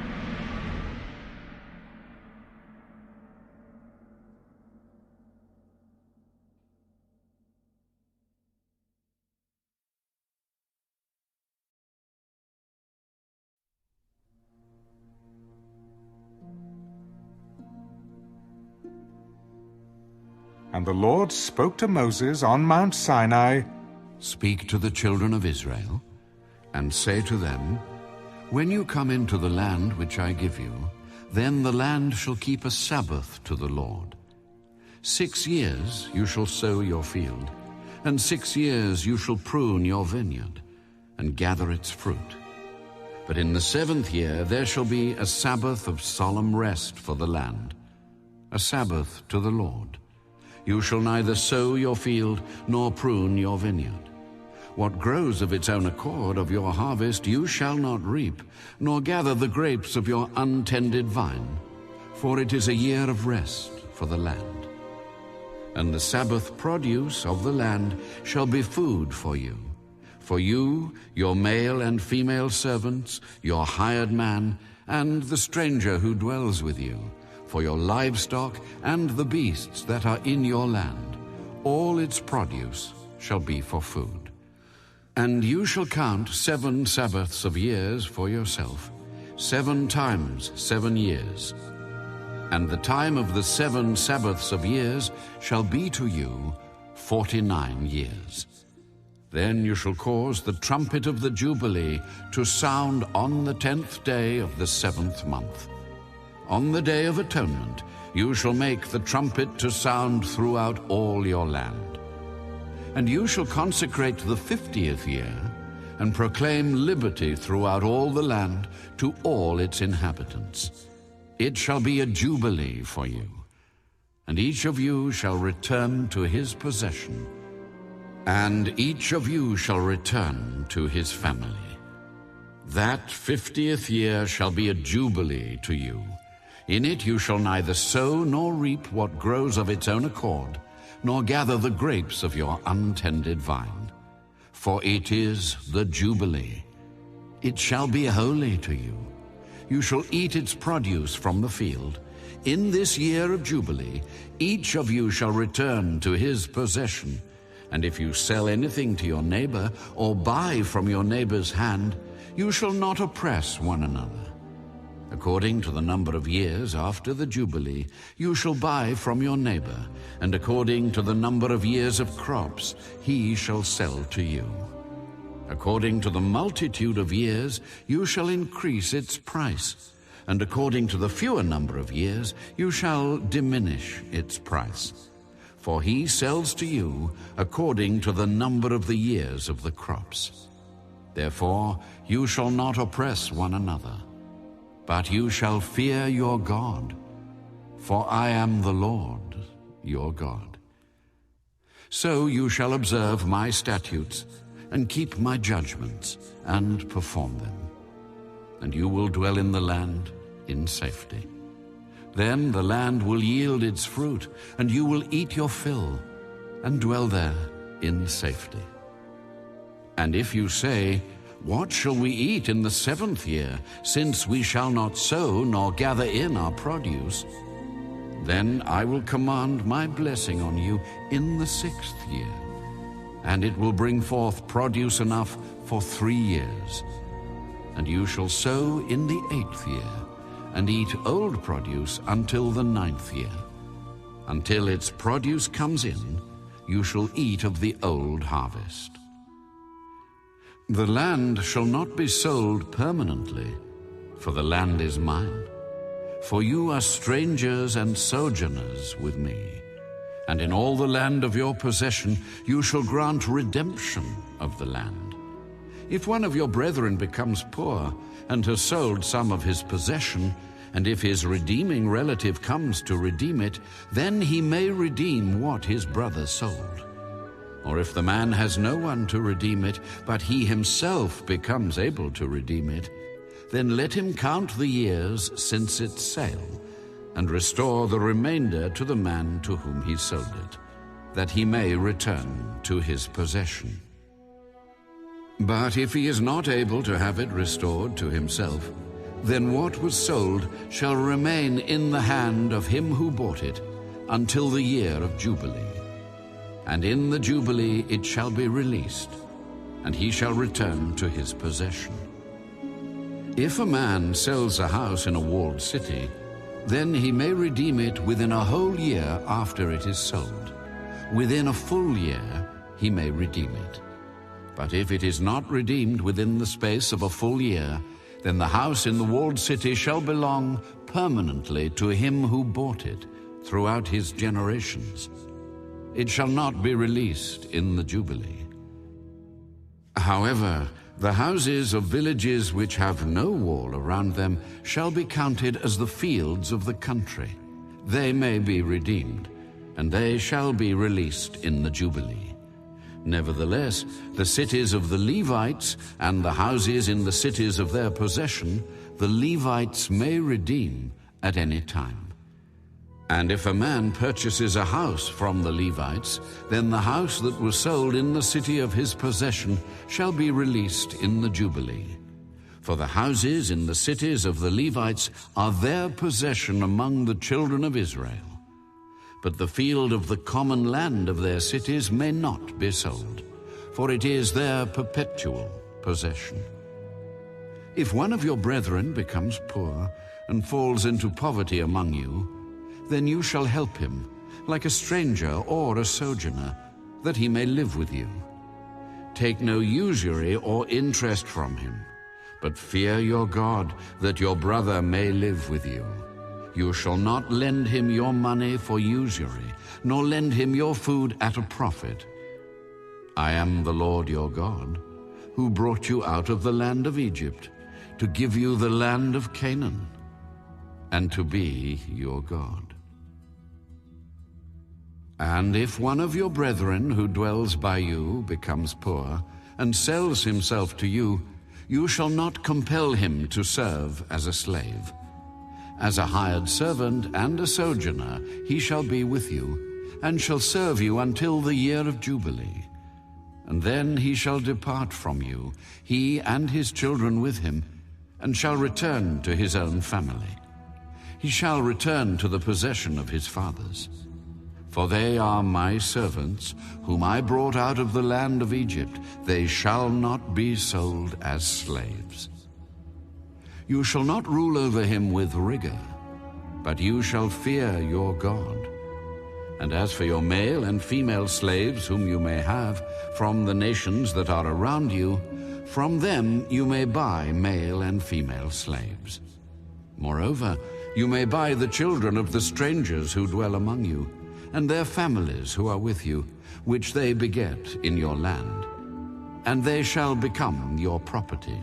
And the Lord spoke to Moses on Mount Sinai, Speak to the children of Israel, and say to them, When you come into the land which I give you, then the land shall keep a Sabbath to the Lord. 6 years you shall sow your field, and 6 years you shall prune your vineyard, and gather its fruit. But in the 7th year there shall be a Sabbath of solemn rest for the land, a Sabbath to the Lord. You shall neither sow your field nor prune your vineyard. What grows of its own accord of your harvest you shall not reap, nor gather the grapes of your untended vine, for it is a year of rest for the land. And the Sabbath produce of the land shall be food for you, your male and female servants, your hired man, and the stranger who dwells with you, for your livestock and the beasts that are in your land. All its produce shall be for food. And you shall count 7 Sabbaths of years for yourself, 7 times 7 years. And the time of the 7 Sabbaths of years shall be to you 49 years. Then you shall cause the trumpet of the Jubilee to sound on the 10th day of the 7th month. On the Day of Atonement you shall make the trumpet to sound throughout all your land. And you shall consecrate the 50th year, and proclaim liberty throughout all the land to all its inhabitants. It shall be a jubilee for you, and each of you shall return to his possession, and each of you shall return to his family. That 50th year shall be a jubilee to you. In it you shall neither sow nor reap what grows of its own accord, nor gather the grapes of your untended vine. For it is the Jubilee. It shall be holy to you. You shall eat its produce from the field. In this year of Jubilee, each of you shall return to his possession. And if you sell anything to your neighbor, or buy from your neighbor's hand, you shall not oppress one another. According to the number of years after the Jubilee, you shall buy from your neighbor, and according to the number of years of crops, he shall sell to you. According to the multitude of years, you shall increase its price, and according to the fewer number of years, you shall diminish its price. For he sells to you according to the number of the years of the crops. Therefore, you shall not oppress one another, but you shall fear your God, for I am the Lord your God. So you shall observe my statutes, and keep my judgments, and perform them. And you will dwell in the land in safety. Then the land will yield its fruit, and you will eat your fill, and dwell there in safety. And if you say, what shall we eat in the 7th year, since we shall not sow nor gather in our produce? Then I will command my blessing on you in the 6th year, and it will bring forth produce enough for 3 years. And you shall sow in the 8th year, and eat old produce until the 9th year. Until its produce comes in, you shall eat of the old harvest. The land shall not be sold permanently, for the land is mine. For you are strangers and sojourners with me, and in all the land of your possession you shall grant redemption of the land. If one of your brethren becomes poor and has sold some of his possession, and if his redeeming relative comes to redeem it, then he may redeem what his brother sold. Or if the man has no one to redeem it, but he himself becomes able to redeem it, then let him count the years since its sale, and restore the remainder to the man to whom he sold it, that he may return to his possession. But if he is not able to have it restored to himself, then what was sold shall remain in the hand of him who bought it until the year of Jubilee. And in the Jubilee it shall be released, and he shall return to his possession. If a man sells a house in a walled city, then he may redeem it within a whole year after it is sold. Within a full year he may redeem it. But if it is not redeemed within the space of a full year, then the house in the walled city shall belong permanently to him who bought it throughout his generations. It shall not be released in the Jubilee. However, the houses of villages which have no wall around them shall be counted as the fields of the country. They may be redeemed, and they shall be released in the Jubilee. Nevertheless, the cities of the Levites and the houses in the cities of their possession, the Levites may redeem at any time. And if a man purchases a house from the Levites, then the house that was sold in the city of his possession shall be released in the Jubilee. For the houses in the cities of the Levites are their possession among the children of Israel. But the field of the common land of their cities may not be sold, for it is their perpetual possession. If one of your brethren becomes poor and falls into poverty among you, then you shall help him, like a stranger or a sojourner, that he may live with you. Take no usury or interest from him, but fear your God, that your brother may live with you. You shall not lend him your money for usury, nor lend him your food at a profit. I am the Lord your God, who brought you out of the land of Egypt, to give you the land of Canaan, and to be your God. And if one of your brethren who dwells by you becomes poor, and sells himself to you, you shall not compel him to serve as a slave. As a hired servant and a sojourner he shall be with you, and shall serve you until the year of Jubilee. And then he shall depart from you, he and his children with him, and shall return to his own family. He shall return to the possession of his fathers. For they are my servants, whom I brought out of the land of Egypt. They shall not be sold as slaves. You shall not rule over him with rigor, but you shall fear your God. And as for your male and female slaves whom you may have from the nations that are around you, from them you may buy male and female slaves. Moreover, you may buy the children of the strangers who dwell among you, and their families who are with you, which they beget in your land, and they shall become your property.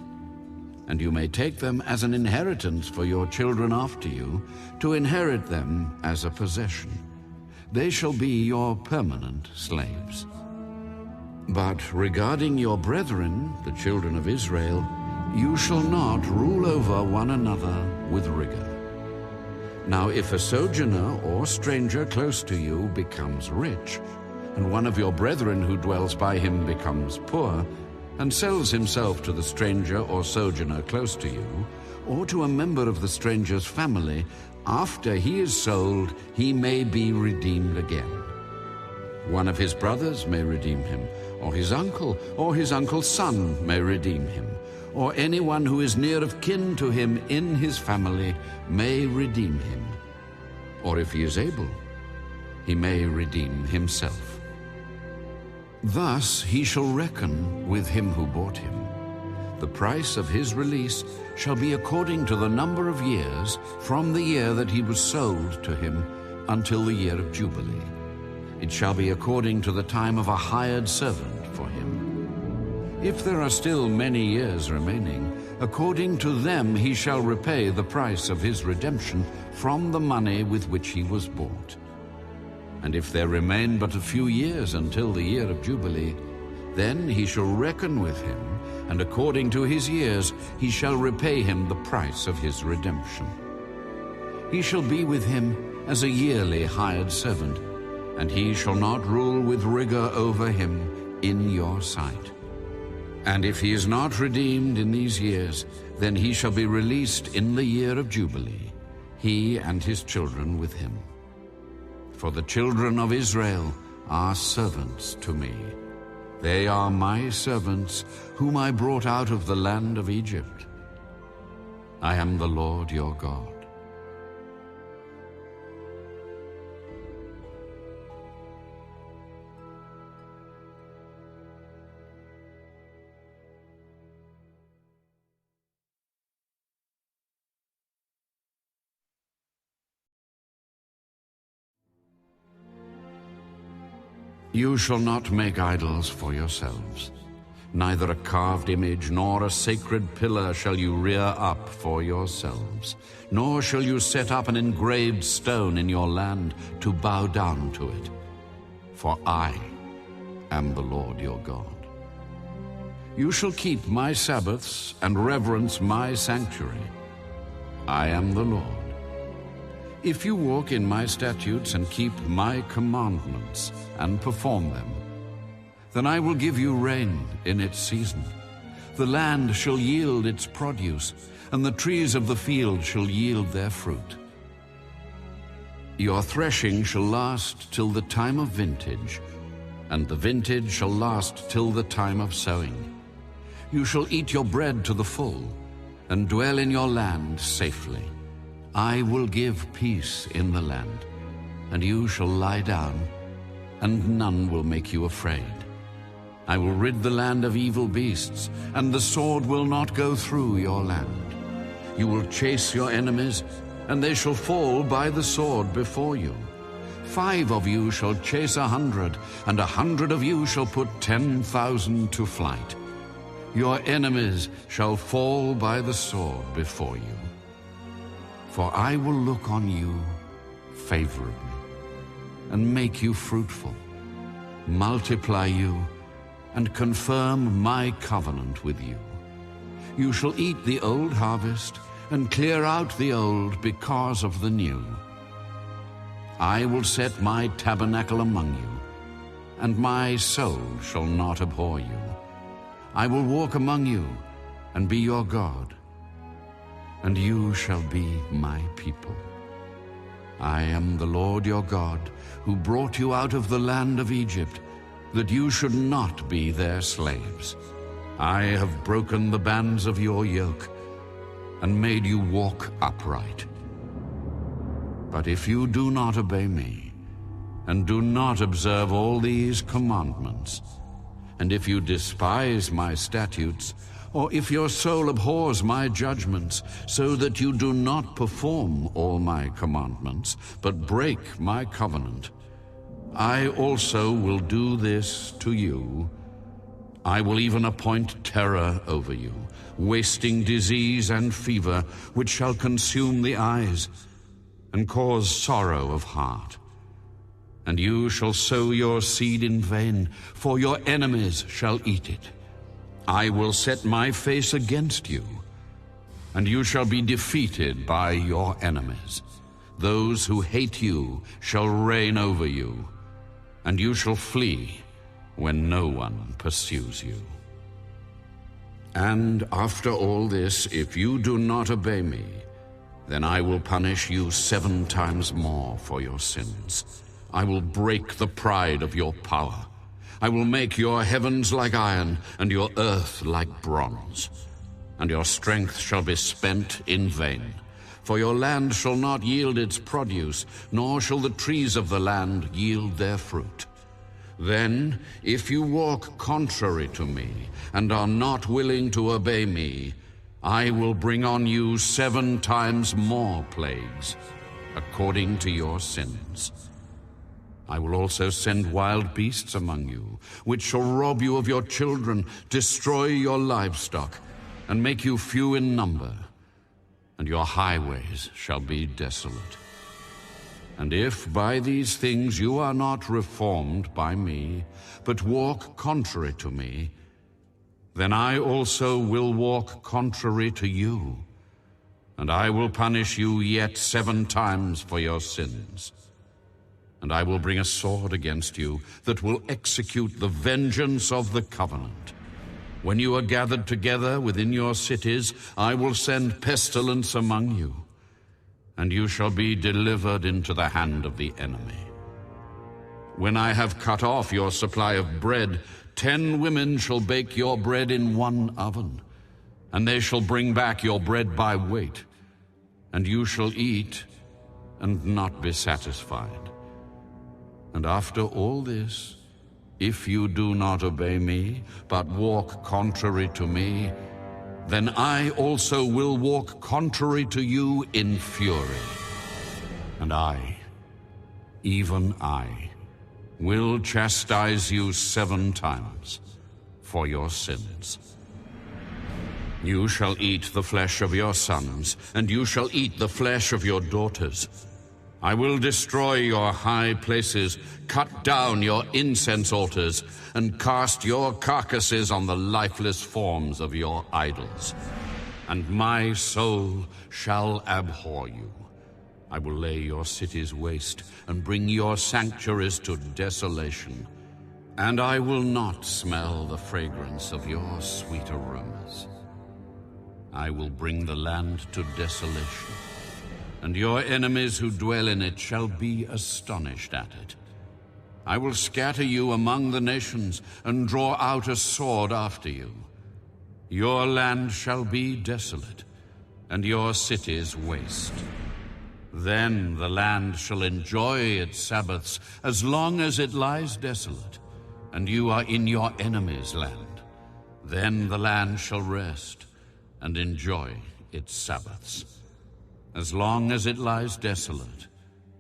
And you may take them as an inheritance for your children after you, to inherit them as a possession. They shall be your permanent slaves. But regarding your brethren, the children of Israel, you shall not rule over one another with rigor. Now if a sojourner or stranger close to you becomes rich, and one of your brethren who dwells by him becomes poor, and sells himself to the stranger or sojourner close to you, or to a member of the stranger's family, after he is sold, he may be redeemed again. One of his brothers may redeem him, or his uncle's son may redeem him, or anyone who is near of kin to him in his family may redeem him. Or if he is able, he may redeem himself. Thus he shall reckon with him who bought him. The price of his release shall be according to the number of years from the year that he was sold to him until the year of Jubilee. It shall be according to the time of a hired servant for him. If there are still many years remaining, according to them he shall repay the price of his redemption from the money with which he was bought. And if there remain but a few years until the year of Jubilee, then he shall reckon with him, and according to his years he shall repay him the price of his redemption. He shall be with him as a yearly hired servant, and he shall not rule with rigor over him in your sight. And if he is not redeemed in these years, then he shall be released in the year of Jubilee, he and his children with him. For the children of Israel are servants to me. They are my servants, whom I brought out of the land of Egypt. I am the Lord your God. You shall not make idols for yourselves. Neither a carved image nor a sacred pillar shall you rear up for yourselves, nor shall you set up an engraved stone in your land to bow down to it. For I am the Lord your God. You shall keep my Sabbaths and reverence my sanctuary. I am the Lord. If you walk in my statutes and keep my commandments and perform them, then I will give you rain in its season. The land shall yield its produce, and the trees of the field shall yield their fruit. Your threshing shall last till the time of vintage, and the vintage shall last till the time of sowing. You shall eat your bread to the full, and dwell in your land safely. I will give peace in the land, and you shall lie down, and none will make you afraid. I will rid the land of evil beasts, and the sword will not go through your land. You will chase your enemies, and they shall fall by the sword before you. 5 of you shall chase 100, and 100 of you shall put 10,000 to flight. Your enemies shall fall by the sword before you. For I will look on you favorably, and make you fruitful, multiply you, and confirm my covenant with you. You shall eat the old harvest, and clear out the old because of the new. I will set my tabernacle among you, and my soul shall not abhor you. I will walk among you, and be your God, and you shall be my people. I am the Lord your God, who brought you out of the land of Egypt, that you should not be their slaves. I have broken the bands of your yoke, and made you walk upright. But if you do not obey me, and do not observe all these commandments, and if you despise my statutes, or if your soul abhors my judgments, so that you do not perform all my commandments, but break my covenant, I also will do this to you. I will even appoint terror over you, wasting disease and fever, which shall consume the eyes, and cause sorrow of heart. And you shall sow your seed in vain, for your enemies shall eat it. I will set my face against you, and you shall be defeated by your enemies. Those who hate you shall reign over you, and you shall flee when no one pursues you. And after all this, if you do not obey me, then I will punish you 7 times more for your sins. I will break the pride of your power. I will make your heavens like iron, and your earth like bronze. And your strength shall be spent in vain. For your land shall not yield its produce, nor shall the trees of the land yield their fruit. Then, if you walk contrary to me, and are not willing to obey me, I will bring on you 7 times more plagues, according to your sins. I will also send wild beasts among you, which shall rob you of your children, destroy your livestock, and make you few in number, and your highways shall be desolate. And if by these things you are not reformed by me, but walk contrary to me, then I also will walk contrary to you, and I will punish you yet 7 times for your sins. And I will bring a sword against you that will execute the vengeance of the covenant. When you are gathered together within your cities, I will send pestilence among you, and you shall be delivered into the hand of the enemy. When I have cut off your supply of bread, 10 women shall bake your bread in 1 oven, and they shall bring back your bread by weight, and you shall eat and not be satisfied. And after all this, if you do not obey me, but walk contrary to me, then I also will walk contrary to you in fury. And I, even I, will chastise you 7 times for your sins. You shall eat the flesh of your sons, and you shall eat the flesh of your daughters. I will destroy your high places, cut down your incense altars, and cast your carcasses on the lifeless forms of your idols. And my soul shall abhor you. I will lay your cities waste, and bring your sanctuaries to desolation. And I will not smell the fragrance of your sweet aromas. I will bring the land to desolation, and your enemies who dwell in it shall be astonished at it. I will scatter you among the nations and draw out a sword after you. Your land shall be desolate, and your cities waste. Then the land shall enjoy its Sabbaths as long as it lies desolate, and you are in your enemy's land. Then the land shall rest and enjoy its Sabbaths. As long as it lies desolate,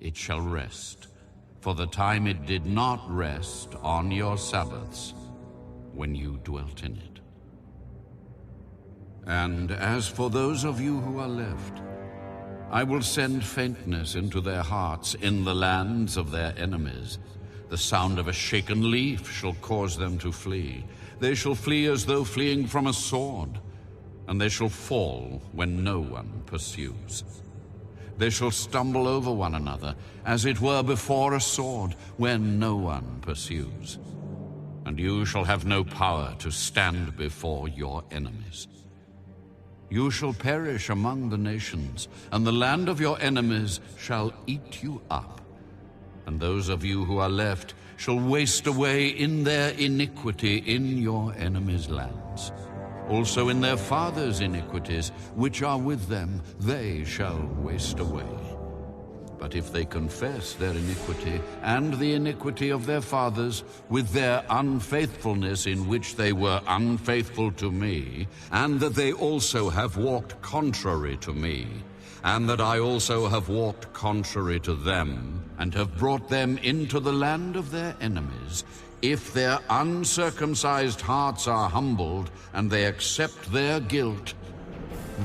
it shall rest, for the time it did not rest on your Sabbaths when you dwelt in it. And as for those of you who are left, I will send faintness into their hearts in the lands of their enemies. The sound of a shaken leaf shall cause them to flee. They shall flee as though fleeing from a sword, and they shall fall when no one pursues. They shall stumble over one another, as it were before a sword, when no one pursues. And you shall have no power to stand before your enemies. You shall perish among the nations, and the land of your enemies shall eat you up. And those of you who are left shall waste away in their iniquity in your enemies' lands. Also in their fathers' iniquities, which are with them, they shall waste away. But if they confess their iniquity and the iniquity of their fathers with their unfaithfulness in which they were unfaithful to me, and that they also have walked contrary to me, and that I also have walked contrary to them, and have brought them into the land of their enemies, if their uncircumcised hearts are humbled, and they accept their guilt,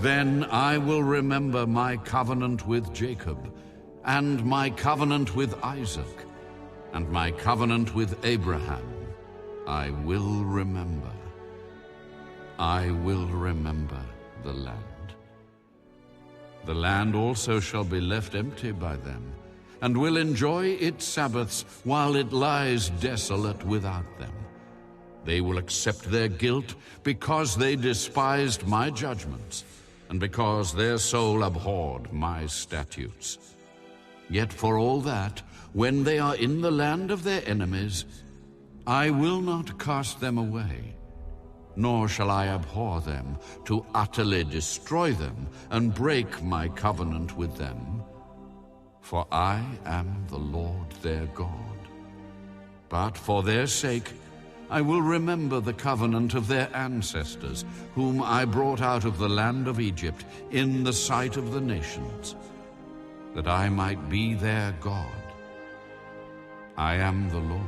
then I will remember my covenant with Jacob, and my covenant with Isaac, and my covenant with Abraham. I will remember. I will remember the land. The land also shall be left empty by them, and will enjoy its Sabbaths while it lies desolate without them. They will accept their guilt because they despised my judgments, and because their soul abhorred my statutes. Yet for all that, when they are in the land of their enemies, I will not cast them away, nor shall I abhor them to utterly destroy them and break my covenant with them. For I am the Lord their God. But for their sake I will remember the covenant of their ancestors, whom I brought out of the land of Egypt in the sight of the nations, that I might be their God. I am the Lord.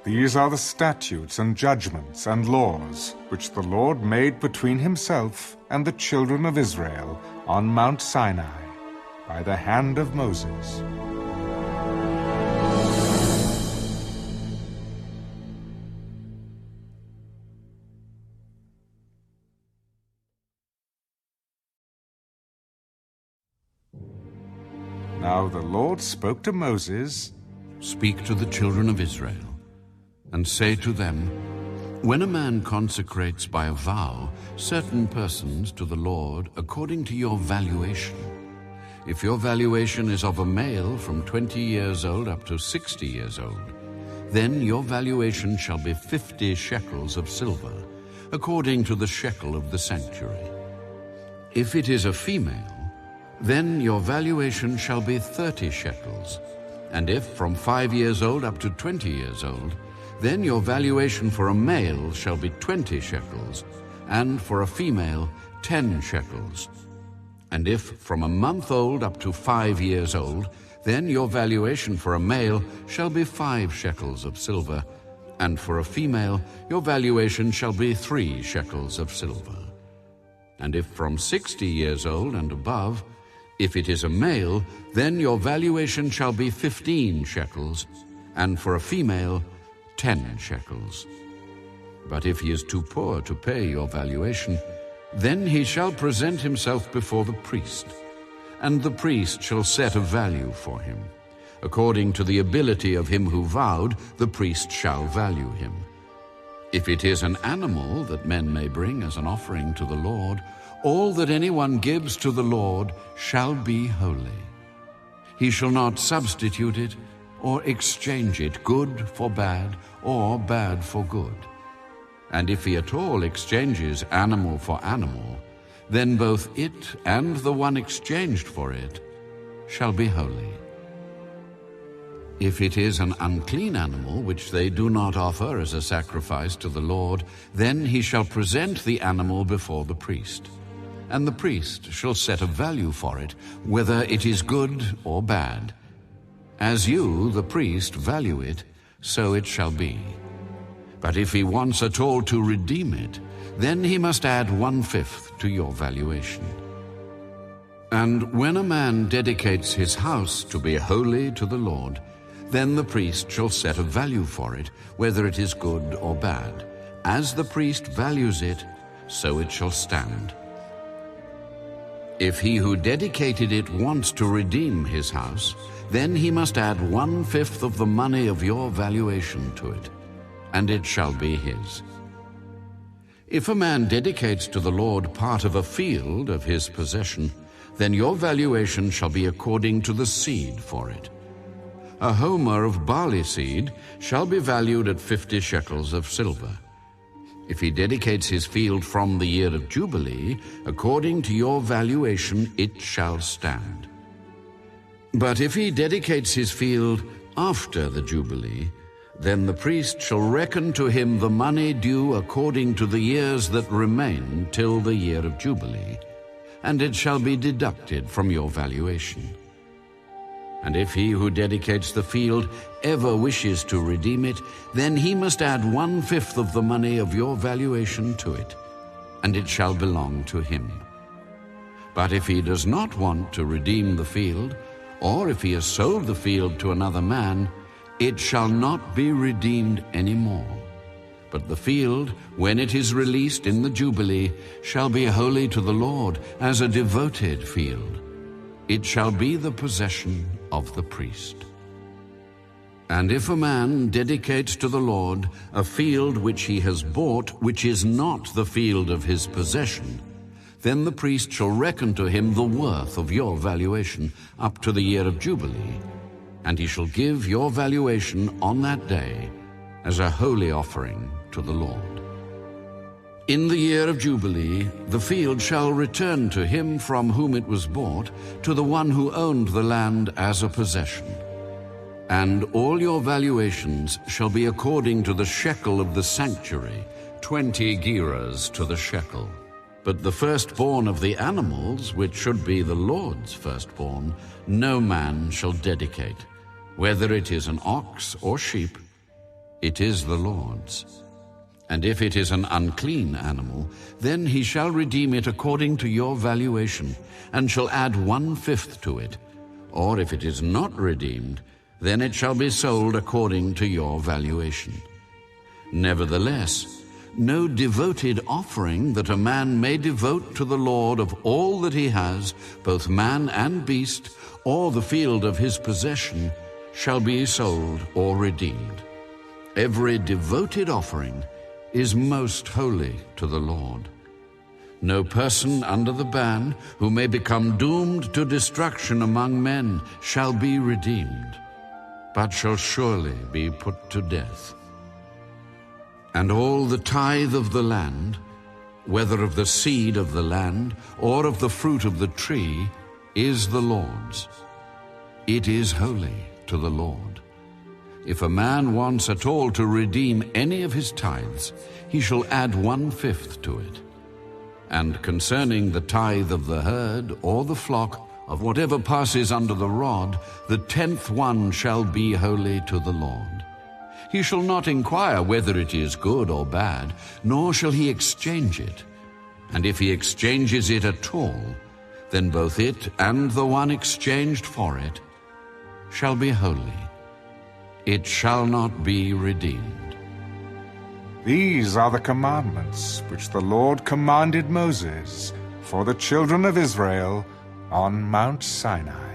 These are the statutes and judgments and laws which the Lord made between himself and the children of Israel on Mount Sinai by the hand of Moses. Now the Lord spoke to Moses, "Speak to the children of Israel, and say to them, when a man consecrates by a vow certain persons to the Lord according to your valuation, if your valuation is of a male from 20 years old up to 60 years old, then your valuation shall be 50 shekels of silver, according to the shekel of the sanctuary. If it is a female, then your valuation shall be 30 shekels, and if from 5 years old up to 20 years old, then your valuation for a male shall be 20 shekels, and for a female 10 shekels. And if from a month old up to 5 years old, then your valuation for a male shall be 5 shekels of silver, and for a female your valuation shall be 3 shekels of silver. And if from 60 years old and above, if it is a male, then your valuation shall be 15 shekels, and for a female 10 shekels. But if he is too poor to pay your valuation, then he shall present himself before the priest, and the priest shall set a value for him. According to the ability of him who vowed, the priest shall value him. If it is an animal that men may bring as an offering to the Lord, all that anyone gives to the Lord shall be holy. He shall not substitute it or exchange it, good for bad or bad for good. And if he at all exchanges animal for animal, then both it and the one exchanged for it shall be holy. If it is an unclean animal which they do not offer as a sacrifice to the Lord, then he shall present the animal before the priest. And the priest shall set a value for it, whether it is good or bad. As you, the priest, value it, so it shall be. But if he wants at all to redeem it, then he must add 1/5 to your valuation. And when a man dedicates his house to be holy to the Lord, then the priest shall set a value for it, whether it is good or bad. As the priest values it, so it shall stand. If he who dedicated it wants to redeem his house, then he must add 1/5 of the money of your valuation to it, and it shall be his. If a man dedicates to the Lord part of a field of his possession, then your valuation shall be according to the seed for it. A homer of barley seed shall be valued at 50 shekels of silver. If he dedicates his field from the year of Jubilee, according to your valuation it shall stand. But if he dedicates his field after the Jubilee, then the priest shall reckon to him the money due according to the years that remain till the year of Jubilee, and it shall be deducted from your valuation. And if he who dedicates the field ever wishes to redeem it, then he must add 1/5 of the money of your valuation to it, and it shall belong to him. But if he does not want to redeem the field, or if he has sold the field to another man, it shall not be redeemed any more. But the field, when it is released in the Jubilee, shall be holy to the Lord as a devoted field. It shall be the possession of the priest. And if a man dedicates to the Lord a field which he has bought, which is not the field of his possession, then the priest shall reckon to him the worth of your valuation up to the year of Jubilee, and he shall give your valuation on that day as a holy offering to the Lord. In the year of Jubilee, the field shall return to him from whom it was bought, to the one who owned the land as a possession. And all your valuations shall be according to the shekel of the sanctuary, 20 gerahs to the shekel. But the firstborn of the animals, which should be the Lord's firstborn, no man shall dedicate. Whether it is an ox or sheep, it is the Lord's. And if it is an unclean animal, then he shall redeem it according to your valuation, and shall add 1/5 to it. Or if it is not redeemed, then it shall be sold according to your valuation. Nevertheless, no devoted offering that a man may devote to the Lord of all that he has, both man and beast, or the field of his possession, shall be sold or redeemed. Every devoted offering is most holy to the Lord. No person under the ban who may become doomed to destruction among men shall be redeemed, but shall surely be put to death. And all the tithe of the land, whether of the seed of the land or of the fruit of the tree, is the Lord's. It is holy to the Lord. If a man wants at all to redeem any of his tithes, he shall add 1/5 to it. And concerning the tithe of the herd or the flock, of whatever passes under the rod, the 10th one shall be holy to the Lord. He shall not inquire whether it is good or bad, nor shall he exchange it. And if he exchanges it at all, then both it and the one exchanged for it shall be holy. It shall not be redeemed. These are the commandments which the Lord commanded Moses for the children of Israel on Mount Sinai.